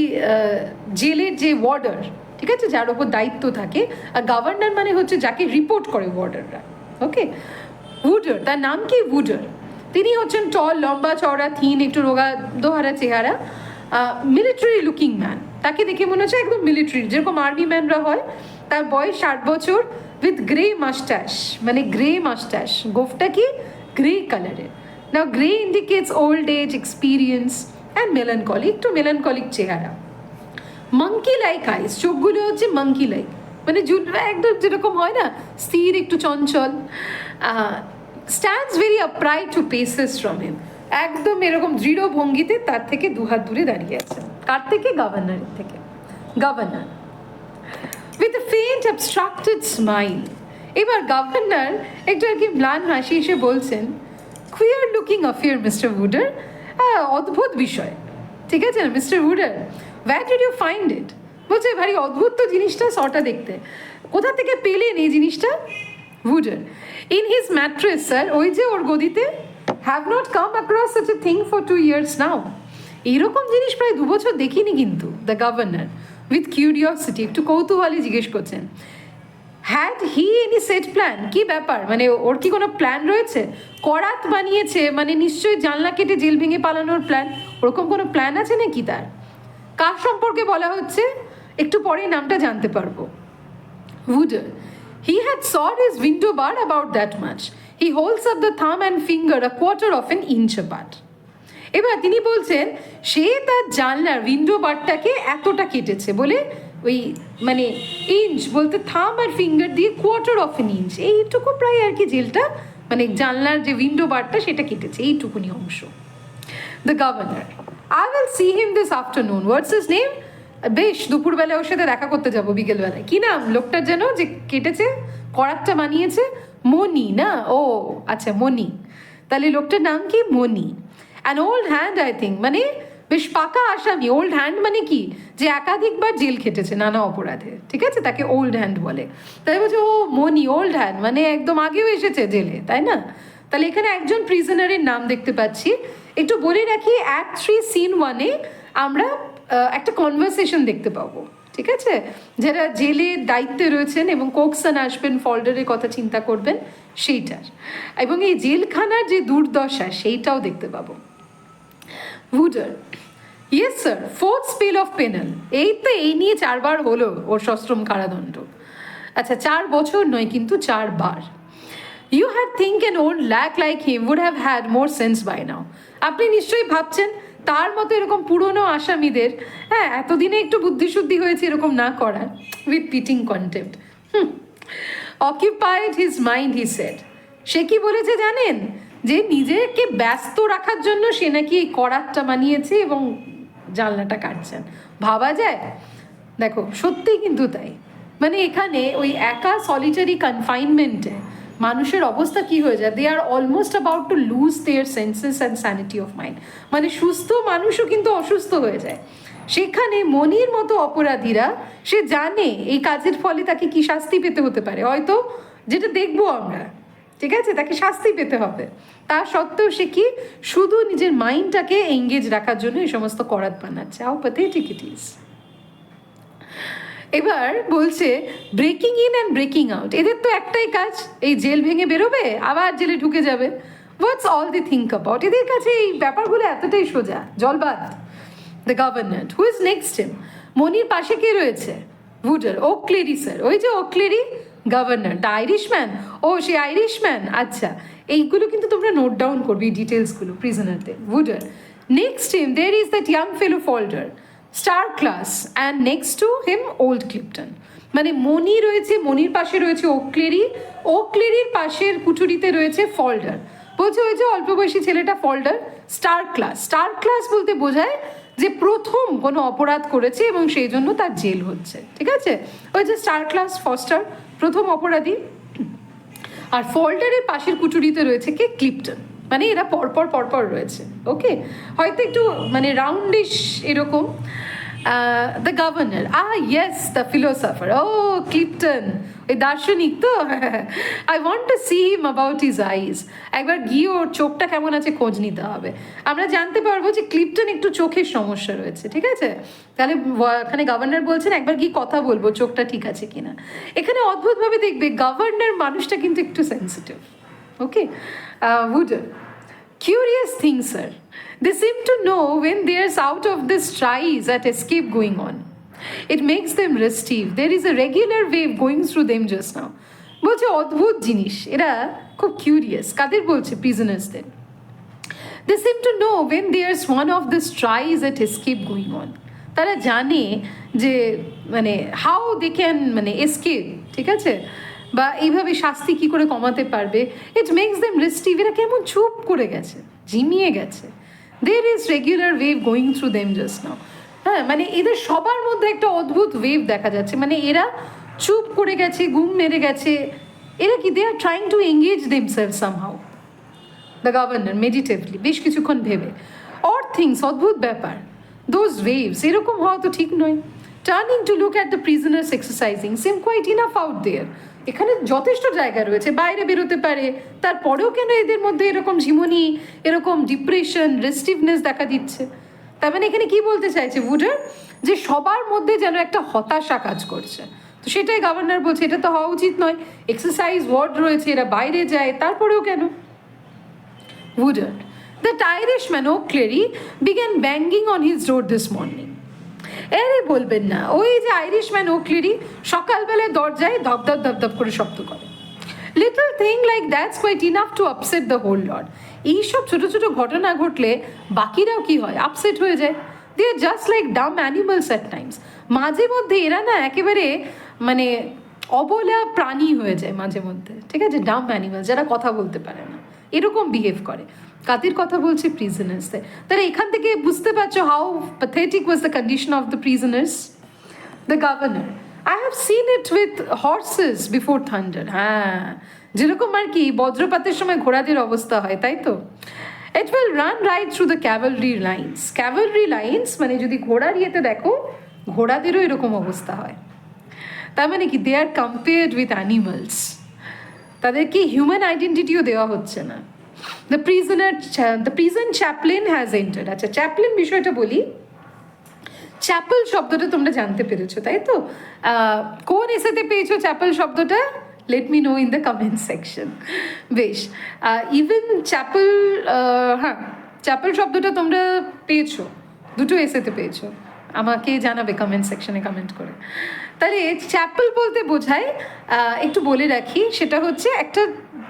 জেলের যে ওয়ার্ডার, ঠিক আছে, যার ওপর দায়িত্ব থাকে, আর গভর্নর মানে হচ্ছে যাকে রিপোর্ট করে ওয়ার্ডাররা, ওকে। উডার, তার নাম কি? উডার। তিনি হচ্ছেন টল, লম্বা চওড়া, থিন, একটু রোগা দোহারা চেহারা, মিলিটারি লুকিং ম্যান। তাকে দেখে মনে হচ্ছে একদম মিলিটারি, যেরকম আর্মি ম্যানরা হয়। তার বয়স 60 বছর, উইথ গ্রে মাস্টাশ, মানে গ্রে মাস্টাশ, গোফটা কি গ্রে কালারের। Now grey indicates old age, experience and melancholy, একটু মেলানকলিক চেহারা। মাঙ্কি লাইক আইস, চোখগুলো হচ্ছে মাঙ্কি লাইক, মানে একদম যেরকম হয় না, স্থির, একটু চঞ্চল। Stands very upright two paces from him, একদম এরকম দৃঢ় ভঙ্গিতে তার থেকে 2 হাত দূরে দাঁড়িয়ে আছে। কার থেকে? গভর্নরের থেকে। Governor with a faint অ্যাবস্ট্রাক্টেড smile, এবার গভর্নর একটু আর কি ম্লান হাসি এসে বলছেন, কুইয়ার লুকিং অফিয়ার মিস্টার উডার, অদ্ভুত বিষয়, ঠিক আছে না mister উডার, where did you find it? বলছে ভারী অদ্ভুত তো জিনিসটা, সটা দেখতে, কোথা থেকে পেলেন এই জিনিসটা? Wooder, in his mattress sir, ওই যে ওর গদিতে। Have not come across such a thing for 2 years now, এইরকম জিনিস প্রায় 2 বছর দেখিনি কিন্তু। দ্য গভর্নর উইথ কিউরিওসিটি, একটু কৌতূহলী জিজ্ঞেস করছেন, had he any set plan, কি ব্যাপার, মানে ওর কি কোনো প্ল্যান রয়েছে? করাত বানিয়েছে মানে নিশ্চয়ই জানলা কেটে জেল ভেঙে পালানোর প্ল্যান, ওরকম কোনো প্ল্যান আছে নাকি তার? কার সম্পর্কে বলা হচ্ছে একটু পরে নামটা জানতে পারবো। Wooder, he had sawed his window bar about that much. He holds up the thumb and finger a quarter of an inch apart. এবার তিনি বলছেন সে তার জানলার উইন্ডো বারটাকে এতটা কেটেছে, বলে ওই মানে ইঞ্চ বলতে থাম আর ফিঙ্গার দিয়ে কোয়ার্টার অফ এন ইঞ্চ, এইটুকু প্রায় আর কি জেলটা, মানে জানলার যে উইন্ডো বারটা সেটা কেটেছে, এইটুকুনি অংশ। The governor, I will see him this afternoon. What's his name? বেশ, দুপুরবেলা ওর সাথে দেখা করতে যাবো বিকেলবেলায়। কি নাম লোকটার যেন, যে কেটেছে, করাতটা বানিয়েছে? মনি না? ও আচ্ছা, মনি। তাহলে লোকটার নাম কি? Moaney. An old hand I think, মানে বেশ পাকা আসামি। ওল্ড হ্যান্ড মানে কি? যে একাধিকবার জেল খেটেছে নানা অপরাধে, ঠিক আছে, তাকে ওল্ড হ্যান্ড বলে। তাই বলছে ও মনি, ওল্ড হ্যান্ড মানে একদম আগেও এসেছে জেলে, তাই না? তাহলে এখানে একজন প্রিজনারের নাম দেখতে পাচ্ছি। একটু বলে রাখি, অ্যাক্ট 3 সিন 1-এ আমরা একটা কনভারসেশন দেখতে পাবো, ঠিক আছে, যারা জেলে দায়িত্বে রয়েছেন এবং কোকসান আসবেন, ফল্ডারের কথা চিন্তা করবেন সেইটার, এবং এই জেলখানার যে দুর্দশা সেইটাও দেখতে পাবো। Wooder, yes sir, 4th spell of penal, এই তো এই নিয়ে 4 বার হলো ওর সশ্রম কারাদণ্ড। আচ্ছা, 4 বছর নয় কিন্তু 4 বার। You had think an old lack like him would have had more sense by now. আপনি নিশ্চয়ই ভাবছেন তার মতো এরকম পুরনো আসামিদের হ্যাঁ এতদিনে একটু বুদ্ধিশুদ্ধি হয়েছে এরকম না করার, with pitying contempt. Occupied his mind he said. সে কি বলেছে জানেন, যে নিজেকে ব্যস্ত রাখার জন্য সে নাকি এই করাতটা বানিয়েছে এবং জানলাটা কাটছেন। ভাবা যায়? দেখো সত্যিই কিন্তু তাই। মানে এখানে ওই একা সলিটারি কনফাইনমেন্টে মানুষের অবস্থা কি হয়ে যায়, they are almost about to lose their senses and sanity of mind. মানে সুস্থ মানুষও কিন্তু অসুস্থ হয়ে যায়। সেখানে মনির মতো অপরাধীরা, সে জানে এই কাজের ফলে তাকে কি শাস্তি পেতে হতে পারে, হয়তো যেটা দেখবো আমরা, ঠিক আছে, তাকে শাস্তি পেতে হবে। তা সত্ত্বেও সে কি শুধু নিজের মাইন্ডটাকে এঙ্গেজ রাখার জন্য এই সমস্ত করাত বানাচ্ছে। How pathetic it is. এবার বলছে breaking in and breaking out, এদের তো একটাই কাজ, এই জেল ভেঙে বেরোবে আবার জেলে ঢুকে যাবে। What's all they think about, এদের কাছে এই ব্যাপারগুলো এতটাই সোজা, জলবাদ। The governor who is next him, মনির পাশে কে রয়েছে, উডার, ওকলেরি স্যার, ওই যে ওকলেরি গভর্নর, দ্য আইরিশম্যান, ও সে আইরিশম্যান, আচ্ছা এইগুলো কিন্তু তোমরা নোট ডাউন করবে এই ডিটেলসগুলো প্রিজনারদের। Wooder, next him there is that young fellow Falder, star class, and next to him old Clipton. মানে মনি রয়েছে, মনির পাশে রয়েছে ওকলেরি, ওকলেরির পাশের কুঠুরিতে রয়েছে ফল্ডার। বলছে ওই যে অল্প বয়সী ছেলেটা ফল্ডার। স্টার ক্লাস, স্টার ক্লাস বলতে বোঝায় যে প্রথম কোনো অপরাধ করেছে এবং সেই জন্য তার জেল হচ্ছে, ঠিক আছে, ওই যে স্টার ক্লাস ফস্টার, প্রথম অপরাধী। আর ফল্ডারের পাশের কুঠুরিতে রয়েছে কে, ক্লিপটন। মানে এরা পরপর পরপর রয়েছে, ওকে, হয়তো একটু মানে রাউন্ডিশ এরকম। The governor, yes the philosopher, oh Clipton, ওই দার্শনিক তো, I want to see him about his eyes. একবার গিয়ে ওর চোখটা কেমন আছে খোঁজ নিতে হবে, আমরা জানতে পারবো যে ক্লিপটন একটু চোখের সমস্যা রয়েছে, ঠিক আছে। তাহলে এখানে গভর্নর বলছেন একবার গিয়ে কথা বলবো চোখটা ঠিক আছে কিনা। এখানে অদ্ভুতভাবে দেখবে গভর্নর মানুষটা কিন্তু একটু sensitive, okay. উডার, curious thing, sir. They seem to know when there's out of this tries at escape going on. It makes them restive. There is a regular wave going through them just now. বলছে অদ্ভুত জিনিস, এরা খুব curious. কাদের বলছে? প্রিজনার্সদের। They seem to know when there's one of this tries at escape going on. তারা জানে যে মানে হাউ দে ক্যান মানে এসকেপ, ঠিক আছে, বা এইভাবে শাস্তি কি করে কমাতে পারবে। ইট মেক্স দেম রেস্টিভ, এরা কেমন চুপ করে গেছে, ঝিমিয়ে গেছে। There is regular wave going through them just now. হ্যাঁ, মানে এদের সবার মধ্যে একটা অদ্ভুত ওয়েভ দেখা যাচ্ছে, মানে এরা চুপ করে গেছে, ঘুম মেরে গেছে। এরা কি, they are trying to engage themselves somehow. The governor meditatively, বেশ কিছুক্ষণ ভেবে, অর থিংস, অদ্ভুত ব্যাপার, দোজ ওয়েভস, এরকম হওয়া তো ঠিক নয়। Turning to look at the prisoners exercising, seem quite enough out there. এখানে যথেষ্ট জায়গা রয়েছে, বাইরে বেরোতে পারে, তারপরেও কেন এদের মধ্যে এরকম ঝিমুনি, এরকম ডিপ্রেশন, রেস্টিভনেস দেখা দিচ্ছে। তার মানে এখানে কি বলতে চাইছে উডার, যে সবার মধ্যে যেন একটা হতাশা কাজ করছে। তো সেটাই গভর্নর বলছে, এটা তো হওয়া উচিত নয়, এক্সারসাইজ ওয়ার্ড রয়েছে, এরা বাইরে যায়, তারপরেও কেন। Wooder, that Irishman O'Cleary began banging on his door this morning. এরে বলবেন না, ওই যে আইরিশম্যান ওকলেরি সকালবেলায় দরজায় ধপধপ ধপধপ করে শব্দ করে। Little thing like that's quite enough to upset the whole lot. এইসব ছোটো ছোটো ঘটনা ঘটলে বাকিরাও কি হয়, আপসেট হয়ে যায়। They R just like Dam animals at Times. মাঝে মধ্যে এরা না একেবারে মানে অবলা প্রাণী হয়ে যায় মাঝে মধ্যে, ঠিক আছে, ডাম অ্যানিমালস, যারা কথা বলতে পারে না, এরকম বিহেভ করে। কাদের কথা বলছে? প্রিজনার্সদের। তাহলে এখান থেকে বুঝতে পারছো how pathetic was the condition of the prisoners. The governor, I have seen it with horse's before thunder. হ্যাঁ, যেরকম আর কি বজ্রপাতের সময় ঘোড়াদের অবস্থা হয়, তাই তো। It will run right through the cavalry lines. Cavalry lines মানে যদি ঘোড়ার ইয়েতে দেখো, ঘোড়াদেরও এরকম অবস্থা হয়। তার মানে কি, they R compared with animals. তাদেরকে হিউম্যান আইডেন্টিটিও দেওয়া হচ্ছে না। The prison Chaplin has entered. আচ্ছা, চ্যাপলিন বিষয়টা বলি। চ্যাপেল শব্দটা তোমরা জানতে পেরেছো, তাই তো। কোন এসেতে পেয়েছো চ্যাপেল শব্দটা? Let me no in the comment section. বেশ, ইভেন চ্যাপেল, হ্যাঁ, চ্যাপেল শব্দটা তোমরা পেয়েছো, দুটো এসেতে পেয়েছো, আমাকে জানাবে কমেন্ট সেকশনে কমেন্ট করে। তাহলে চ্যাপেল বলতে বোঝায়, একটু বলে রাখি, সেটা হচ্ছে একটা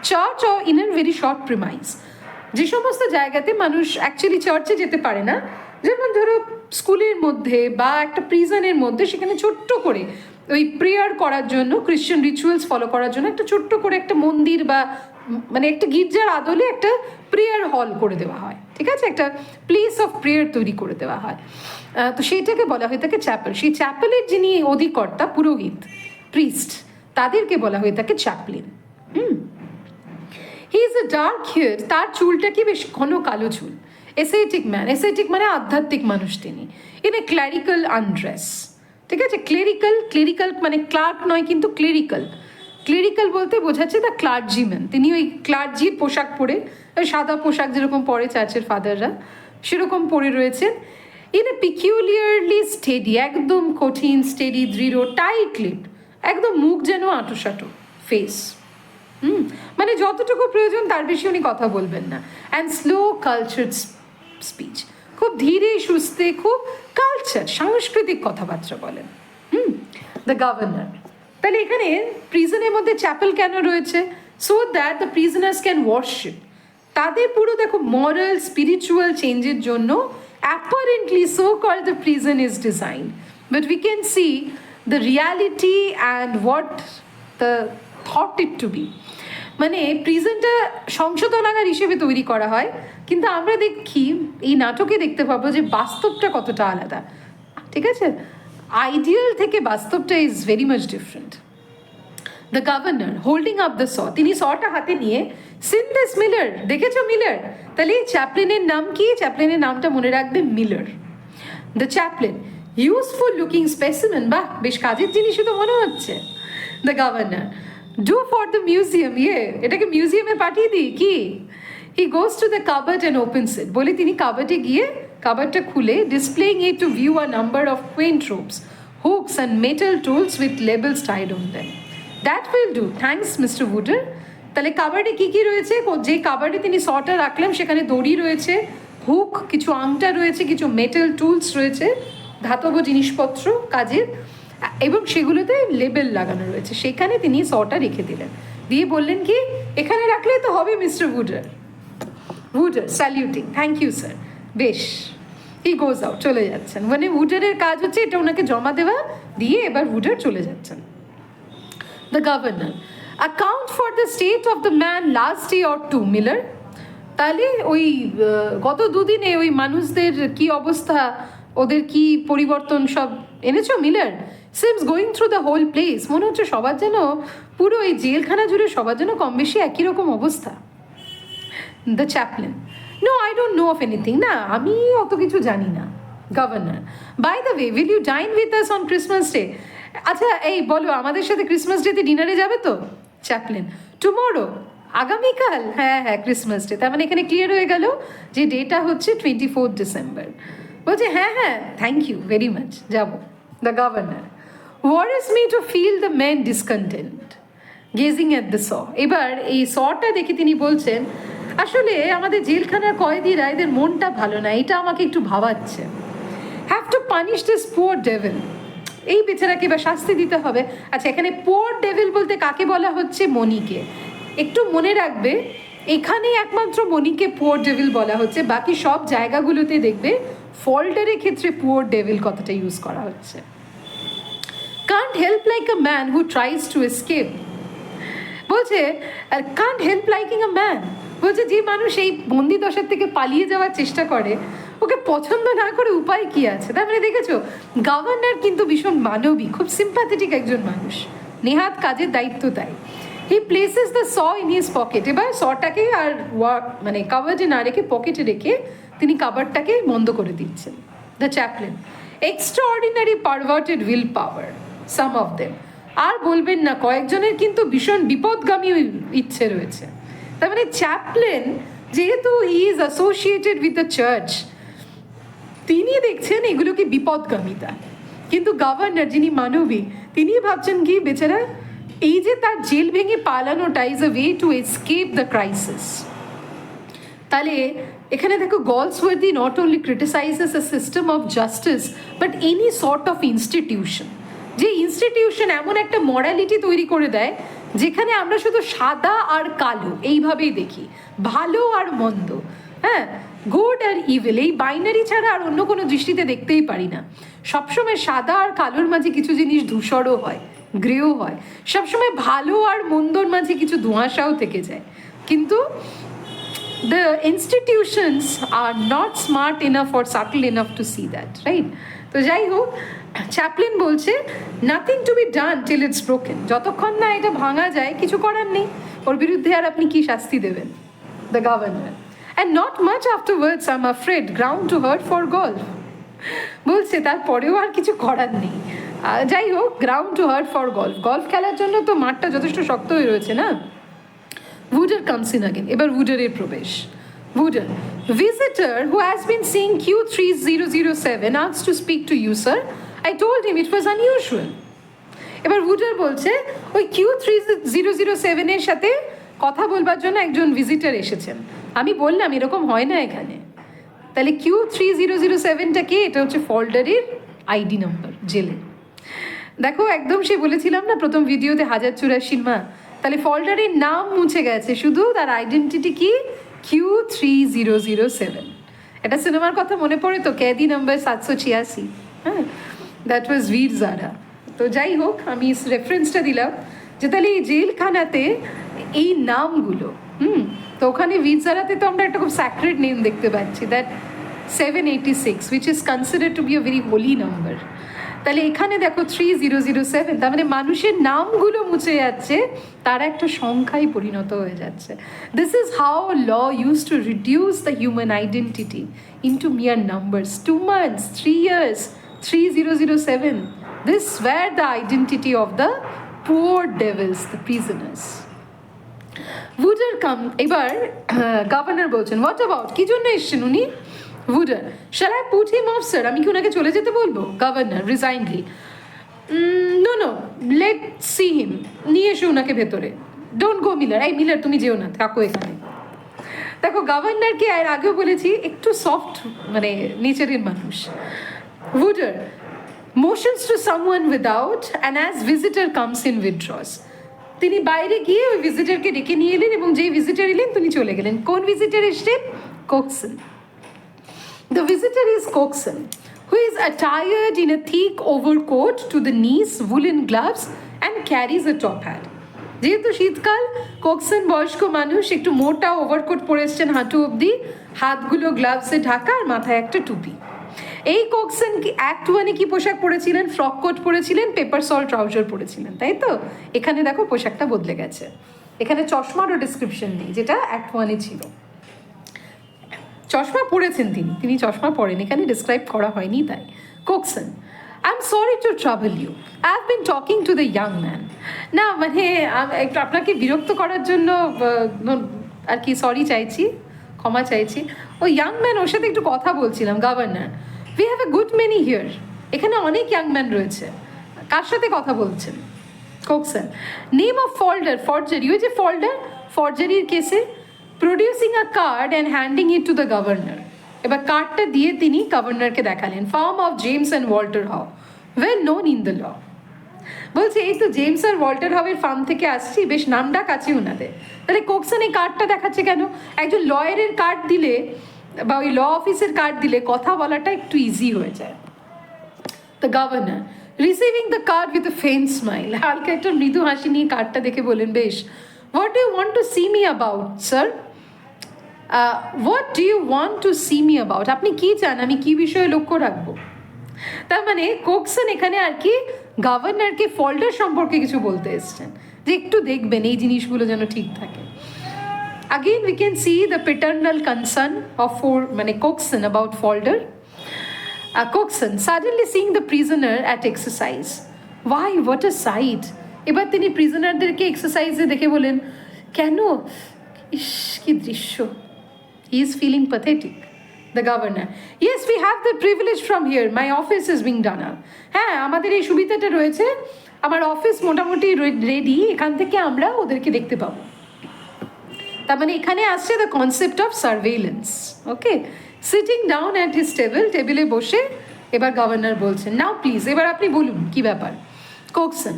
church in a very short premise. যে সমস্ত জায়গাতে মানুষ অ্যাকচুয়ালি চার্চে যেতে পারে না, যেমন ধরো স্কুলের মধ্যে বা একটা প্রিজনের মধ্যে সেখানে ছোট্ট করে ওই প্রেয়ার করার জন্য, ক্রিশ্চিয়ান রিচুয়ালস ফলো করার জন্য একটা ছোট্ট করে একটা মন্দির বা মানে একটা গির্জার আদলে একটা প্রেয়ার হল করে দেওয়া হয়, ঠিক আছে, একটা প্লেস অফ প্রেয়ার তৈরি করে দেওয়া হয়। তো সেইটাকে বলা হয়ে থাকে চ্যাপেল। সেই চ্যাপেলের যিনি অধিকর্তা, পুরোহিত, প্রিস্ট, তাদেরকে বলা হয়ে থাকে chaplain. He is a dark hair, তার চুলটা কি বেশ ঘন কালো চুল। এসেটিক ম্যান, এসেটিক মানে আধ্যাত্মিক মানুষ তিনি। ইন এ ক্ল্যারিক্যাল আনড্রেস, ঠিক আছে, ক্লেরিক্যাল মানে ক্লার্ক নয় কিন্তু ক্লেরিক্যাল বলতে বোঝাচ্ছে দ্য ক্লার্জিম্যান। তিনি ওই ক্লার্জির পোশাক পরে, ওই সাদা পোশাক যেরকম পরে চার্চের ফাদাররা, সেরকম পরে রয়েছেন। ইন এ পিকিউলিয়ারলি স্টেডি, একদম কঠিন, স্টেডি, দৃঢ়, টাইট লিপ, একদম মুখ যেন আঁটো ফেস। মানে যতটুকু প্রয়োজন তার বেশি উনি কথা বলবেন না। অ্যান্ড স্লো কালচার্ড স্পিচ, খুব ধীরে সুস্থে, খুব কালচার, সাংস্কৃতিক কথাবার্তা বলেন। দ্য গভর্নর, তাহলে এখানে প্রিজনের মধ্যে চ্যাপেল কেন রয়েছে? So that the prisoners can worship. তাদের পুরো দেখো মরাল স্পিরিচুয়াল চেঞ্জের জন্য apparently so called the prison is design, but we can see the reality and what the thought it to be. মানে প্রিজনটা সংশোধনাগার হিসেবে তৈরি করা হয়, কিন্তু আমরা দেখি এই নাটকে দেখতে পাবো যে বাস্তবটা কতটা আলাদা, ঠিক আছে, আইডিয়াল থেকে বাস্তবটা is very much different. The governor holding up the saw, তিনি সটা হাতে নিয়ে, সিন দিস মিলার, দেখেছো মিলার? তাহলে চ্যাপলিনের নাম কি? চ্যাপলিনের নামটা মনে রাখবে, Miller. The chaplain, useful looking specimen, বাহ বেশ কাজের জিনিসই তো মনে হচ্ছে। The governor, do for the museum, এটাকে মিউজিয়ামে পাঠিয়ে দিই কি? He goes to the cupboard and opens it, বলে তিনি কাবার্ডে গিয়ে কাবার্ডটা খুলে, displaying it two view a number of quaint ropes, hooks and metal tools with labels tied on them. That will do, thanks Mr. Wooder. তাহলে কাবার্ডে কি কি রয়েছে? যে কাবার্ডে তিনি সটা রাখলাম সেখানে দড়ি রয়েছে, হুক, কিছু আংটা রয়েছে, কিছু মেটাল টুলস রয়েছে, ধাতব জিনিসপত্র কাজের, এবং সেগুলোতে লেবেল লাগানো রয়েছে। সেখানে তিনি সটা রেখে দিলেন, দিয়ে বললেন কি, এখানে রাখলে তো হবে মিস্টার উডার। স্যালিউটিং, থ্যাংক ইউ স্যার, বেশ। হি গোজ আউট, চলে যাচ্ছেন। মানে উডারের কাজ হচ্ছে এটা ওনাকে জমা দেওয়া, দিয়ে এবার উডার চলে যাচ্ছেন। The governor, account for the state of the man last day or two, Miller. তাহলে ওই গত দুদিনে ওই মানুষদের কি অবস্থা, ওদের কি পরিবর্তন সব এনেছো Miller? Seems going through the whole place, মনে হচ্ছে সবার যেন পুরো এই জেলখানা জুড়ে সবার যেন কম বেশি একই রকম অবস্থা। The chaplain, no I don't know of anything, না আমি অত কিছু জানি না। Governor, by the way will you dine with us on Christmas day? আচ্ছা এই বলো, আমাদের সাথে ক্রিসমাস ডেতে ডিনারে যাবে তো? চ্যাপলিন, টুমোরো, আগামীকাল? হ্যাঁ ক্রিসমাস ডে। তার মানে এখানে ক্লিয়ার হয়ে গেল যে ডেটা হচ্ছে 24 ডিসেম্বর। বলছে হ্যাঁ থ্যাংক ইউ ভেরি মাচ, যাবো। The governor, warns me to feel the men discontent gazing at the saw. এবার এই সটা দেখে তিনি বলছেন, আসলে আমাদের জেলখানার কয়েদিরা, এদের মনটা ভালো না, এটা আমাকে একটু ভাবাচ্ছে। Have to punish this poor devil, এই বেচারাকে এবার শাস্তি দিতে হবে। আচ্ছা, এখানে পুয়ার ডেভিল বলতে কাকে বলা হচ্ছে? মণিকে। একটু মনে রাখবে, এখানেই একমাত্র মণিকে পুয়ার ডেভিল বলা হচ্ছে, বাকি সব জায়গাগুলোতে দেখবে ফল্টারের ক্ষেত্রে পুয়ার ডেভিল কথাটা ইউজ করা হচ্ছে। Can't help like a man who tries to escape, বলছে can't help liking a man, বলছে যে মানুষ এই বন্দি দশার থেকে পালিয়ে যাওয়ার চেষ্টা করে, ওকে পছন্দ না করে উপায় কি আছে? তার মানে দেখেছো, গভর্নর কিন্তু ভীষণ মানবিক, খুব সিম্প্যাথেটিক একজন মানুষ, নেহাত কাজের দায়িত্ব তাই। He places the saw in his pocket, এবার সটাকে আর মানে কাভার্ডে না রেখে পকেটে রেখে তিনি কাভারটাকে বন্ধ করে দিচ্ছেন। The chaplain, extraordinary perverted will power some of them, আর বলবেন না, কয়েকজনের কিন্তু ভীষণ বিপদগামী ইচ্ছে রয়েছে। তার মানে চ্যাপলিন যেহেতু he is associated with the church, তিনি দেখছেন এগুলোকে বিপদগামিতা, কিন্তু গভর্নর যিনি মানবী, তিনি ভাবছেন কি বেচারা, এই যে তার জেল ভেঙে পালানোটা is a way to escape the crisis. তাহলে এখানে দেখো, Galsworthy not only criticizes a system of justice but any sort of institution, যে ইনস্টিটিউশন এমন একটা মরালিটি তৈরি করে দেয় যেখানে আমরা শুধু সাদা আর কালো এইভাবেই দেখি, ভালো আর মন্দ, হ্যাঁ, গুড আর ইভিল এই বাইনারি ছাড়া আর অন্য কোনো দৃষ্টিতে দেখতেই পারি না। সবসময় সাদা আর কালোর মাঝে কিছু জিনিস ধূসরও হয়, গ্রেও হয়, সবসময় ভালো আর মন্দর মাঝে কিছু ধোঁয়াশাও থেকে যায়। কিন্তু the institutions are not smart enough or subtle enough to see that, right? তো যাই হোক, চ্যাপলিন বলছে nothing to be done till it's broken, যতক্ষণ না এটা ভাঙা যায় কিছু করার নেই, ওর বিরুদ্ধে আর আপনি কি শাস্তি দেবেন? The governor, and not much afterwards I am afraid ground too hard for golf, বলছে তারপরেও আর কিছু করার নেই। যাই হোক, ground too hard for golf, golf খেলার জন্য তো মাঠটা যথেষ্ট শক্ত হয়ে রয়েছে না। Wooder comes in again. এবার Wooder-এর প্রবেশ। Wooder, visitor who has been seeing Q3007 asked to speak to you, sir. I told him it was unusual. এবার Wooder বলছে ওই Q3007 এর সাথে কথা বলবার জন্য একজন ভিজিটর এসেছেন, আমি বললাম এরকম হয় না এখানে। তাহলে Q3007টা কে? এটা হচ্ছে ফল্ডারের আইডি নাম্বার জেলে। দেখো একদম সে বলেছিলাম না প্রথম ভিডিওতে 1084 মা, তাহলে ফল্ডারের নাম মুছে গেছে, শুধু তার আইডেন্টিটি কি Q3007। এটা সিনেমার কথা মনে পড়ে তো, ক্যাদি নাম্বার 786, হ্যাঁ, দ্যাট ওয়াজ বীর জারা। তো যাই হোক, আমি রেফারেন্সটা দিলাম যে তাহলে এই জেলখানাতে এই নামগুলো, তো ওখানে বীর জারাতে তো আমরা একটা খুব স্যাক্রেড নেম দেখতে পাচ্ছি, that 786, which is considered to be a very holy number। তাহলে এখানে দেখো 3007, তার মানে মানুষের নামগুলো মুছে যাচ্ছে, তার একটা সংখ্যায় পরিণত হয়ে যাচ্ছে। This is how law use to reduce the human identity into mere numbers. 2 months, 3 years, 3007, this were the identity of the poor devils, the prisoners. Wooder come, এবার গভর্নর বলছেন হোয়াট অ্যাবাউট, কি জন্য এসছেন উনি? Wooder, shall I put him off, sir? আমি কি ওনাকে চলে যেতে বলবো? Governor resignedly, no, let's see him, নিয়ে এসো ওনাকে ভেতরে। ডোন্ট গো মিলার, এই মিলার তুমি যেও না, থাকো এখানে। দেখো গভর্নরকে আর আগেও বলেছি একটু সফট মানে নেচারের মানুষ। Wooder motions to someone without and as visitor comes in withdraws, তিনি বাইরে গিয়ে ওই ভিজিটরকে ডেকে নিয়ে এলেন এবং যেই ভিজিটর এলেন তিনি চলে গেলেন। কোন ভিজিটর এসছেন? কোকসন। The visitor is Coxon, who is attired in a thick overcoat to the knees, woolen gloves, and carries a top hat. যেহেতু শীতকাল, কোকসন বয়স্ক মানুষ, একটু মোটা ওভারকোট পরে এসছেন হাঁটু অবধি, হাতগুলো গ্লাভসে ঢাকা আর মাথায় একটা টুপি। এই কোকসন কি অ্যাক্ট 1-এ কি পোশাক পরেছিলেন? ফ্রক কোট পরেছিলেন, পেপার সল ট্রাউজার পরেছিলেন, তাই তো? এখানে দেখো পোশাকটা বদলে গেছে, এখানে চশমারও ডিসক্রিপশন নেই, যেটা অ্যাক্ট 1-এ ছিল। চশমা পরেছেন তিনি চশমা পরেন, এখানে ডিসক্রাইব করা হয়নি তাই। Cokeson, I am sorry to trouble you, I have been talking to the young man. না মানে একটু আপনাকে বিরক্ত করার জন্য আর কি সরি চাইছি, ক্ষমা চাইছি। ওই ইয়াং ম্যান, ওর সাথে একটু কথা বলছিলাম। Governor, we have a good many here, এখানে অনেক ইয়াং ম্যান রয়েছে, কার সাথে কথা বলছেন? কোকসন, নেম অফ ফল্ডার, ফর্জারি, ওই যে ফল্ডার ফর্জারির কেসে, producing a card and হ্যান্ডিং it to the governor. এবার কার্ডটা দিয়ে তিনি গভর্নরকে দেখালেন, farm of James and Walter how, well known in the law. বলছে এই তো জেমস আর ওয়াল্টার হাউয়ের ফার্ম থেকে আসছি, বেশ নামডাক আছে ওনাদের। তাহলে কোকসন এই কার্ডটা দেখাচ্ছে কেন? একজন লয়ারের কার্ড দিলে বা ওই ল অফিসের কার্ড দিলে কথা বলাটা একটু ইজি হয়ে যায়। The governor receiving the card with a faint smile, হালকা একটা মৃদু হাসি নিয়ে কার্ডটা দেখে বলেন, বেশ, what do you want to see me about, sir? What do you want to see me about, আপনি কি চান, আমি কি বিষয়ে লক্ষ্য রাখবো? তার মানে কোকসন এখানে আর কি গভর্নরকে ফল্ডার সম্পর্কে কিছু বলতে এসছেন, যে একটু দেখবেন এই জিনিসগুলো যেন ঠিক থাকে। Again we can see the paternal concern of Coxon about Folder. Coxon suddenly seeing the prisoner at exercise. Why, what a sight! এবার তিনি প্রিজনারদেরকে এক্সারসাইজে দেখে বলেন, কেন, ইস কি দৃশ্য। He is feeling pathetic. The governor, yes, we have the privilege from here. My office is being done up. হ্যাঁ, আমাদের এই সুবিধাটা রয়েছে, আমার অফিস মোটামুটি রেডি, এখান থেকে আমরা ওদেরকে দেখতে পাবো। তার মানে এখানে আসছে the concept of surveillance. Okay, sitting down at his টেবিলে বসে এবার গভর্নর বলছেন, নাও প্লিজ, এবার আপনি বলুন কি ব্যাপার। Cokeson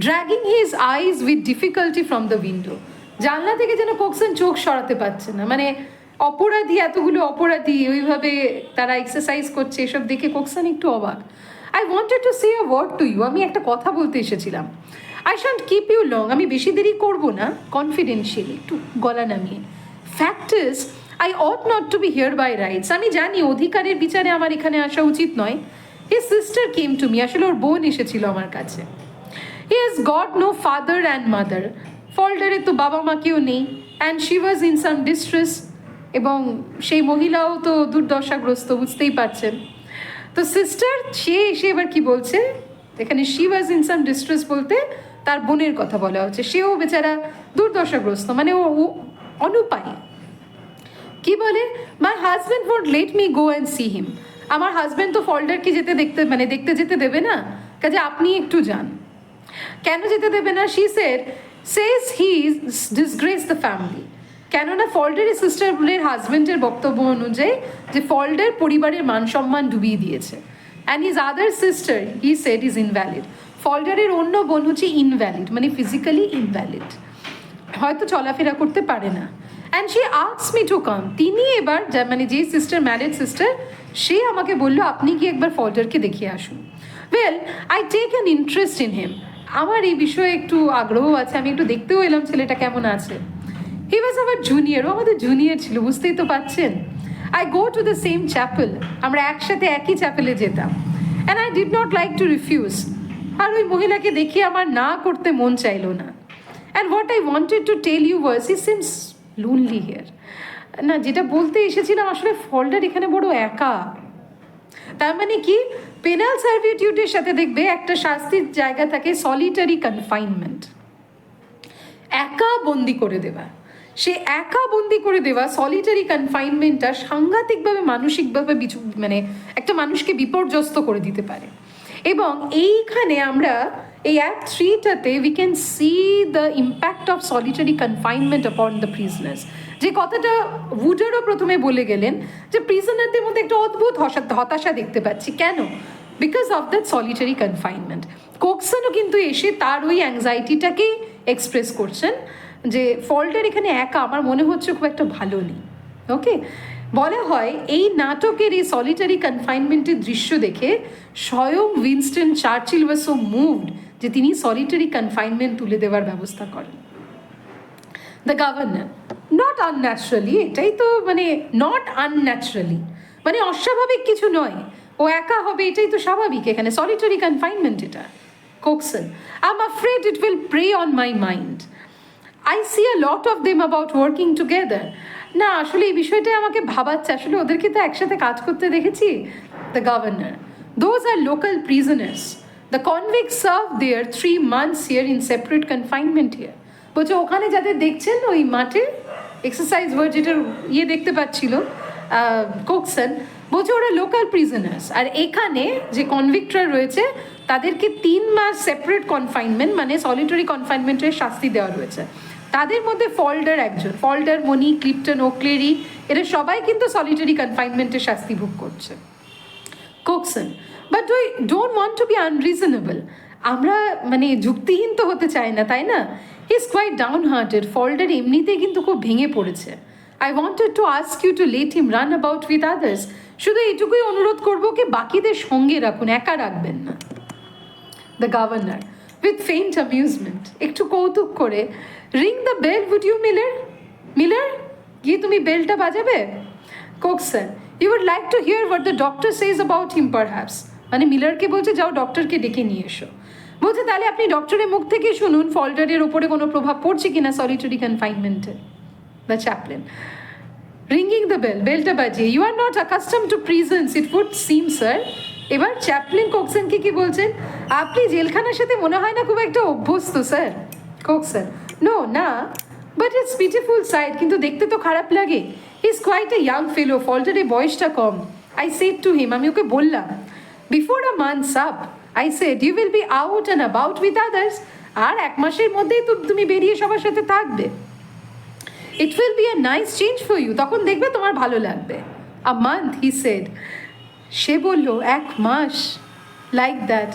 dragging his eyes with difficulty from the window, জানলা থেকে যেন কোকসন চোখ সরাতে পারছে না, মানে অপরাধী, এতগুলো অপরাধী ওইভাবে তারা এক্সারসাইজ করছে, এসব দেখে কোকসান একটু অবাক। I wanted to say a word to you, আমি একটা কথা বলতে এসেছিলাম। I shan't keep you long, আমি বেশি দেরি করবো না, কনফিডেন্সিয়ালি একটু গলা নামিয়ে। Fact is I ought not to be here by rights, আমি জানি অধিকারের বিচারে আমার এখানে আসা উচিত নয়। His sister came to me, আসলে ওর বোন এসেছিল আমার কাছে। He has got no father and mother, ফল্ডারের তো বাবা মা কেউ নেই, and she was in some distress, এবং সেই মহিলাও তো দুর্দশাগ্রস্ত, বুঝতেই পারছেন। তো সিস্টার সে এসে এবার কি বলছে, এখানে she was in some distress বলতে তার বোনের কথা বলা হচ্ছে, সেও বেচারা দুর্দশাগ্রস্ত, মানে ও অনুপায়ী। কি বলে, my husband want let me go and see him, আমার হাজব্যান্ড তো ফল্ডারকে দেখতে যেতে দেবে না, কাজে আপনি একটু যান। কেন যেতে দেবে না? She says he disgrace the family, কেননা ফল্ডারের সিস্টারের হাজব্যান্ডের বক্তব্য অনুযায়ী যে ফল্ডার পরিবারের মান সম্মান ডুবিয়ে দিয়েছে, and his other sister he said is invalid, ফল্ডারের অন্য বোন হচ্ছে ইনভ্যালিড, মানে ফিজিক্যালি ইনভ্যালিড, হয়তো চলাফেরা করতে পারে না। And she asks me to come, তিনি এবার মানে যে সিস্টার, ম্যারিড সিস্টার, সে আমাকে বললো আপনি কি একবার ফল্ডারকে দেখিয়ে আসুন। Well, I take an interest in him, আমার এই বিষয়ে একটু আগ্রহ আছে, আমি একটু দেখতেও এলাম ছেলেটা কেমন আছে। হি ওয়াজ আওয়ার জুনিয়র, ও আমাদের জুনিয়র ছিল, বুঝতেই তো পারছেন। I go to the same chapel, আমরা একসাথে একই চ্যাপেলে যেতাম, and I did not like to refuse, আর ওই মহিলাকে দেখে আমার না করতে মন চাইলো না। And what I wanted to tell you was he seems lonely here, না যেটা বলতে এসেছিলাম আসলে ফল্ডার এখানে বড় একা। তার মানে কি, পেনাল সার্ভিটিউডের সাথে দেখবে একটা শাস্তির জায়গা থাকে সলিটারি কনফাইনমেন্ট, একা বন্দি করে দেওয়া। সে একা বন্দি করে দেওয়া সলিটারি কনফাইনমেন্টটা সাংঘাতিকভাবে মানসিকভাবে মানে একটা মানুষকে বিপর্যস্ত করে দিতে পারে। এবং এইখানে আমরা এই অ্যাক্ট 3টাতে we can see the impact of solitary confinement upon the prisoners, যে কথাটা উডারও প্রথমে বলে গেলেন যে প্রিজনারদের মধ্যে একটা অদ্ভুত হতাশা দেখতে পাচ্ছি, কেন? Because of that solitary confinement. কোকসনও কিন্তু এসে তার ওই অ্যাংজাইটিটাকেই এক্সপ্রেস করছেন যে ফল্ডার এখানে একা, আমার মনে হচ্ছে খুব একটা ভালো নেই। ওকে, বলা হয় এই নাটকের এই সলিটারি কনফাইনমেন্টের দৃশ্য দেখে স্বয়ং Winston Churchill was so moved যে তিনি সলিটারি কনফাইনমেন্ট তুলে দেওয়ার ব্যবস্থা করেন। দ্য গভর্নর, নট আনন্যাচারালি, এটাই তো মানে নট আনন্যাচারালি, মানে অস্বাভাবিক কিছু নয়, ও একা হবে এটাই তো স্বাভাবিক, এখানে সলিটারি কনফাইনমেন্ট এটা। Cokeson, I am afraid it will prey on my mind, I see a lot of them about working together, না আসলে এই বিষয়টাই আমাকে ভাবাচ্ছে, আসলে ওদেরকে তো একসাথে কাজ করতে দেখেছি। The governor, those are local prisoners, the convict serve their 3 months here in separate confinement here, বলছে ওখানে যাদের দেখছেন ওই মাঠে এক্সারসাইজ ওয়ার্ড যেটার দেখতে পাচ্ছিল কোকসন, বলছে ওরা লোকাল প্রিজনার্স, আর এখানে যে কনভিক্টরা রয়েছে তাদেরকে 3 মাস সেপারেট কনফাইনমেন্ট মানে সলিটারি কনফাইনমেন্টের শাস্তি দেওয়া রয়েছে। তাদের মধ্যে ফল্ডার একজন, ফল্ডার, মনি, ক্লিপটন, ওক্লেরি, এরা সবাই কিন্তু সলিটারি কনফাইনমেন্টের শাস্তি ভোগ করছে। Cokeson, but we don't want to be unreasonable, আমরা মানে যুক্তিহীন তো হতে চাই না, তাই না? He is quite downhearted, Falder এমনিতেই কিন্তু খুব ভেঙে পড়েছে। I wanted to ask you to let him run about with others, শুধু এইটুকুই অনুরোধ করবো কি বাকিদের সঙ্গে রাখুন, একা রাখবেন না। The governor with faint amusement, একটু কৌতুক করে, ring the bell would you Miller, Miller গিয়ে তুমি বেলটা বাজাবে। Cokeson, you would like to hear what the doctor says about him perhaps, মানে মিলারকে বলছে যাও ডক্টরকে ডেকে নিয়ে এসো। বলছে তাহলে আপনি ডক্টরের মুখ থেকে শুনুন ফল্ডারের ওপরে কোনো প্রভাব পড়ছে কিনা সলিটারি কনফাইনমেন্টের। The chaplain, ringing the bell, বেলটা বাজিয়ে, you are not accustomed to prisons it would seem sir. এবার চ্যাপলিন কোকসনকে কি বলছেন, আপনি জেলখানার সাথে মনে হয় না খুব একটা অভ্যস্ত স্যার। কোকসন, নো না, বাট ইটস পিটিফুল সাইড, কিন্তু দেখতে তো খারাপ লাগে। He is quite a young fellow, ফল্ডারের বয়সটা কম। আই সেড টু হিম, আমি ওকে বললাম, before a month's up I said you will be out and about with others, আর 1 মাসের মধ্যেই তো তুমি বেরিয়ে সবার সাথে থাকবে। It will be a nice change for you, তখন দেখবে তোমার ভালো লাগবে। আ মান্থ, হি সেড, সে বলল 1 মাস, like that.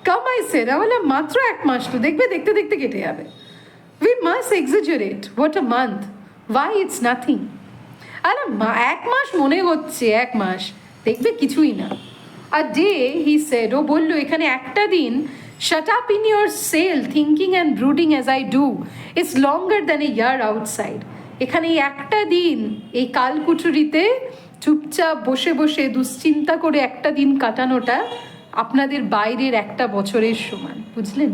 Come I said, আমি বললাম মাত্র 1 মাস তো, দেখবে দেখতে দেখতে কেটে যাবে। We must exaggerate, what a month, why it's nothing. আরে এক মাস মনে হচ্ছে, এক মাস, দেখবে কিছুই না। আ ডে, হি সেড, ও বললো এখানে একটা দিন, shut up in your cell thinking and brooding as I do, it's longer than a year outside. এখানে এই একটা দিন এই কালকুঠুরিতে চুপচাপ বসে বসে দুশ্চিন্তা করে একটা দিন কাটানোটা আপনাদের বাইরের একটা বছরের সমান, বুঝলেন?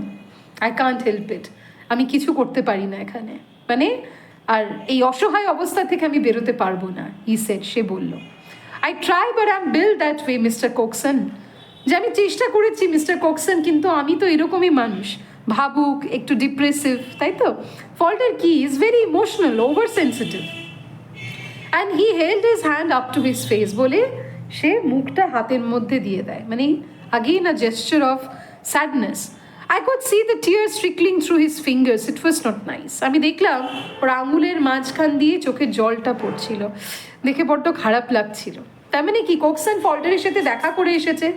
আই কান্ট হেল্প ইট, আমি কিছু করতে পারি না এখানে, মানে আর এই অসহায় অবস্থা থেকে আমি বেরোতে পারবো না, হি সেড, সে বলল। I try but I am built that way Mister Cokeson, যে আমি চেষ্টা করেছি মিস্টার কোকসন, কিন্তু আমি তো এরকমই মানুষ, ভাবুক, একটু ডিপ্রেসিভ, তাই তো? ফল্টার কি is very emotional, over sensitive. And he held his hand up to his face, বলে সে মুখটা হাতের মধ্যে দিয়ে দেয়, মানে again a gesture of sadness. I could see the tears trickling through his fingers. It was not nice. আমি দেখলাম ওর আঙুলের মাঝখান দিয়ে চোখের জলটা পড়ছিল, দেখে বড্ড খারাপ লাগছিল। তার মানে কি, কোকসন ফল্ডারের সাথে দেখা করে এসেছে,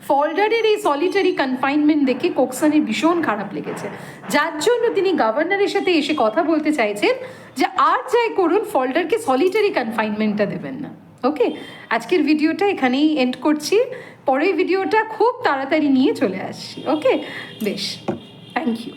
ফল্ডারের এই সলিটারি কনফাইনমেন্ট দেখে কোকসনের ভীষণ খারাপ লেগেছে, যার জন্য তিনি গভর্নরের সাথে এসে কথা বলতে চাইছেন যে আর যাই করুন ফল্ডারকে সলিটারি কনফাইনমেন্টটা দেবেন না। ওকে, আজকের ভিডিওটা এখানেই এন্ড করছি, পরের ভিডিওটা খুব তাড়াতাড়ি নিয়ে চলে আসছি। ওকে, বেশ, থ্যাংক ইউ।